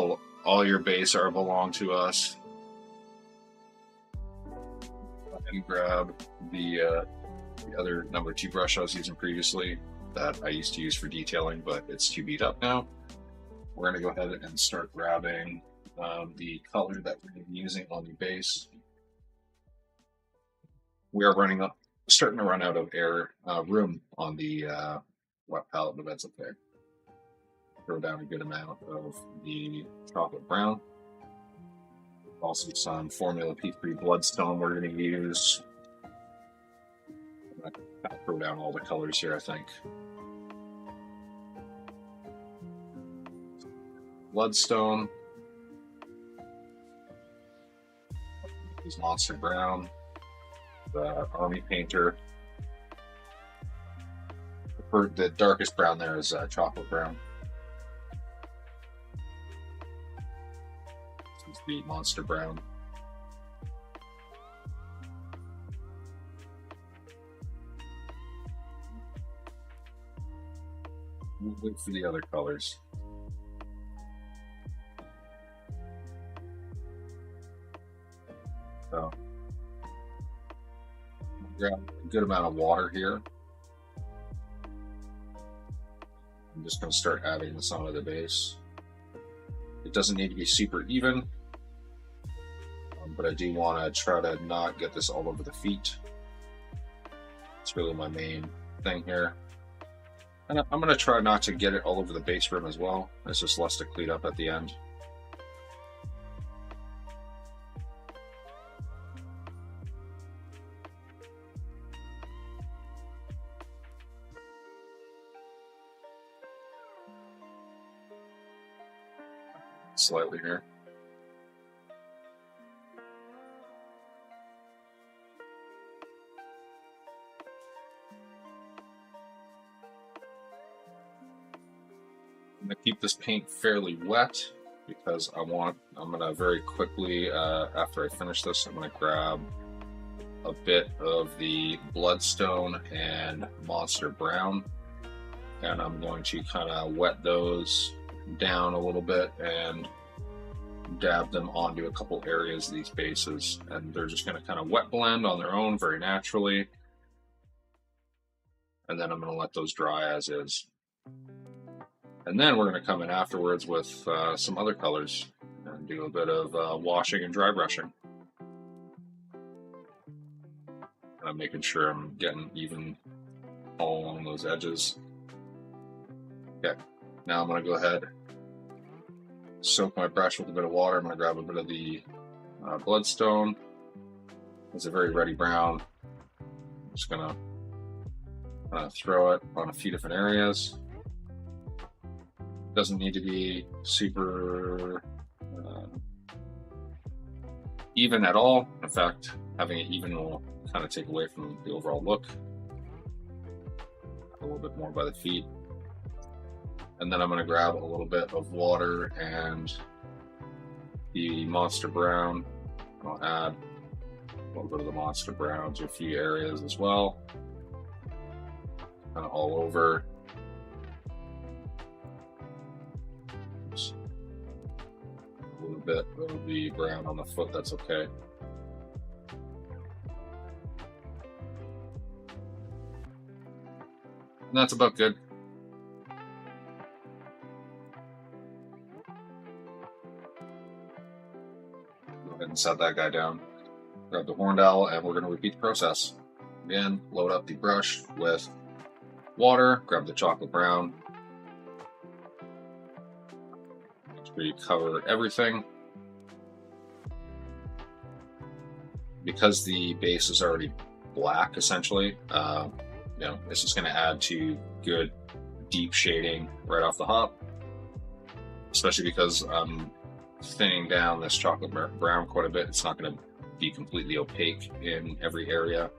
are belong to us. And grab the other number 2 brush I was using previously that I used to use for detailing, but it's too beat up now. We're going to go ahead and start grabbing the color that we're going to be using on the base. We are starting to run out of room on the wet palette, but that's okay. Throw down a good amount of the chocolate brown. Also some Formula P3 Bloodstone we're going to use. I'm gonna throw down all the colors here, I think. Bloodstone. Is Monster Brown. The Army Painter. The darkest brown there is chocolate brown. This is the Monster Brown. We'll wait for the other colors. So, grab a good amount of water here. I'm just going to start adding this onto the base. It doesn't need to be super even, but I do want to try to not get this all over the feet. It's really my main thing here. And I'm going to try not to get it all over the base rim as well. It's just less to clean up at the end. Slightly here. I'm going to keep this paint fairly wet because I'm going to very quickly, after I finish this, I'm going to grab a bit of the Bloodstone and Monster Brown, and I'm going to kind of wet those down a little bit and dab them onto a couple areas of these bases, and they're just going to kind of wet blend on their own very naturally, and then I'm going to let those dry as is. And then we're going to come in afterwards with some other colors and do a bit of washing and dry brushing. And I'm making sure I'm getting even all along those edges. Okay, now I'm going to go ahead, soak my brush with a bit of water. I'm going to grab a bit of the Bloodstone. It's a very reddy brown. I'm just going to throw it on a few different areas. Doesn't need to be super even at all. In fact, having it even will kind of take away from the overall look. A little bit more by the feet. And then I'm going to grab a little bit of water and the Monster Brown. I'll add a little bit of the Monster Brown to a few areas as well. Kind of all over. Oops. A little bit of the brown on the foot, that's okay. And that's about good. Go ahead and set that guy down. Grab the horned owl, and we're going to repeat the process. Again, load up the brush with water, grab the chocolate brown. Make sure you cover everything. Because the base is already black, essentially, it's just going to add to good deep shading right off the hop, especially because I'm thinning down this chocolate brown quite a bit. It's not going to be completely opaque in every area.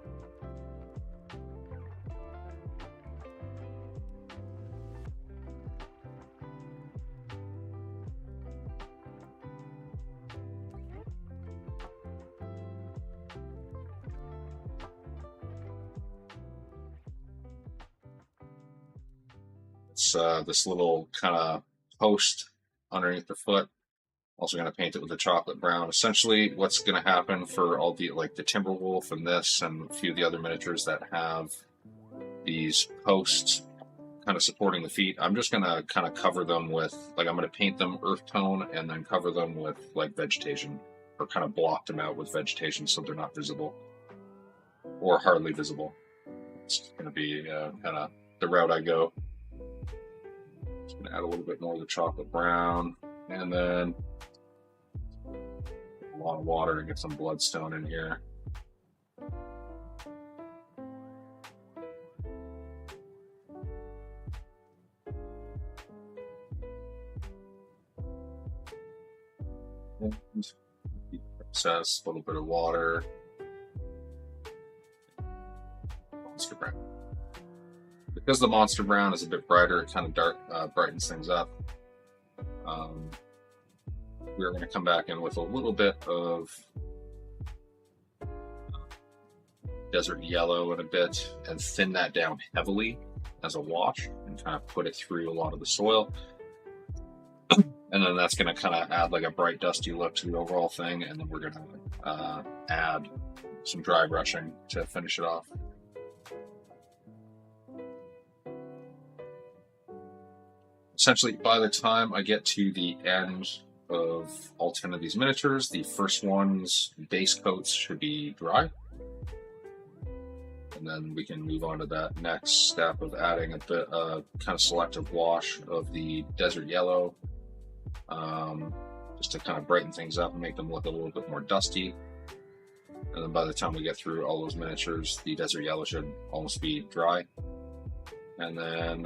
It's this little kind of post underneath the foot. Also going to paint it with a chocolate brown. Essentially, what's going to happen for all the, like the Timberwolf and this and a few of the other miniatures that have these posts kind of supporting the feet, I'm just going to kind of cover them with, like, I'm going to paint them earth tone and then cover them with like vegetation, or kind of block them out with vegetation so they're not visible or hardly visible. It's going to be kind of the route I go. Just going to add a little bit more of the chocolate brown, and then a lot of water and get some Bloodstone in here. And process, a little bit of water. Monster brown. Because the monster brown is a bit brighter, it kind of brightens things up. We're going to come back in with a little bit of desert yellow in a bit and thin that down heavily as a wash and kind of put it through a lot of the soil. And then that's going to kind of add like a bright dusty look to the overall thing, and then we're going to add some dry brushing to finish it off. Essentially, by the time I get to the end of all 10 of these miniatures, the first one's base coats should be dry. And then we can move on to that next step of adding a bit kind of selective wash of the desert yellow, just to kind of brighten things up and make them look a little bit more dusty. And then by the time we get through all those miniatures, the desert yellow should almost be dry. And then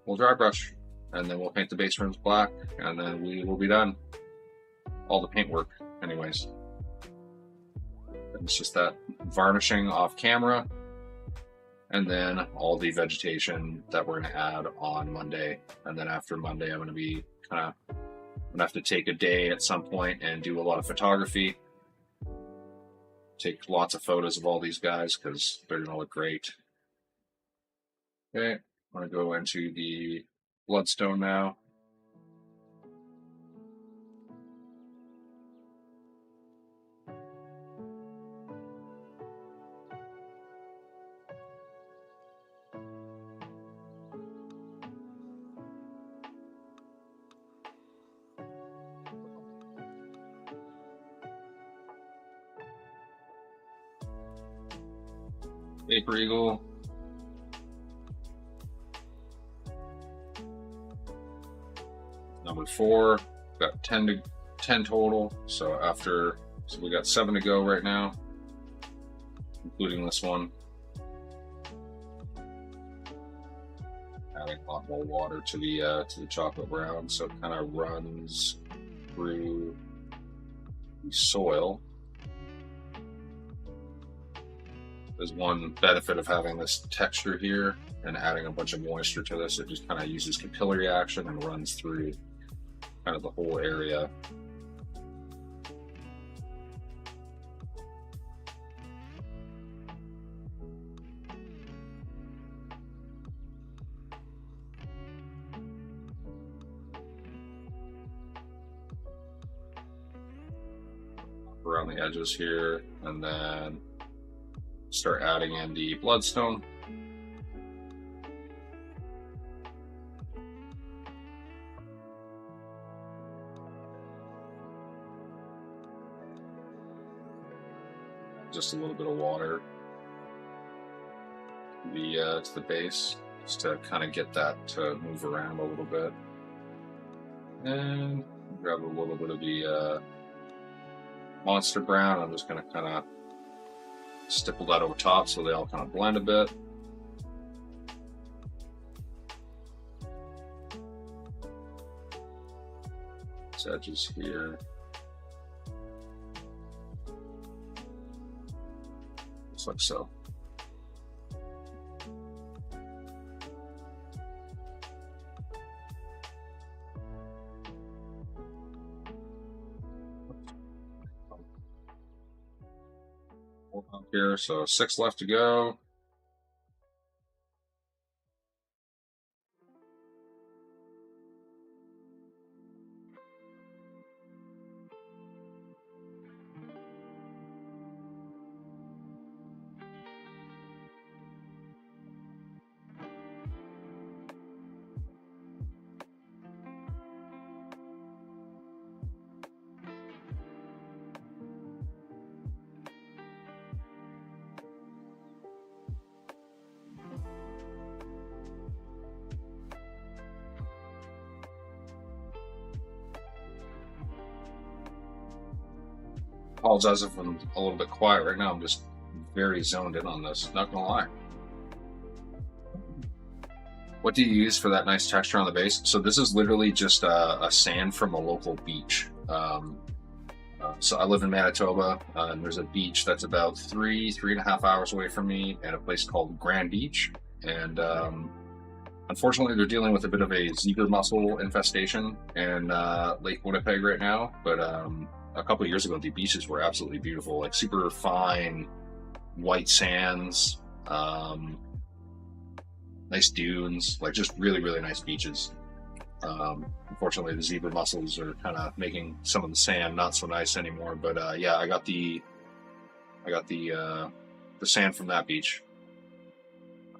we'll dry brush, and then we'll paint the base rims black, and then we will be done. All the paint work, anyways. And it's just that varnishing off camera, and then all the vegetation that we're going to add on Monday. And then after Monday, I'm going to be I'm going to have to take a day at some point and do a lot of photography. Take lots of photos of all these guys because they're going to look great. Okay, I'm going to go into the bloodstone now. R3AL. Number 4. Got 10 total. So we got 7 to go right now, including this one. Adding a lot more water to the chocolate brown, so it kind of runs through the soil. There's one benefit of having this texture here and adding a bunch of moisture to this. It just kind of uses capillary action and runs through kind of the whole area. Around the edges here, and then start adding in the bloodstone. Just a little bit of water to the base, just to kind of get that to move around a little bit. And grab a little bit of the monster brown. I'm just going to kind of stipple that over top so they all kind of blend a bit. These edges here. Just like so. Here, so 6 left to go. Apologize if I'm a little bit quiet right now. I'm just very zoned in on this, not gonna lie. What do you use for that nice texture on the base? So this is literally just a sand from a local beach. So I live in Manitoba, and there's a beach that's about 3.5 hours away from me, and a place called Grand Beach. And unfortunately, they're dealing with a bit of a zebra mussel infestation in Lake Winnipeg right now. But a couple of years ago, the beaches were absolutely beautiful, like super fine white sands, nice dunes, like just really, really nice beaches. Unfortunately, the zebra mussels are kind of making some of the sand not so nice anymore. But yeah, I got the sand from that beach.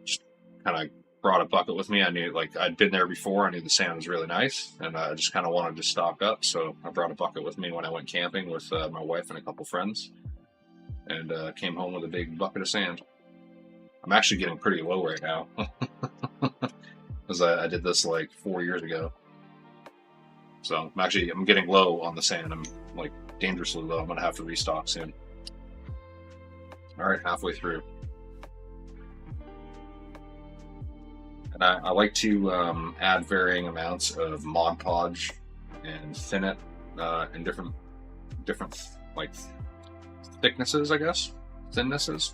Just kind of brought a bucket with me. I knew, like, I'd been there before. I knew the sand was really nice, and I just kind of wanted to stock up. So I brought a bucket with me when I went camping with my wife and a couple friends, and came home with a big bucket of sand. I'm actually getting pretty low right now because I did this like 4 years ago. So I'm getting low on the sand. I'm like dangerously low. I'm gonna have to restock soon. All right, halfway through. And I like to add varying amounts of Mod Podge and thin it in different like thicknesses, I guess, thinnesses.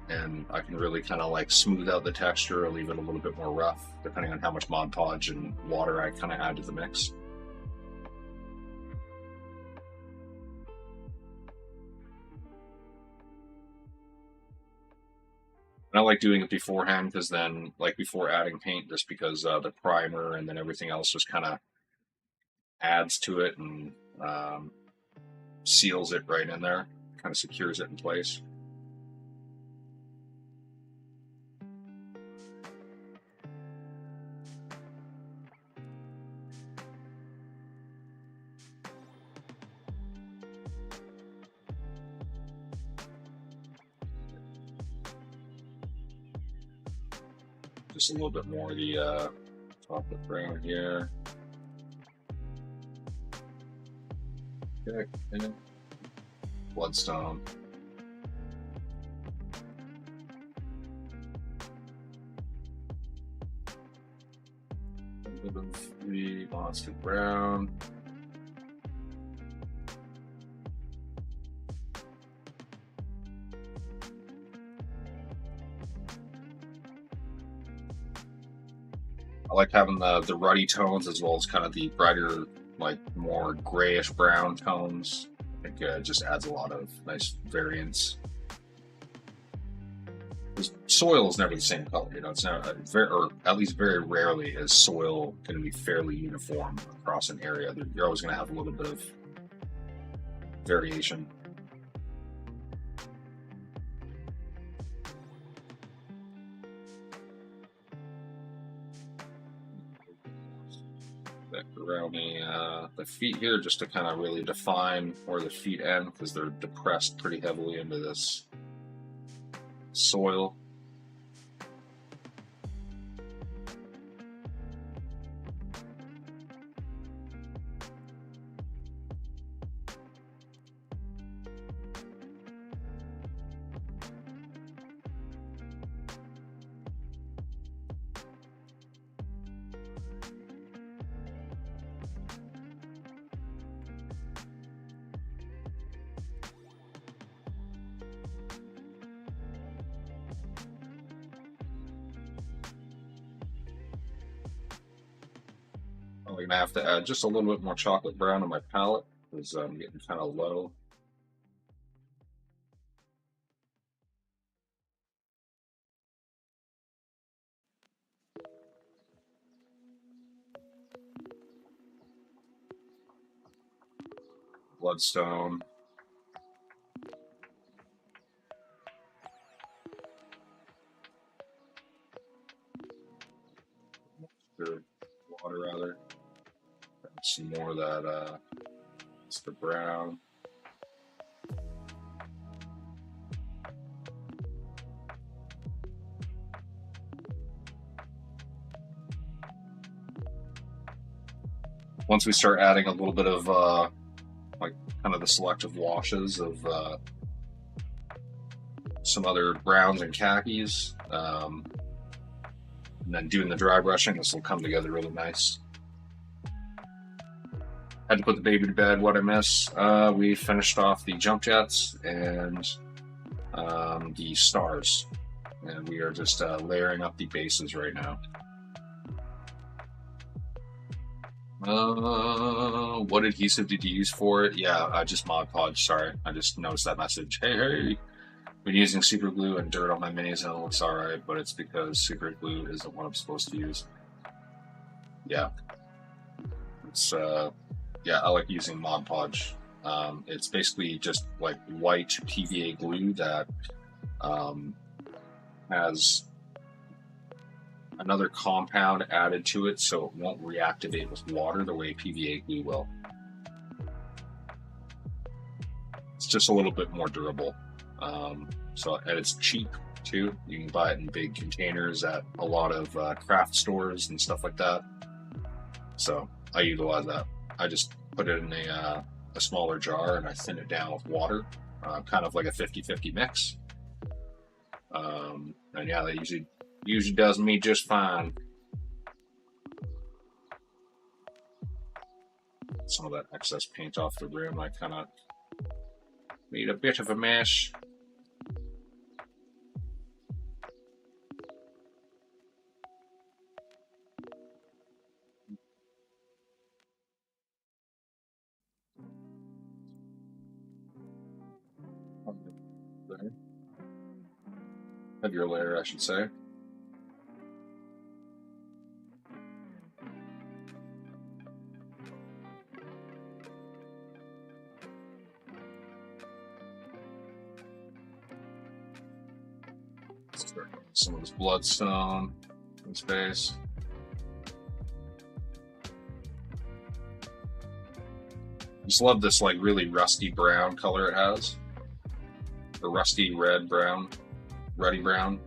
And I can really kind of like smooth out the texture or leave it a little bit more rough, depending on how much Mod Podge and water I kind of add to the mix. And I like doing it beforehand because then, like before adding paint, just because the primer and then everything else just kind of adds to it and seals it right in there, kind of secures it in place. Just a little bit more of the chocolate brown here. Okay, and bloodstone. A bit of the monster brown. I like having the ruddy tones as well as kind of the brighter, like more grayish brown tones. I think it just adds a lot of nice variance. Because soil is never the same color, you know. It's never or at least very rarely is soil going to be fairly uniform across an area. You're always going to have a little bit of variation. Around the feet here, just to kind of really define where the feet end, because they're depressed pretty heavily into this soil. I'm going to have to add just a little bit more chocolate brown on my palette because I'm getting kind of low. Bloodstone. Water rather. Some more of that it's the brown. Once we start adding a little bit of like kind of the selective washes of some other browns and khakis, and then doing the dry brushing, this will come together really nice. had to put the baby to bed. What I miss? We finished off the jump jets and the stars, and we are just layering up the bases right now. What adhesive did you use for it? Yeah, just Mod Podge. Sorry, I just noticed that message. Hey, been using super glue and dirt on my minis and it looks alright, but it's because super glue isn't what I'm supposed to use. Yeah, it's yeah, I like using Mod Podge. It's basically just like white PVA glue that has another compound added to it, so it won't reactivate with water the way PVA glue will. It's just a little bit more durable. And it's cheap too. You can buy it in big containers at a lot of craft stores and stuff like that. So I utilize that. I just put it in a smaller jar and I thin it down with water, kind of like a 50-50 mix. And yeah, that usually does me just fine. Some of that excess paint off the rim, I kind of made a bit of a mess. Heavier layer, I should say. Some of this bloodstone in space. Just love this like really rusty brown color it has. The rusty red brown, ruddy brown.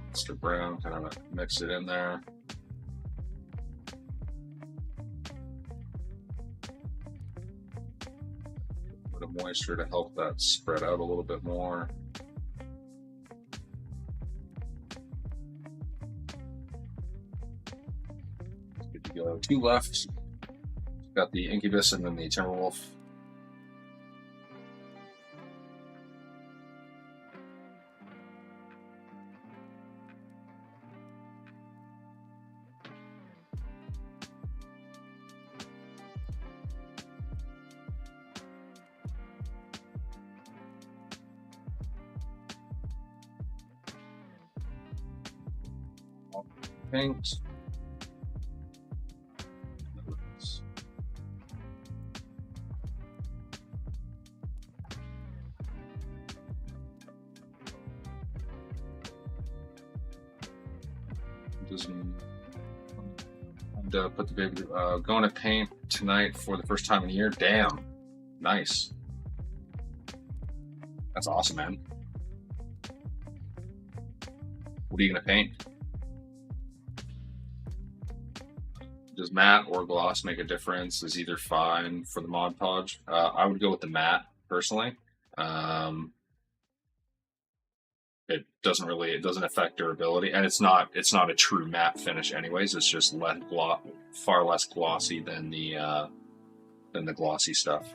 Extra brown, kind of mix it in there. A bit of moisture to help that spread out a little bit more. Good to go. 2 left. Got the Incubus and then the Timberwolf. Pinks. And put the baby going to paint tonight for the first time in a year. Damn, nice. That's awesome, man. What are you gonna paint? Does matte or gloss make a difference? Is either fine for the Mod Podge? I would go with the matte personally. It doesn't affect durability, and it's not a true matte finish anyways. It's just far less glossy than the glossy stuff.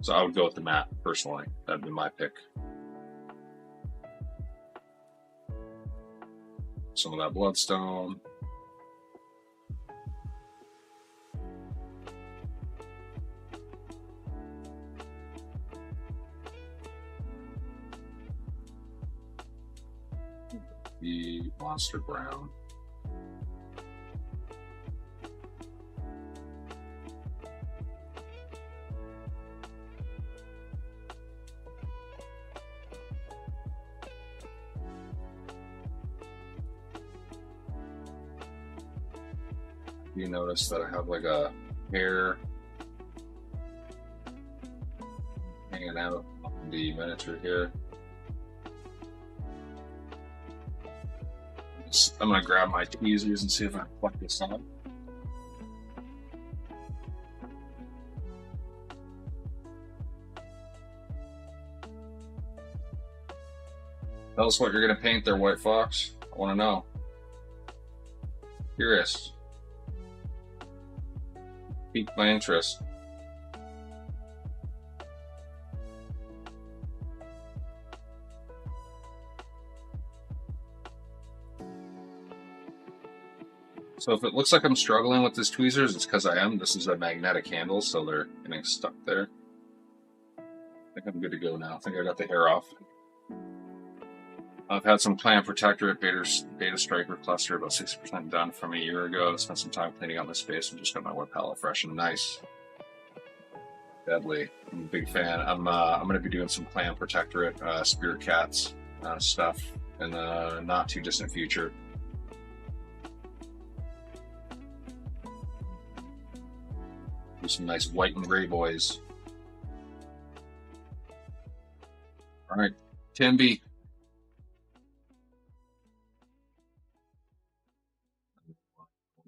So I would go with the matte personally. That'd be my pick. Some of that bloodstone. The monster brown. You notice that I have like a hair hanging out on the miniature here. I'm gonna grab my tweezers and see if I can pluck this on. Tell us what you're going to paint there, White Fox. I want to know. Curious. Piqued my interest. So if it looks like I'm struggling with these tweezers, it's because I am. This is a magnetic handle, so they're getting stuck there. I think I'm good to go now. I think I got the hair off. I've had some plant protectorate beta striker cluster about 60% done from a year ago. I spent some time cleaning out my space and just got my wood palette fresh and nice. Deadly. I'm a big fan. I'm going to be doing some plant protectorate spirit cats stuff in the not too distant future. Do some nice white and gray boys. All right, 10B.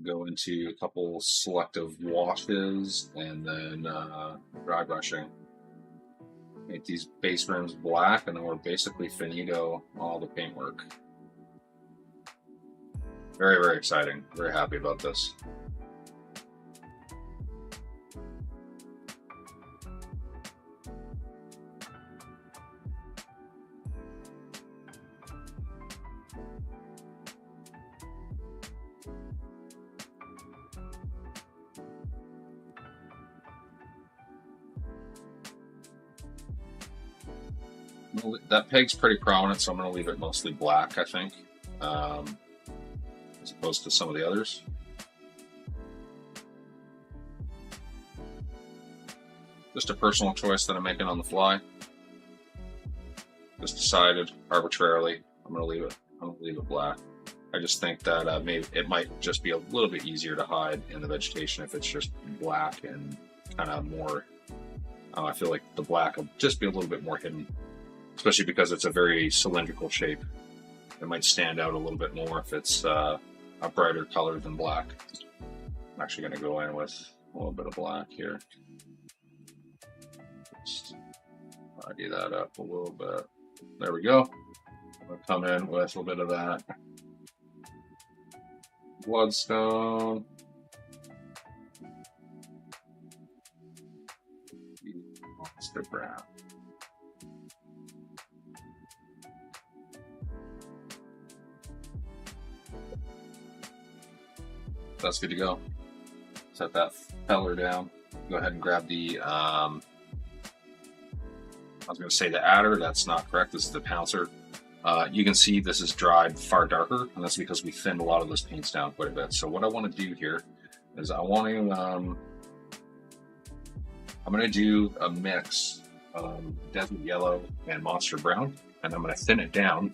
Go into a couple selective washes and then dry brushing. Make these base rims black, and then we're basically finito all the paintwork. Very, very exciting. Very happy about this. That peg's pretty prominent, so I'm going to leave it mostly black, I think, as opposed to some of the others. Just a personal choice that I'm making on the fly. Just decided arbitrarily I'm going to leave it. I'm going to leave it black. I just think that maybe it might just be a little bit easier to hide in the vegetation if it's just black and kind of more. I feel like the black will just be a little bit more hidden. Especially because it's a very cylindrical shape. It might stand out a little bit more if it's a brighter color than black. I'm actually going to go in with a little bit of black here. Just tidy that up a little bit. There we go. I'm going to come in with a little bit of that bloodstone. Monster brown. That's good to go. Set that feller down. Go ahead and grab the, I was going to say the adder. That's not correct. This is the pouncer. You can see this is dried far darker, and that's because we thinned a lot of those paints down quite a bit. So what I want to do here is I want to, I'm going to do a mix of desert yellow and monster brown, and I'm going to thin it down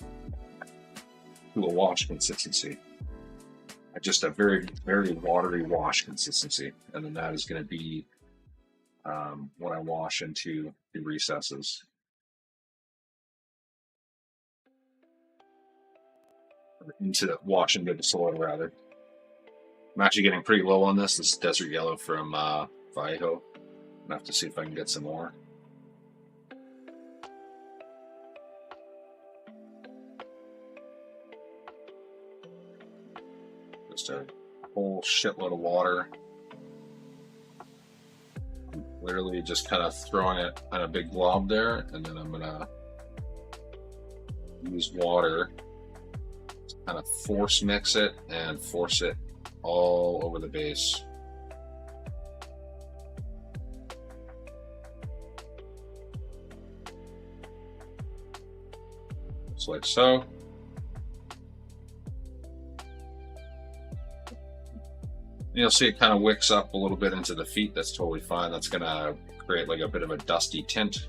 to a wash consistency. Just a very, very watery wash consistency. And then that is going to be what I wash into the recesses. Wash into the soil, rather. I'm actually getting pretty low on this. This is desert yellow from Vallejo. I'm going to have to see if I can get some more. Just a whole shitload of water. I'm literally just kind of throwing it on a big glob there, and then I'm gonna use water to kind of force mix it and force it all over the base. Just like so. You'll see it kind of wicks up a little bit into the feet. That's totally fine. That's going to create like a bit of a dusty tint.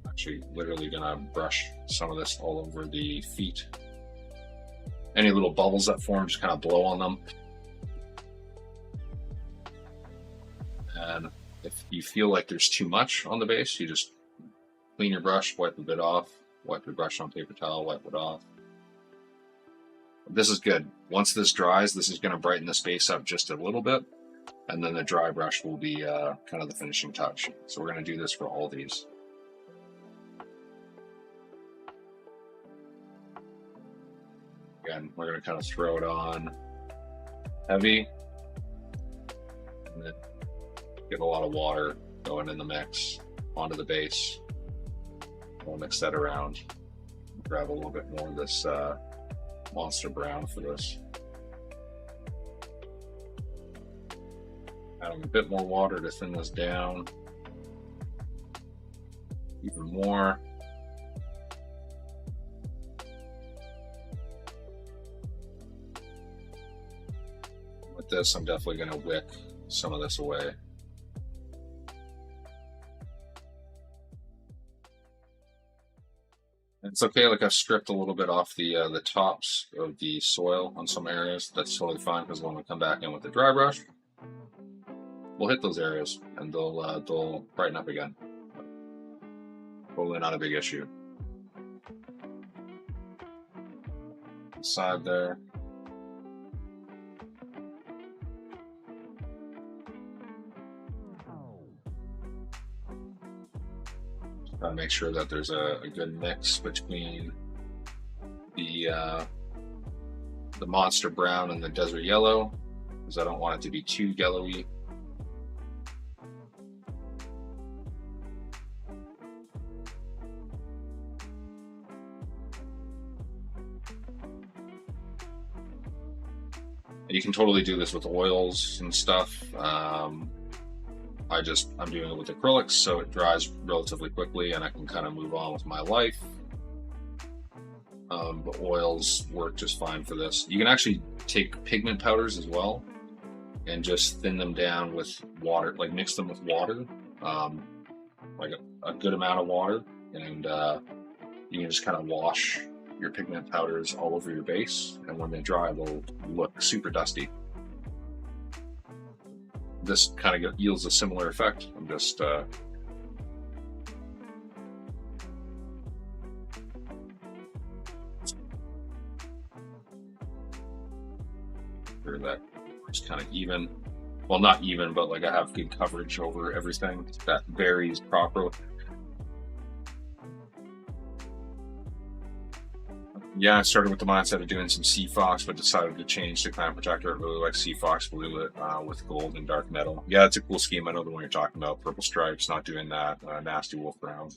Actually, literally going to brush some of this all over the feet. Any little bubbles that form, just kind of blow on them. And if you feel like there's too much on the base, you just clean your brush, wipe a bit off, wipe your brush on paper towel, wipe it off. This is good. Once this dries, this is going to brighten the space up just a little bit, and then the dry brush will be kind of the finishing touch. So we're going to do this for all these. Again, we're going to kind of throw it on heavy and then get a lot of water going in the mix onto the base. We'll mix that around. Grab a little bit more of this monster brown for this. Adding a bit more water to thin this down. Even more. With this, I'm definitely going to wick some of this away. And it's okay, like I've stripped a little bit off the tops of the soil on some areas. That's totally fine, because when we come back in with the dry brush, we'll hit those areas and they'll brighten up again. Totally not a big issue. Side there. Try to make sure that there's a good mix between the monster brown and the desert yellow, because I don't want it to be too yellowy. You can totally do this with oils and stuff. I'm doing it with acrylics, so it dries relatively quickly and I can kind of move on with my life. But oils work just fine for this. You can actually take pigment powders as well and just thin them down with water, like mix them with water, like a good amount of water, and you can just kind of wash your pigment powders all over your base, and when they dry, they'll look super dusty. This kind of yields a similar effect. I'm just that it's kind of even. Well, not even, but like I have good coverage over everything that varies properly. Yeah, I started with the mindset of doing some Sea Fox, but decided to change to Clan Protector. I really like Sea Fox Blue with gold and dark metal. Yeah, it's a cool scheme. I know the one you're talking about. Purple stripes, not doing that. Nasty Wolf Brown.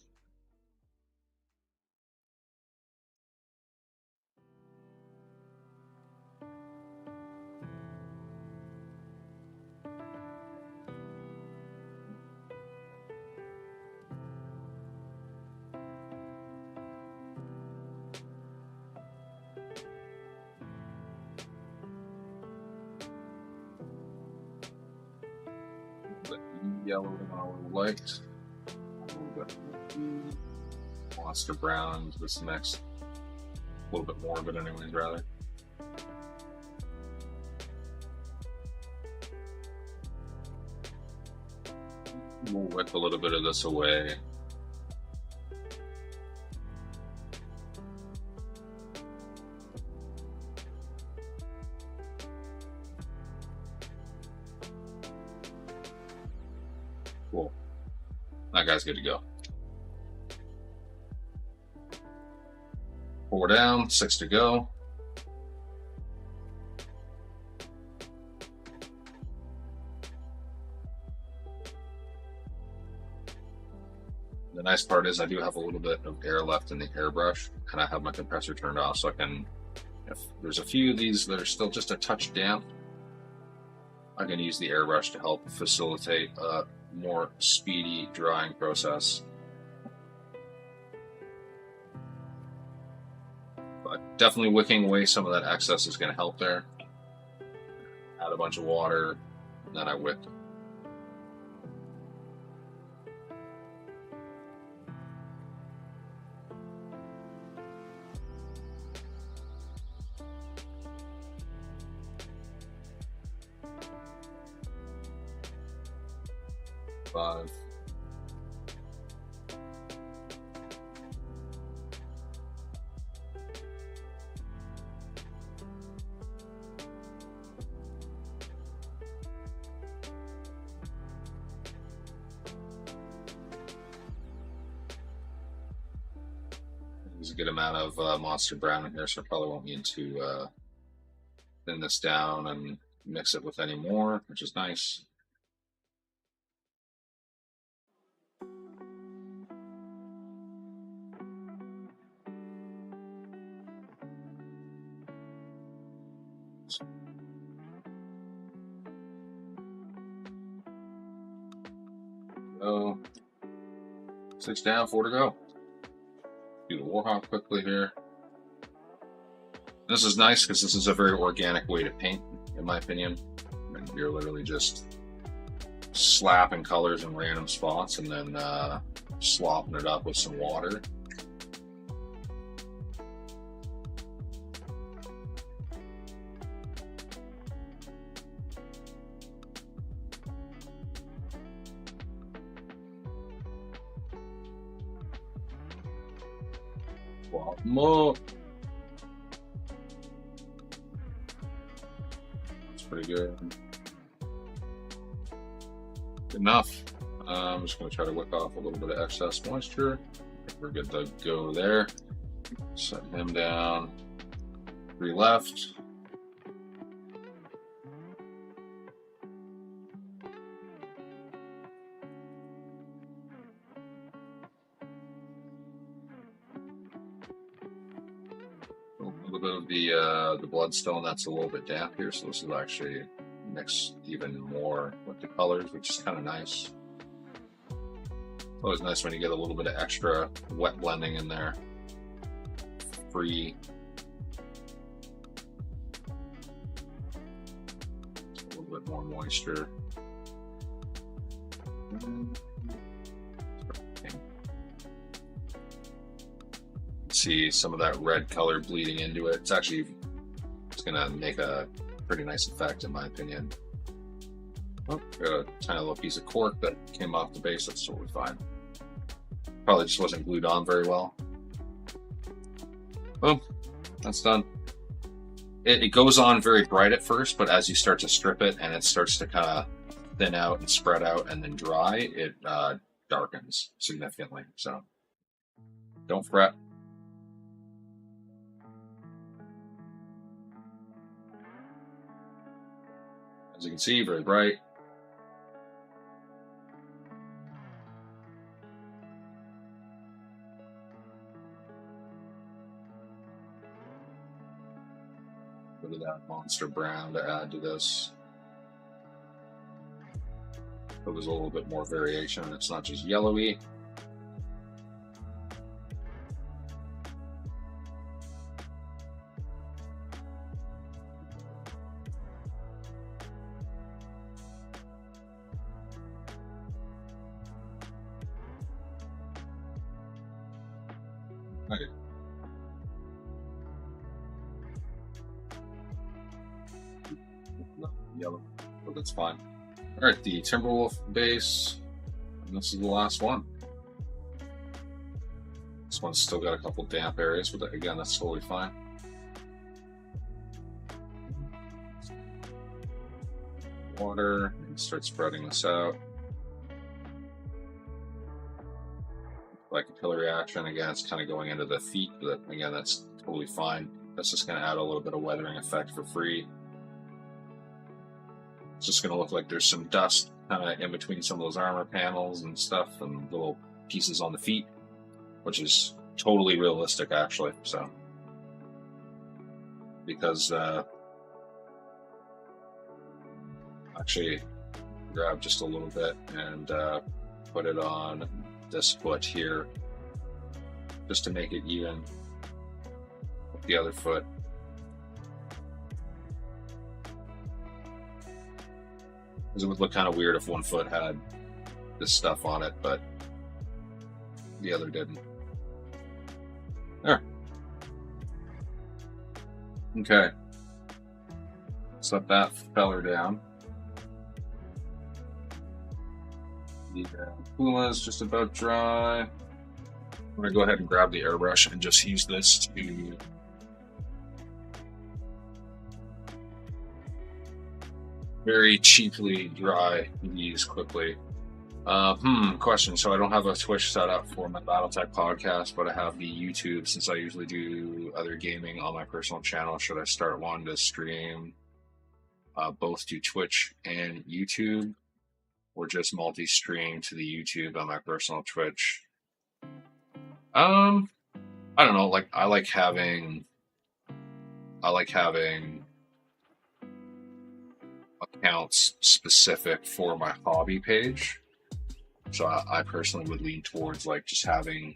Yellow than I would have liked. A little bit monster brown, this next, a little bit more of it anyways, rather. We'll wick a little bit of this away. Cool. That guy's good to go. 4 down, 6 to go. The nice part is I do have a little bit of air left in the airbrush, and I have my compressor turned off, so I can, if there's a few of these that are still just a touch damp, I can use the airbrush to help facilitate a more speedy drying process. But definitely wicking away some of that excess is going to help there. Add a bunch of water, and then I wick. Five. There's a good amount of Monster Brown in here, so I probably won't need to thin this down and mix it with any more, which is nice. So 6 down, 4 to go. Do the Warhawk quickly here. This is nice because this is a very organic way to paint, in my opinion. And you're literally just slapping colors in random spots and then slopping it up with some water. More. That's pretty good. Good enough. I'm just going to try to wick off a little bit of excess moisture. We're good to go there. Set him down. 3 left. A little bit of the bloodstone that's a little bit damp here, so this will actually mix even more with the colors, which is kind of nice. It's always nice when you get a little bit of extra wet blending in there. Free. A little bit more moisture. See some of that red color bleeding into it. It's gonna make a pretty nice effect in my opinion. Oh, got a tiny little piece of cork that came off the base. That's totally fine. Probably just wasn't glued on very well. Boom, that's done. It goes on very bright at first, but as you start to strip it and it starts to kind of thin out and spread out and then dry, it darkens significantly. So don't fret. As you can see, very bright. Bit of that Monster Brown to add to this. So there's a little bit more variation. It's not just yellowy. Okay. Yellow, but that's fine. All right, the Timberwolf base, and this is the last one. This one's still got a couple damp areas, but again, that's totally fine. Water, and start spreading this out. Like capillary action, again, it's kind of going into the feet, but again, that's totally fine. That's just going to add a little bit of weathering effect for free. It's just going to look like there's some dust kind of in between some of those armor panels and stuff and little pieces on the feet, which is totally realistic actually. So, because actually grab just a little bit and put it on this foot here just to make it even with the other foot. Because it would look kind of weird if one foot had this stuff on it, but the other didn't. There. Okay. Set that feller down. The Puma is just about dry. I'm going to go ahead and grab the airbrush and just use this to very cheaply dry these quickly. Question. So I don't have a Twitch set up for my BattleTech podcast, but I have the YouTube since I usually do other gaming on my personal channel. Should I start one to stream both to Twitch and YouTube, or just multi-stream to the YouTube on my personal Twitch? I don't know. Like I like having accounts specific for my hobby page. So I personally would lean towards like just having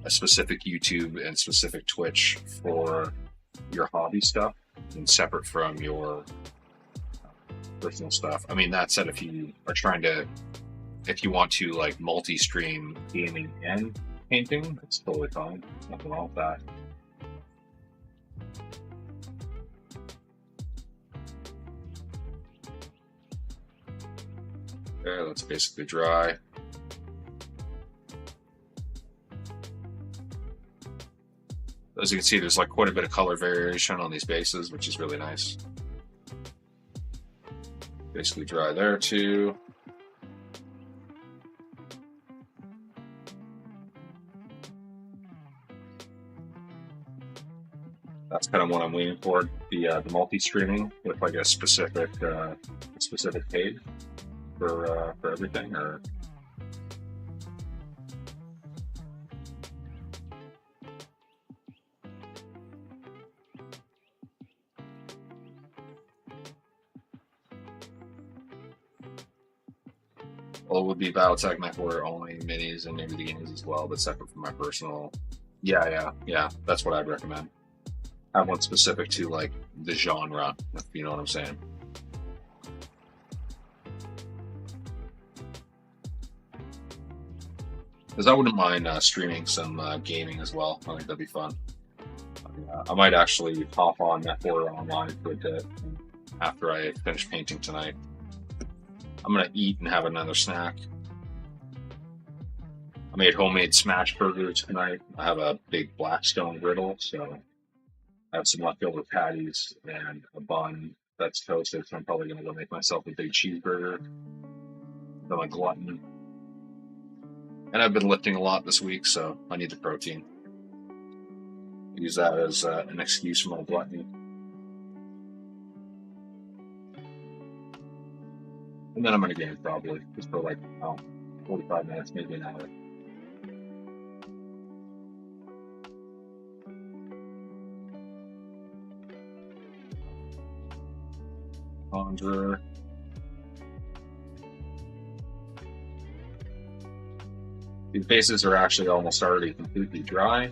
a specific YouTube and specific Twitch for your hobby stuff and separate from your personal stuff. I mean, that said, if you want to like multi-stream gaming and painting, that's totally fine. Nothing wrong with that. Okay, that's basically dry. As you can see, there's like quite a bit of color variation on these bases, which is really nice. Basically dry there too. That's kind of what I'm leaning toward, the multi-streaming with like a specific page for everything, or well, it would be BattleTech MechWarrior only minis and maybe the games as well, but separate from my personal. Yeah. That's what I'd recommend. Have one specific to like the genre, if you know what I'm saying. Because I wouldn't mind streaming some gaming as well. I think that'd be fun. I might actually hop on MechWarrior online for a bit after I finish painting tonight. I'm gonna eat and have another snack. I made homemade smash burgers tonight. I have a big Blackstone griddle, so I have some leftover patties and a bun that's toasted, so I'm probably gonna go make myself a big cheeseburger. I'm a glutton. And I've been lifting a lot this week, so I need the protein. Use that as an excuse for my gluttony. And then I'm going to game probably, just for like 45 minutes, maybe an hour. Conjurer. These bases are actually almost already completely dry.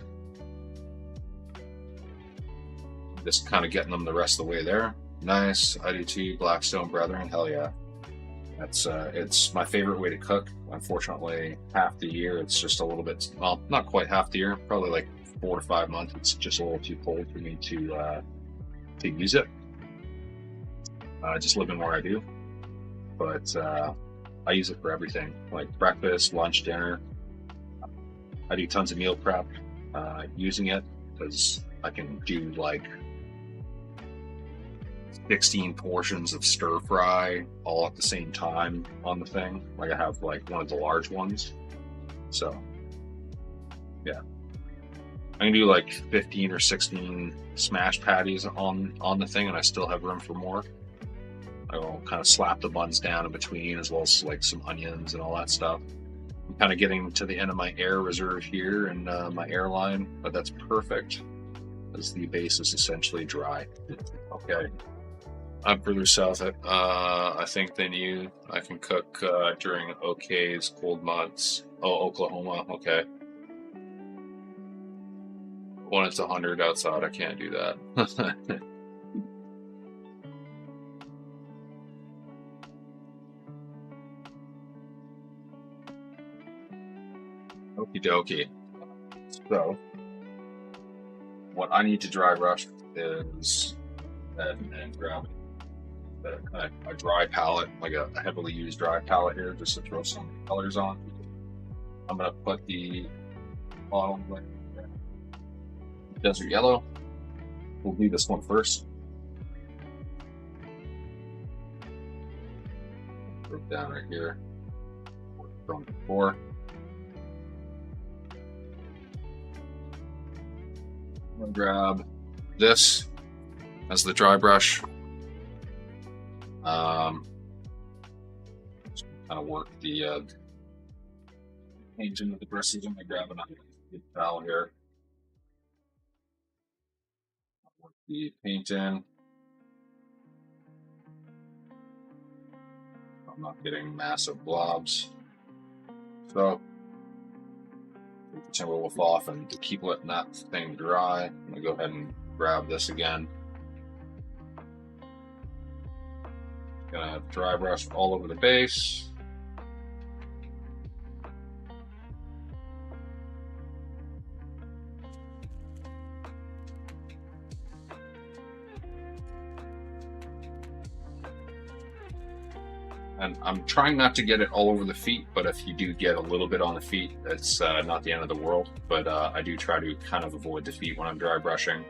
Just kind of getting them the rest of the way there. Nice. I do too. Blackstone Brethren. Hell yeah. That's it's my favorite way to cook. Unfortunately, half the year it's just a little bit, well, not quite half the year, probably like 4 to 5 months. It's just a little too cold for me to use it. Just living where I do, but I use it for everything, like breakfast, lunch, dinner. I do tons of meal prep using it because I can do like 16 portions of stir fry all at the same time on the thing. Like I have like one of the large ones. So yeah, I can do like 15 or 16 smash patties on the thing, and I still have room for more. I will kind of slap the buns down in between, as well as like some onions and all that stuff. I'm kind of getting to the end of my air reserve here and my airline, but that's perfect as the base is essentially dry. Okay. I'm further south, I think, than you. I can cook during OK's cold months. Oh, Oklahoma, okay. When it's 100 outside, I can't do that. Okie dokie. So, what I need to dry brush is and grab a dry palette, like a heavily used dry palette here, just to throw some colors on. I'm going to put the bottom layer, desert yellow. We'll do this one first. Put it down right here. Going before. I'm going to grab this as the dry brush. Just kind of work the paint into the bristles. I'm going to grab another towel here. Work the paint in. I'm not getting massive blobs. So take the timber wolf off, and to keep letting that thing dry, I'm going to go ahead and grab this again. Gonna dry brush all over the base. And I'm trying not to get it all over the feet, but if you do get a little bit on the feet, it's not the end of the world. But I do try to kind of avoid the feet when I'm dry brushing.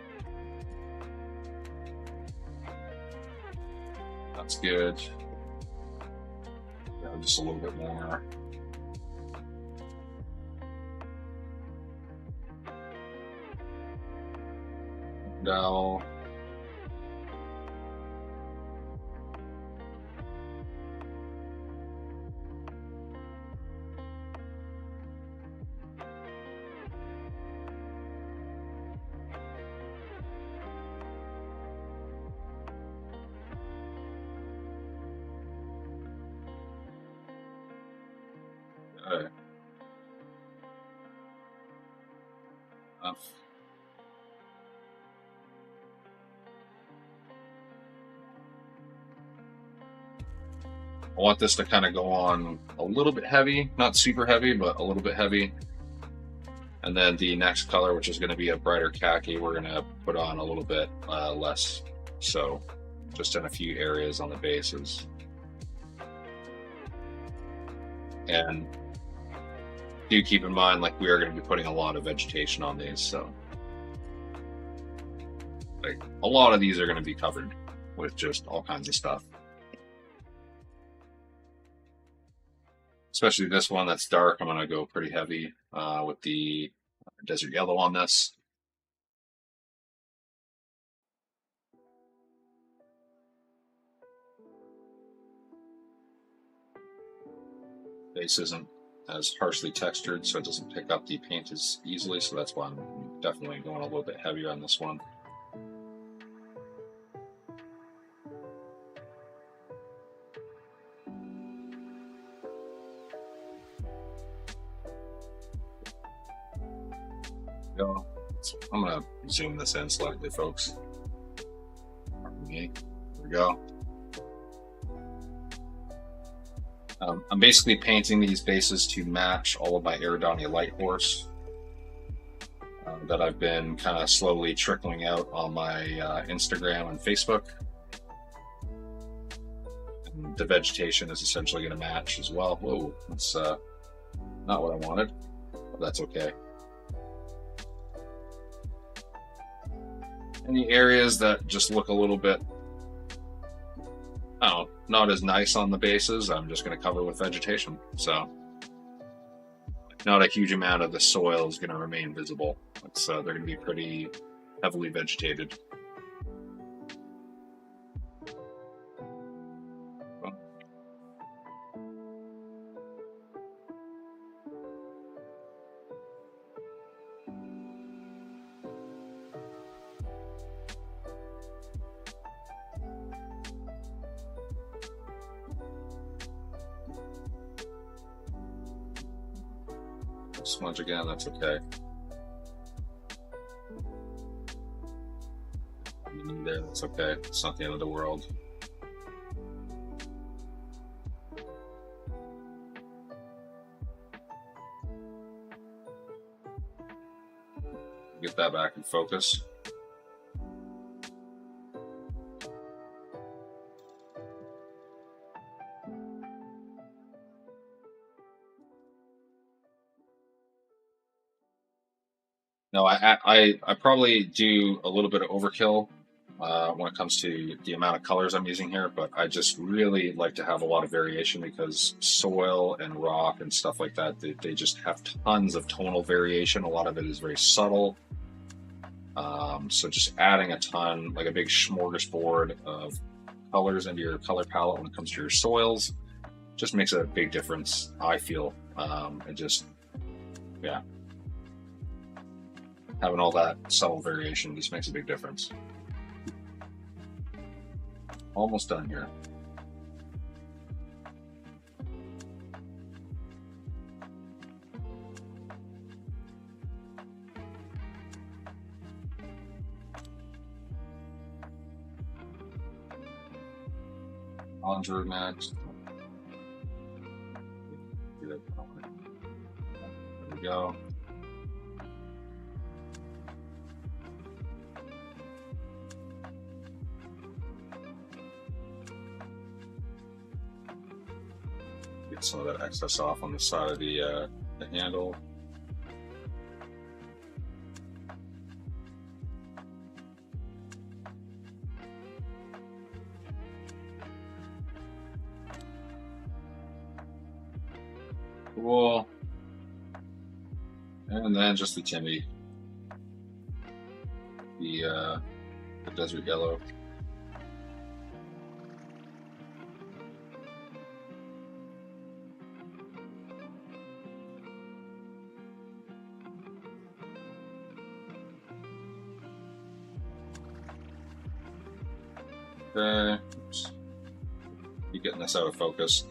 That's good. Yeah, just a little bit more. Dowel. Okay. Enough. I want this to kind of go on a little bit heavy, not super heavy, but a little bit heavy. And then the next color, which is going to be a brighter khaki, we're going to put on a little bit less. So just in a few areas on the bases. And do keep in mind, like, we are going to be putting a lot of vegetation on these, so like a lot of these are going to be covered with just all kinds of stuff. Especially this one that's dark, I'm going to go pretty heavy with the desert yellow on this. Base isn't as harshly textured, so it doesn't pick up the paint as easily, so that's why I'm definitely going a little bit heavier on this one. Go. I'm going to zoom this in slightly, folks. Pardon me. There we go. I'm basically painting these bases to match all of my Eridonia Light Horse that I've been kind of slowly trickling out on my Instagram and Facebook. And the vegetation is essentially going to match as well. Whoa, that's not what I wanted, but that's okay. Any areas that just look a little bit, not as nice on the bases, I'm just going to cover with vegetation. So not a huge amount of the soil is going to remain visible. They're going to be pretty heavily vegetated. Smudge again, that's okay. There, that's okay. It's not the end of the world. Get that back in focus. No, I probably do a little bit of overkill when it comes to the amount of colors I'm using here, but I just really like to have a lot of variation because soil and rock and stuff like that, they just have tons of tonal variation. A lot of it is very subtle. So just adding a ton, like a big smorgasbord of colors into your color palette when it comes to your soils, just makes a big difference, I feel. It just, yeah. Having all that subtle variation just makes a big difference. Almost done here. Conjure next. There we go. Get some of that excess off on the side of the handle. Cool. And then just the Timmy, the desert yellow. Okay, oops. Be getting this out of focus.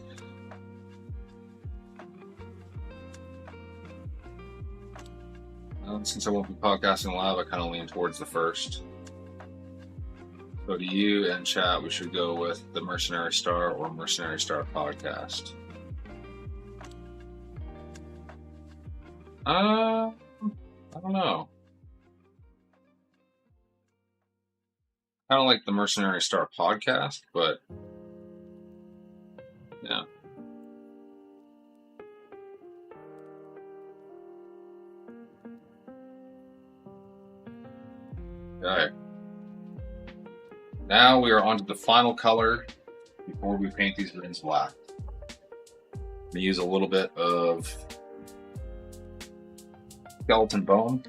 Since I won't be podcasting live, I kind of lean towards the first. So to you and chat, we should go with the Mercenary Star or Mercenary Star podcast. I don't know. Kind of like the Mercenary Star podcast, but yeah. Okay. Now we are on to the final color before we paint these greens black. I'm going to use a little bit of skeleton bone.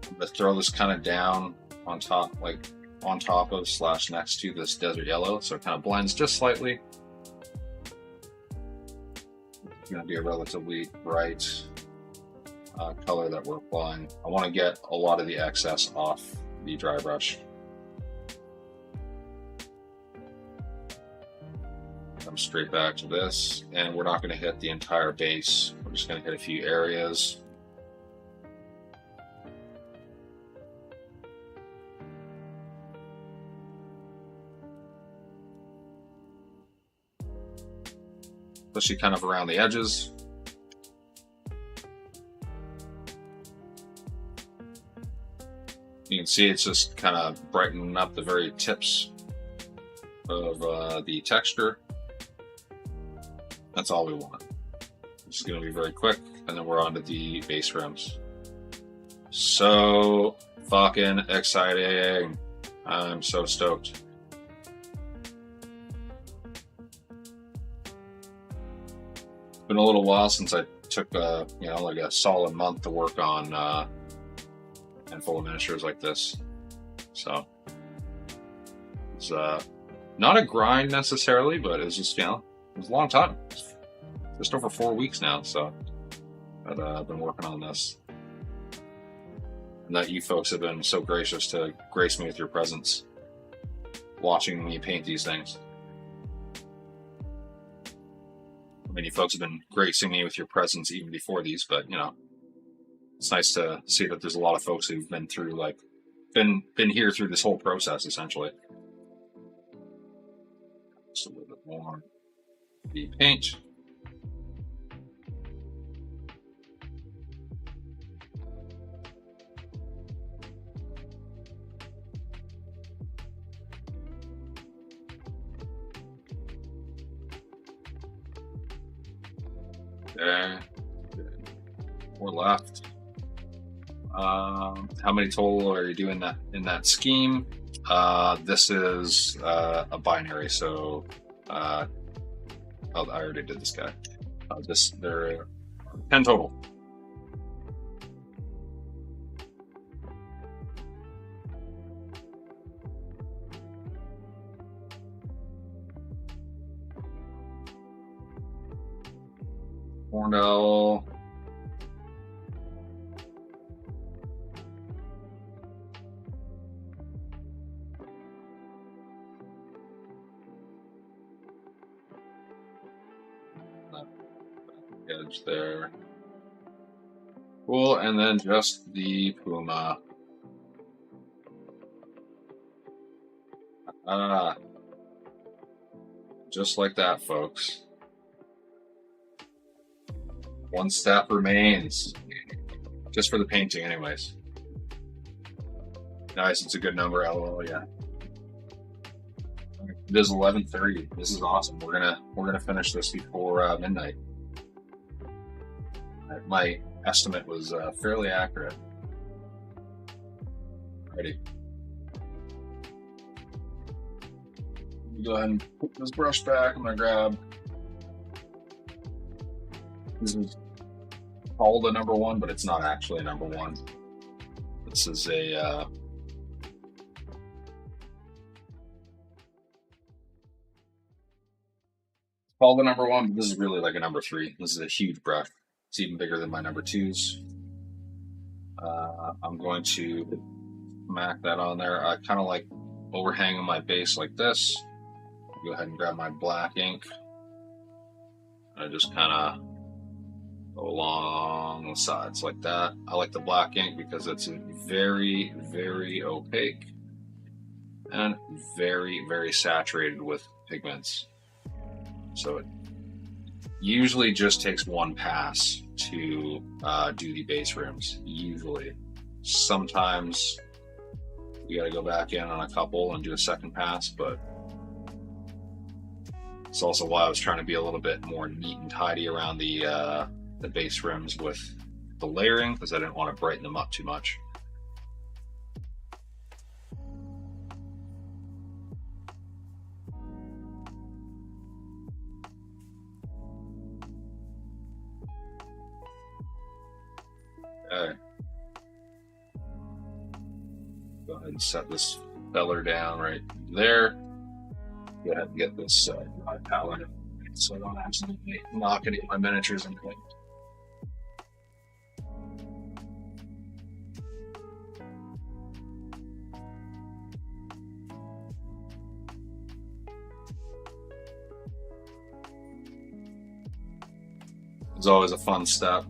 I'm going to throw this kind of down on top, like on top of / next to this desert yellow, so it kind of blends just slightly. It's going to be a relatively bright color that we're applying. I want to get a lot of the excess off the dry brush. Come straight back to this, and we're not going to hit the entire base. We're just going to hit a few areas. Especially kind of around the edges. You can see it's just kind of brightening up the very tips of the texture. That's all we want. This is going to be very quick, and then we're on to the base rims. So fucking exciting. I'm so stoked. It's been a little while since I took like a solid month to work on full of miniatures like this, so it's not a grind necessarily, but it's just, it was a long time, just over 4 weeks now. So I've been working on this, and that you folks have been so gracious to grace me with your presence, watching me paint these things. I mean, you folks have been gracing me with your presence even before these, but it's nice to see that there's a lot of folks who've been through, been here through this whole process, essentially. Just a little bit more the paint. Okay. More left. How many total are you doing that in that scheme? This is a binary, so I already did this guy. There are 10 total. R3AL. Edge there. Cool, and then just the Puma. Just like that, folks. One step remains. Just for the painting, anyways. Nice, it's a good number, LOL, yeah. It is 11:30. This is awesome. We're gonna finish this before midnight. My estimate was fairly accurate. Ready. Go ahead and put this brush back. I'm gonna grab. This is called a number 1, but it's not actually a number 1. This is a called a number 1, but this is really like a number 3. This is a huge brush. It's even bigger than my number 2s. I'm going to smack that on there. I kind of like overhanging my base like this. Go ahead and grab my black ink. I just kind of go along the sides like that. I like the black ink because it's very, very opaque and very, very saturated with pigments. So it usually just takes one pass to do the base rims. Usually. Sometimes you got to go back in on a couple and do a second pass, but it's also why I was trying to be a little bit more neat and tidy around the base rims with the layering, because I didn't want to brighten them up too much. Okay. Go ahead and set this feller down right there. Go ahead and get this dry palette so I don't accidentally knock any of my miniatures into it. It's always a fun step.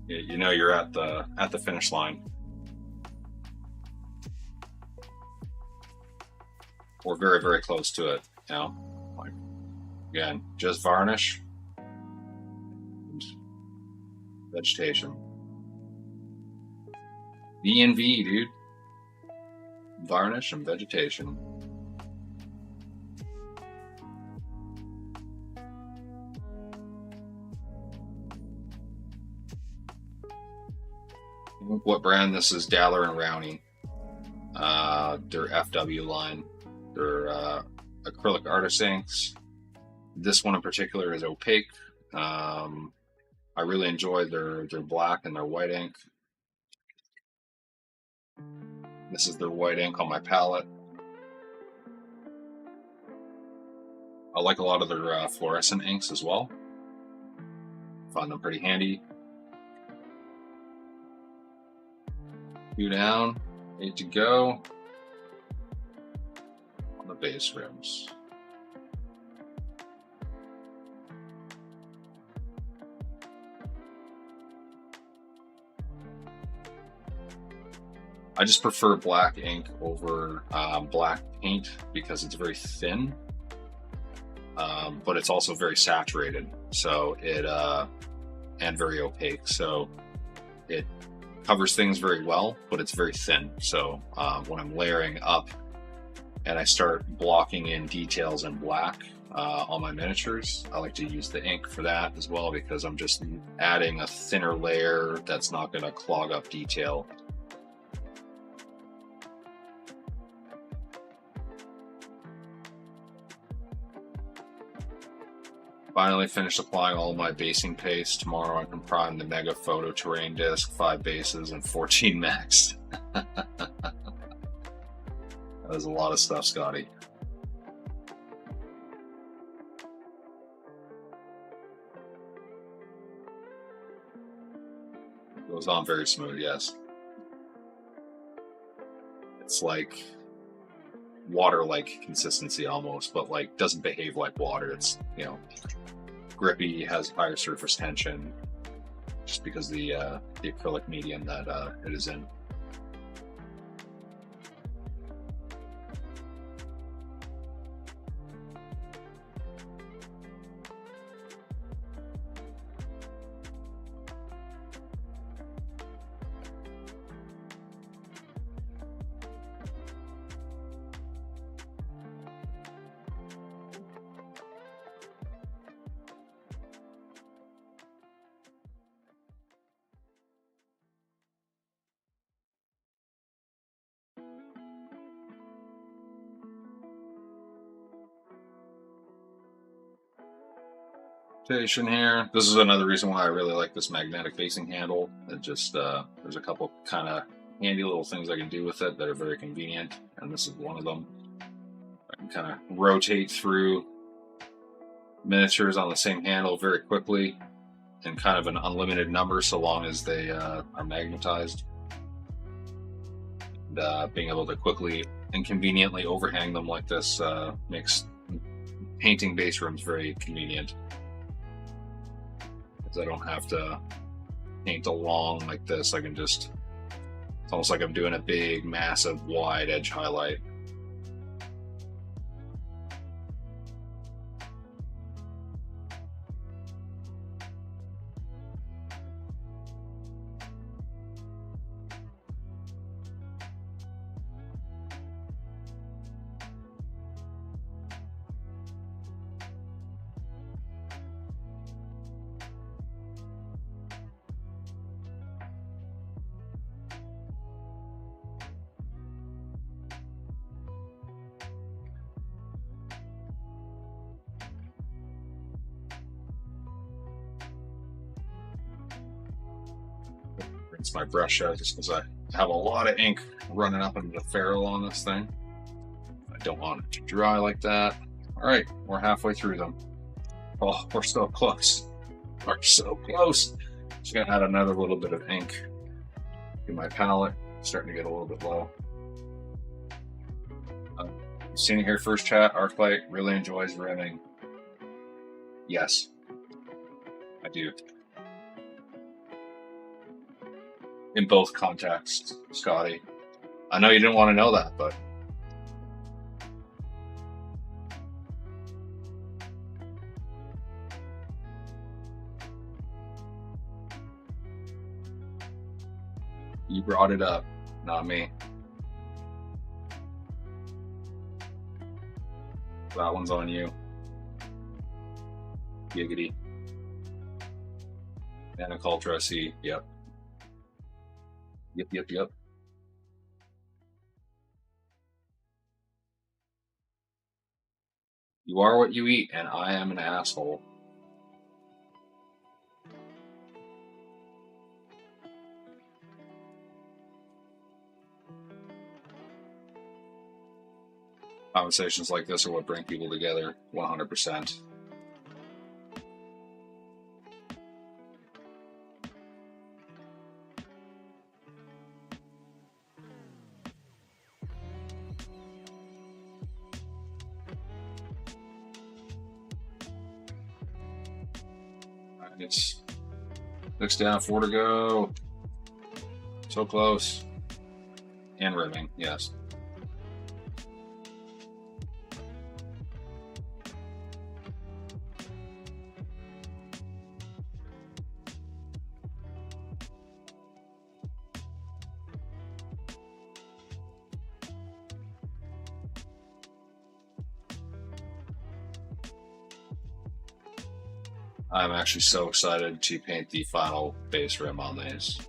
You know you're at the finish line. We're very, very close to it, you know. Like, again, just varnish and vegetation. V and V, dude. Varnish and vegetation. What brand this is? Daller and Rowney. Their FW line. They're acrylic artist inks. This one in particular is opaque. I really enjoy their black and their white ink. This is their white ink on my palette. I like a lot of their fluorescent inks as well. Find them pretty handy. 2 down, 8 to go. The base rims. I just prefer black ink over black paint because it's very thin, but it's also very saturated. So it and very opaque. So it covers things very well, but it's very thin. So when I'm layering up and I start blocking in details in black, on my miniatures. I like to use the ink for that as well because I'm just adding a thinner layer that's not going to clog up detail. Finally finished applying all my basing paste. Tomorrow I can prime the Mega Photo Terrain disc, 5 bases and 14 max. That was a lot of stuff, Scotty. Goes on very smooth, yes. It's like water-like consistency almost, but like doesn't behave like water. It's, you know, grippy, has higher surface tension, just because the acrylic medium that it is in. Here. This is another reason why I really like this magnetic basing handle. It just there's a couple kind of handy little things I can do with it that are very convenient, and this is one of them. I can kind of rotate through miniatures on the same handle very quickly in kind of an unlimited number, so long as they are magnetized. And being able to quickly and conveniently overhang them like this makes painting base rooms very convenient. I don't have to paint along like this. I can just, it's almost like I'm doing a big, massive, wide edge highlight. Rinse my brush out just because I have a lot of ink running up into the ferrule on this thing. I don't want it to dry like that. All right, we're halfway through them. Oh, we're so close. We're so close. Just gonna add another little bit of ink in my palette. Starting to get a little bit low. You've seen it here first, chat. Arclight really enjoys rimming. Yes, I do. In both contexts, Scotty. I know you didn't want to know that, but you brought it up, not me. That one's on you. Giggity. Nanic Ultra, see, yep. Yep. You are what you eat, and I am an asshole. Conversations like this are what bring people together, 100%. It's 6 down, 4 to go. So close. And rimming, yes. I'm actually so excited to paint the final base rim on these.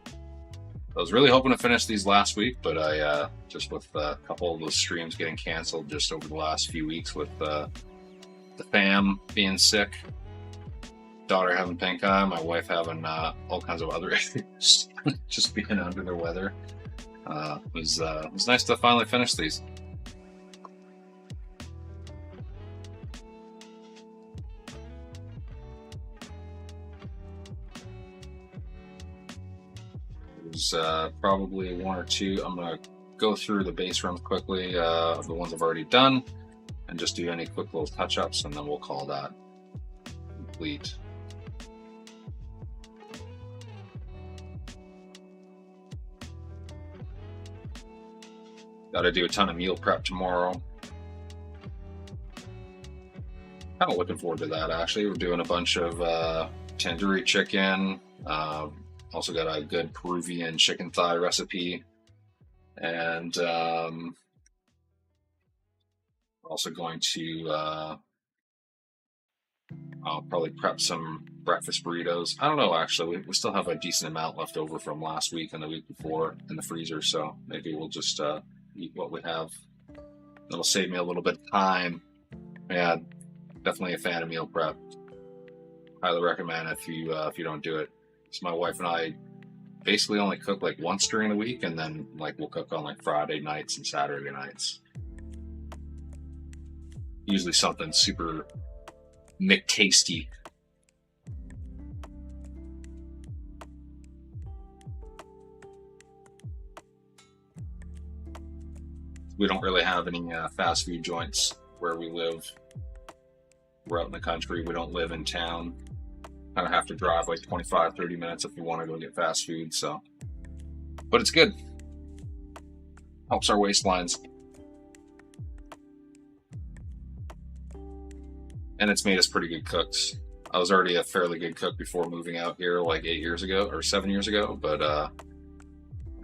I was really hoping to finish these last week, but I just with a couple of those streams getting canceled just over the last few weeks with the fam being sick, daughter having pink eye, my wife having all kinds of other issues, just being under the weather. It was nice to finally finish these. There's probably one or two. I'm gonna go through the base rims quickly of the ones I've already done, and just do any quick little touch-ups, and then we'll call that complete. Got to do a ton of meal prep tomorrow. Kind of looking forward to that, actually. We're doing a bunch of tandoori chicken. Also got a good Peruvian chicken thigh recipe. And we're also going to I'll probably prep some breakfast burritos. I don't know, actually. We still have a decent amount left over from last week and the week before in the freezer, so maybe we'll just eat what we have. That'll save me a little bit of time. Yeah, definitely a fan of meal prep. Highly recommend if you don't do it. So my wife and I basically only cook like once during the week, and then like we'll cook on like Friday nights and Saturday nights. Usually something super McTasty. We don't really have any fast food joints where we live. We're out in the country. We don't live in town. Kind of have to drive like 25-30 minutes if we want to go get fast food. So, but it's good. Helps our waistlines. And it's made us pretty good cooks. I was already a fairly good cook before moving out here like 8 years ago or 7 years ago, but I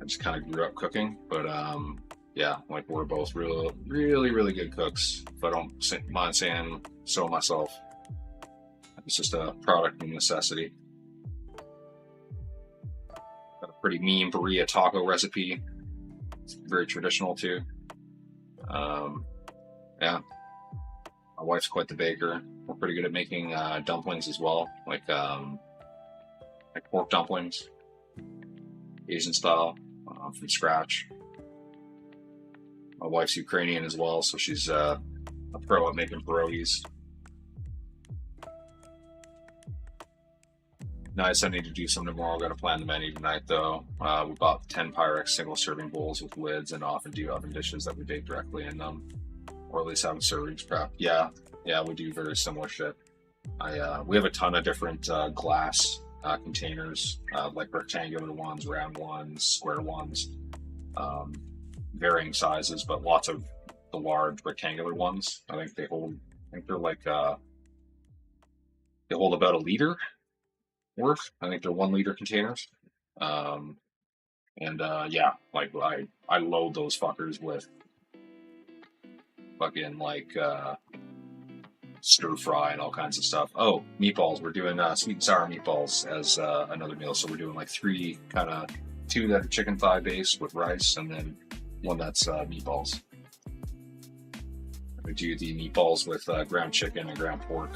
just kind of grew up cooking. But yeah, like we're both really good cooks. If I don't mind saying so myself, it's just a product of necessity. Got a pretty mean burrito taco recipe. It's very traditional too. Yeah, my wife's quite the baker. We're pretty good at making dumplings as well, like pork dumplings, Asian style, from scratch. My wife's Ukrainian as well, so she's a pro at making pierogies. Nice, I need to do some tomorrow. Got to plan the menu tonight, though. We bought 10 Pyrex single-serving bowls with lids and often do oven dishes that we bake directly in them, or at least have servings prep. Yeah, we do very similar shit. We have a ton of different glass containers, like rectangular ones, round ones, square ones, varying sizes, but lots of the large rectangular ones. I think they're like they hold about a liter worth. I think they're 1 liter containers. Yeah, like I load those fuckers with fucking like stir fry and all kinds of stuff. Oh, meatballs. We're doing sweet and sour meatballs as another meal. So we're doing like 2 that are chicken thigh based with rice, and then 1 that's meatballs. We do the meatballs with ground chicken and ground pork.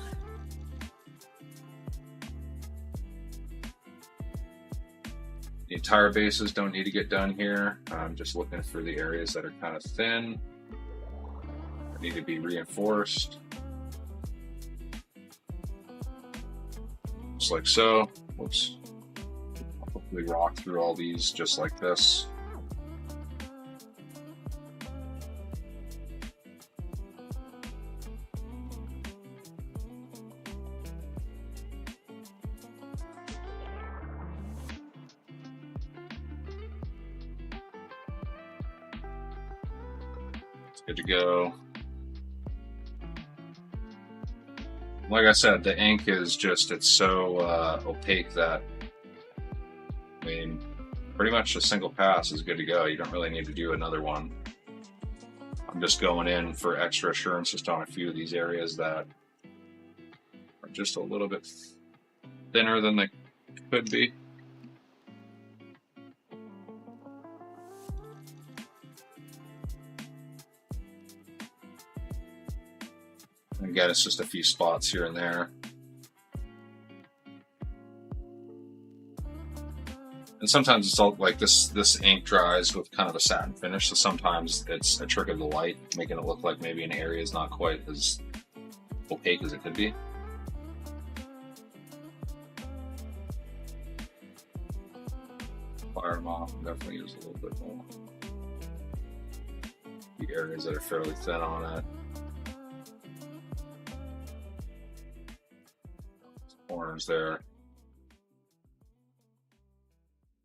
The entire bases don't need to get done here. I'm just looking for the areas that are kind of thin, that need to be reinforced. Just like so. Whoops. I'll hopefully rock through all these just like this. Good to go. Like I said, the ink is just, it's so opaque that, I mean, pretty much a single pass is good to go. You don't really need to do another one. I'm just going in for extra assurance just on a few of these areas that are just a little bit thinner than they could be. Again, it's just a few spots here and there. And sometimes it's all like this ink dries with kind of a satin finish, so sometimes it's a trick of the light, making it look like maybe an area is not quite as opaque as it could be. Fire them off and definitely use a little bit more. The areas that are fairly thin on it. Corners there.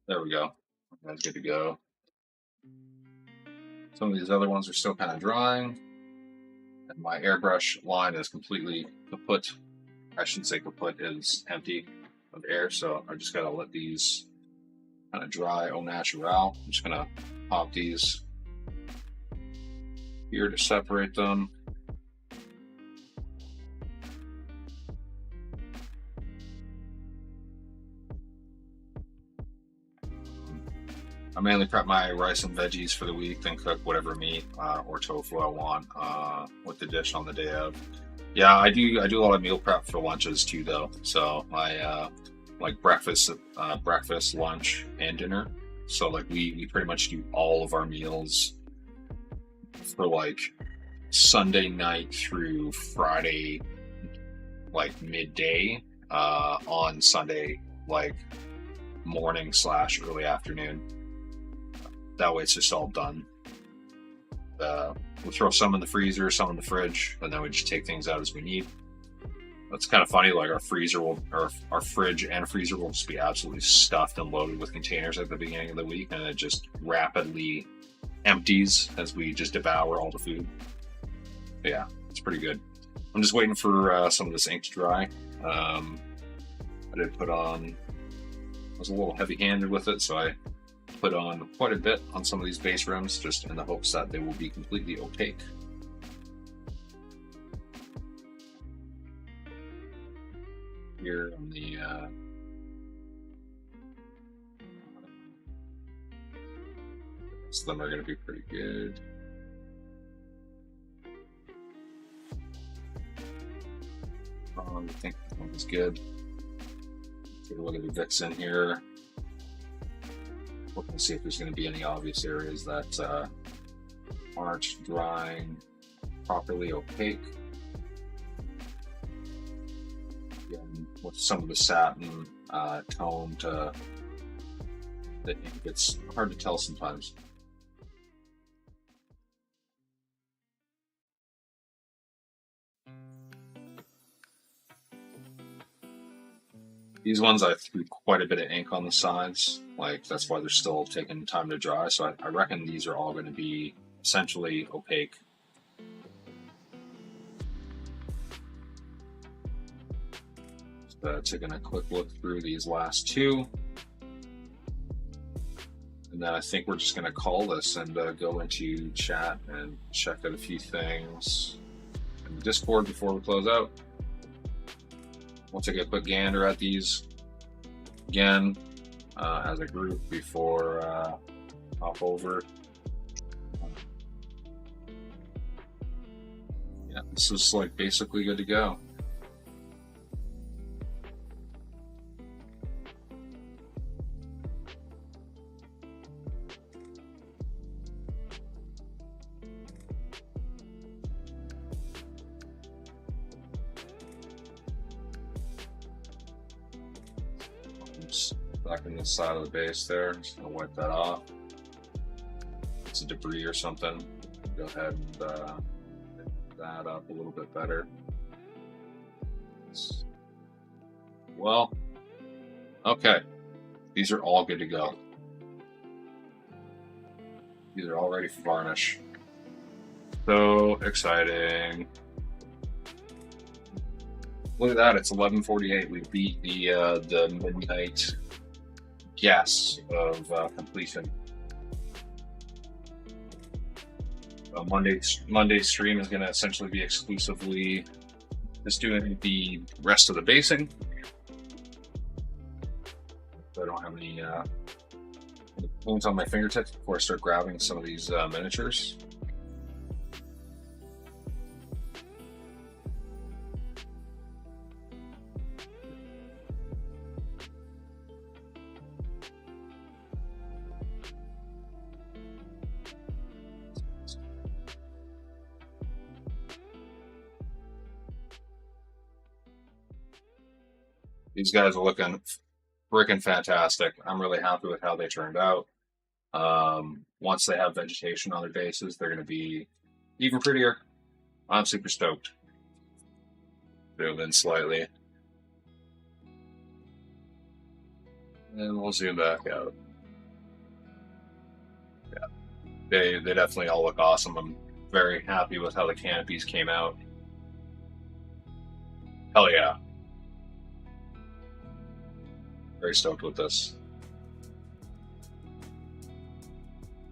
There we go. That's good to go. Some of these other ones are still kind of drying. And my airbrush line is completely kaput. I shouldn't say kaput, is empty of air. So I just got to let these kind of dry au naturel. I'm just going to pop these here to separate them. I mainly prep my rice and veggies for the week, then cook whatever meat or tofu I want with the dish on the day of. Yeah, I do a lot of meal prep for lunches too, though. So I like breakfast, lunch, and dinner. So like we pretty much do all of our meals for like Sunday night through Friday, like midday, on Sunday like morning / early afternoon. That way it's just all done. We'll throw some in the freezer, some in the fridge, and then we just take things out as we need. That's kind of funny, like our fridge and freezer will just be absolutely stuffed and loaded with containers at the beginning of the week, and it just rapidly empties as we just devour all the food. But yeah, it's pretty good. I'm just waiting for some of this ink to dry. I did put on, I was a little heavy-handed with it, so I put on quite a bit on some of these base rims, just in the hopes that they will be completely opaque. Here on the some of them are going to be pretty good. I think this one is good. Take a look at the Vicks in here. Look and see if there's going to be any obvious areas that aren't drying properly opaque. Again, with some of the satin tone to the ink, it's hard to tell sometimes. These ones I threw quite a bit of ink on the sides, like that's why they're still taking time to dry. So I reckon these are all going to be essentially opaque. So taking a quick look through these last two. And then I think we're just going to call this and go into chat and check out a few things in the Discord before we close out. We'll take a quick gander at these again as a group before hop over. Yeah, this is like basically good to go. Back in the side of the base there, just gonna wipe that off. It's a debris or something. Go ahead and pick that up a little bit better. Well, okay, these are all good to go. These are all ready for varnish. So exciting. Look at that, it's 11:48. We beat the midnight guess of completion. Monday's stream is going to essentially be exclusively Just doing the rest of the basing. So I don't have any wounds on my fingertips before I start grabbing some of these miniatures. These guys are looking freaking fantastic. I'm really happy with how they turned out. Once they have vegetation on their bases, they're going to be even prettier. I'm super stoked. Zoom in slightly. And we'll zoom back out. Yeah, they definitely all look awesome. I'm very happy with how the canopies came out. Hell yeah. Very stoked with this.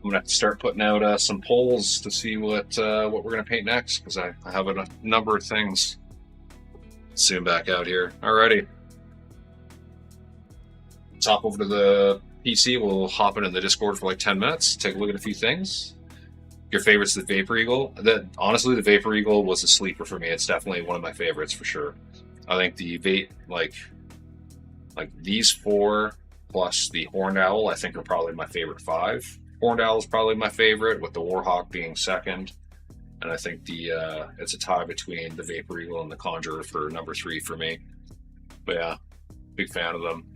I'm gonna have to start putting out some polls to see what we're gonna paint next, because I have a number of things. Zoom back out here. Alrighty. Let's hop over to the PC. We'll hop into the Discord for like 10 minutes, take a look at a few things. Your favorite's the Vapor Eagle. Honestly, the Vapor Eagle was a sleeper for me. It's definitely one of my favorites for sure. I think the like these four plus the Horned Owl, I think, are probably my favorite 5. Horned Owl is probably my favorite, with the Warhawk being second. And I think it's a tie between the Vapor Eagle and the Conjurer for number 3 for me. But yeah, big fan of them.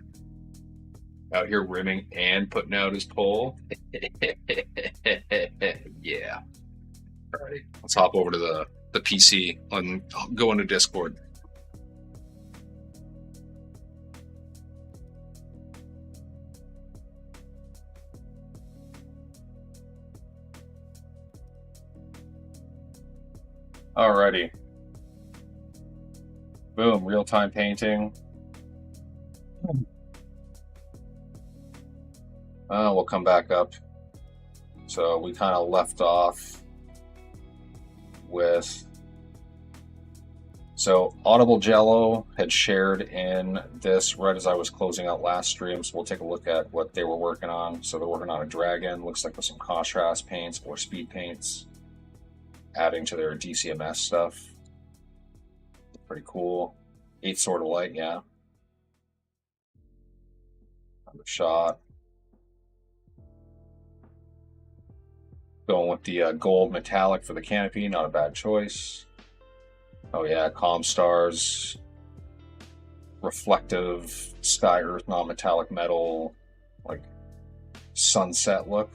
Out here rimming and putting out his pole. Yeah. Alrighty, let's hop over to the PC and go into Discord. Alrighty. Boom, real-time painting. We'll come back up. So we kind of left off with... So Audible Jello had shared in this right as I was closing out last stream, so we'll take a look at what they were working on. So they're working on a dragon, looks like with some contrast paints or speed paints, adding to their DCMS stuff. Pretty cool. 8 Sword of Light, yeah. Another shot. Going with the gold metallic for the canopy, not a bad choice. Oh yeah, Comstars, reflective sky earth non-metallic metal, like sunset look.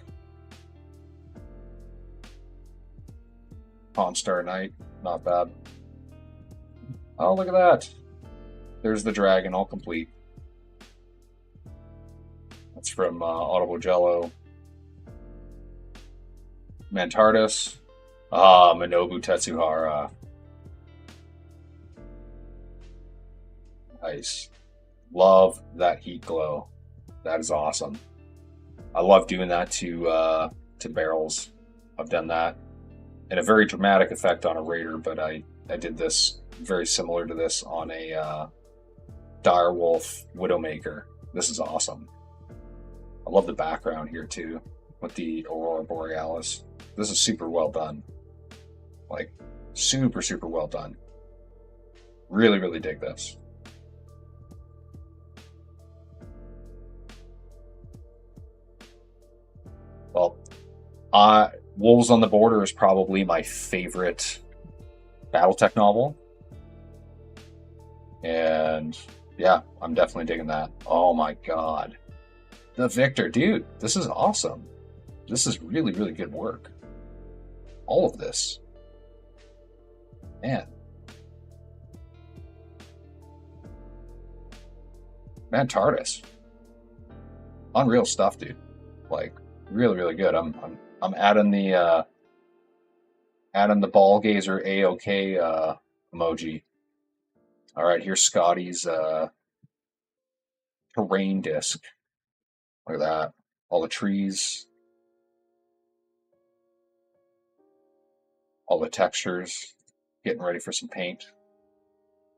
Comstar Knight, not bad. Oh, look at that. There's the dragon, all complete. That's from Audible Jello. Mantardis. Minobu Tetsuhara. Nice. Love that heat glow. That is awesome. I love doing that to barrels. I've done that. And a very dramatic effect on a Raider, but I did this very similar to this on a Direwolf Widowmaker. This is awesome. I love the background here too, with the Aurora Borealis. This is super well done. Like, super, super well done. Really, really dig this. Well, Wolves on the Border is probably my favorite Battletech novel. And yeah, I'm definitely digging that. Oh my god. The Victor, dude, this is awesome. This is really, really good work. All of this. Man. Mantardis. Unreal stuff, dude. Like, really, really good. I'm adding the ball gazer AOK emoji. All right, here's Scotty's terrain disc. Look at that. All the trees. All the textures. Getting ready for some paint.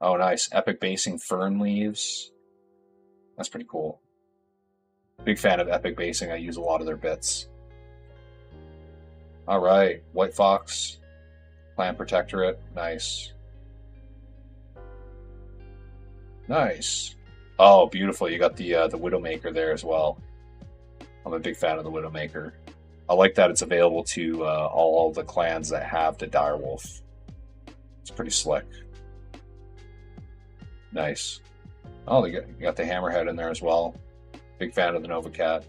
Oh, nice. Epic basing fern leaves. That's pretty cool. Big fan of Epic basing. I use a lot of their bits. All right. White Fox. Plant Protectorate. Nice. Nice. Oh, beautiful. You got the Widowmaker there as well. I'm a big fan of the Widowmaker. I like that it's available to all the clans that have the Direwolf. It's pretty slick. Nice. Oh, you got the Hammerhead in there as well. Big fan of the Nova Cat.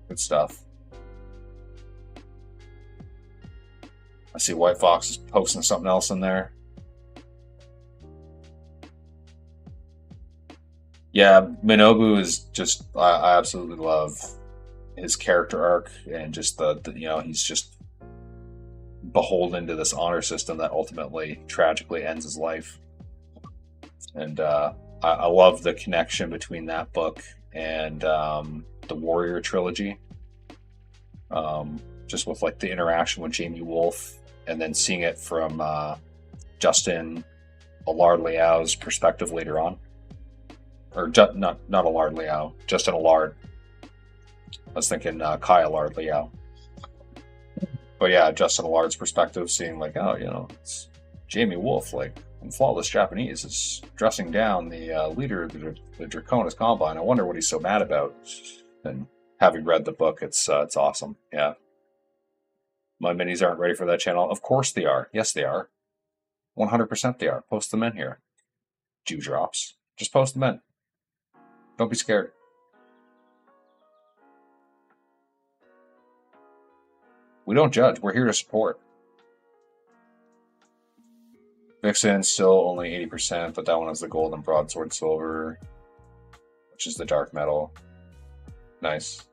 Good stuff. I see White Fox is posting something else in there. Yeah, Minobu is just, I absolutely love his character arc and just the he's just beholden to this honor system that ultimately tragically ends his life. And I love the connection between that book and the Warrior trilogy. Just with like the interaction with Jamie Wolfe and then seeing it from Justin Allard Liao's perspective later on. Or not Allard Liao, Justin Allard. I was thinking Kai Allard Liao. But yeah, Justin Allard's perspective, seeing like, oh, it's Jamie Wolfe, like in Flawless Japanese, is dressing down the leader of the Draconis Combine. I wonder what he's so mad about. And having read the book, it's awesome. Yeah. My minis aren't ready for that channel. Of course they are. Yes, they are. 100% they are. Post them in here. Dewdrops. Just post them in. Don't be scared. We don't judge. We're here to support. Vixen still only 80%, but that one has the gold and broadsword silver, which is the dark metal. Nice.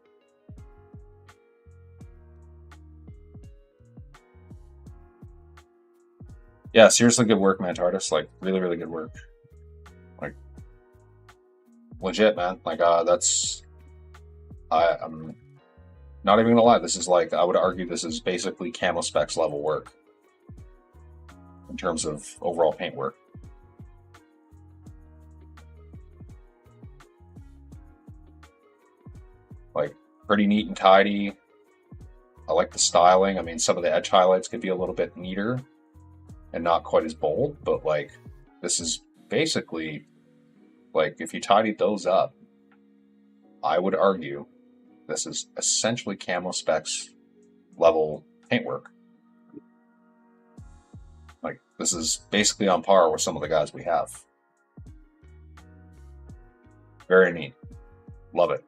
Yeah, seriously good work, man, artist. Like, really, really good work. Like, legit, man. Like, I'm not even gonna lie. This is like, I would argue this is basically Camo Specs level work in terms of overall paint work. Like, pretty neat and tidy. I like the styling. I mean, some of the edge highlights could be a little bit neater and not quite as bold, but like, this is basically, like, if you tidied those up, I would argue this is essentially Camo Specs level paintwork. Like, this is basically on par with some of the guys we have. Very neat. Love it.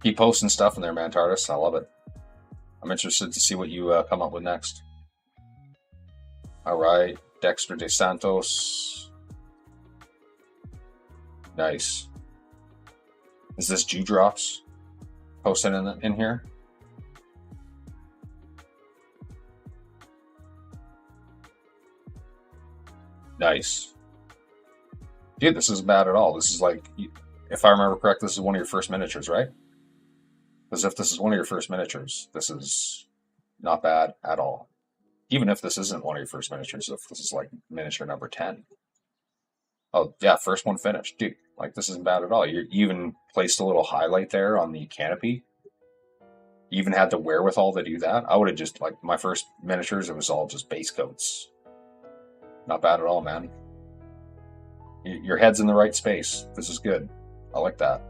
Keep posting stuff in there, man, Tardis. I love it. I'm interested to see what you come up with next. All right, Dexter De Santos. Nice. Is this Dewdrops posted in here? Nice. Dude, this isn't bad at all. This is like, if I remember correctly, this is one of your first miniatures, right? As if this is one of your first miniatures. This is not bad at all. Even if this isn't one of your first miniatures, if this is like miniature number 10. Oh, yeah, first one finished. Dude, like, this isn't bad at all. You even placed a little highlight there on the canopy. You even had the wherewithal to do that. I would have just, like, my first miniatures, it was all just base coats. Not bad at all, man. Your head's in the right space. This is good. I like that.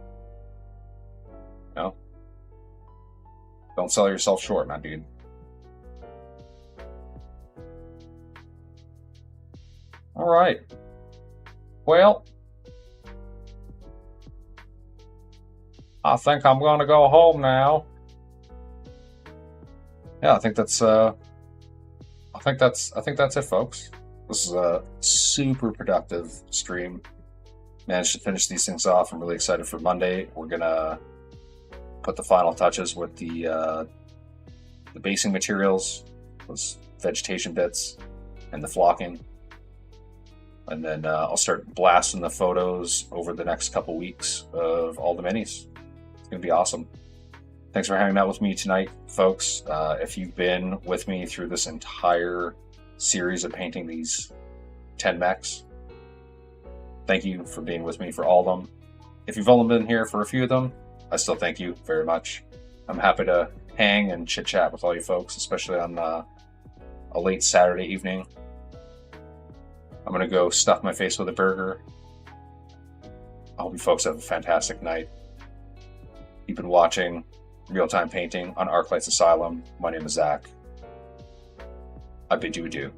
No? Don't sell yourself short, my dude. All right. Well, I think I'm going to go home now. Yeah, I think that's it, folks. This is a super productive stream. Managed to finish these things off. I'm really excited for Monday. We're gonna put the final touches with the basing materials, those vegetation bits, and the flocking. And then I'll start blasting the photos over the next couple weeks of all the minis. It's going to be awesome. Thanks for hanging out with me tonight, folks. If you've been with me through this entire series of painting these 10 mechs, thank you for being with me for all of them. If you've only been here for a few of them, I still thank you very much. I'm happy to hang and chit-chat with all you folks, especially on a late Saturday evening. I'm going to go stuff my face with a burger. I hope you folks have a fantastic night. You've been watching Real-Time Painting on Arclight's Asylum. My name is Zach. I bid you adieu.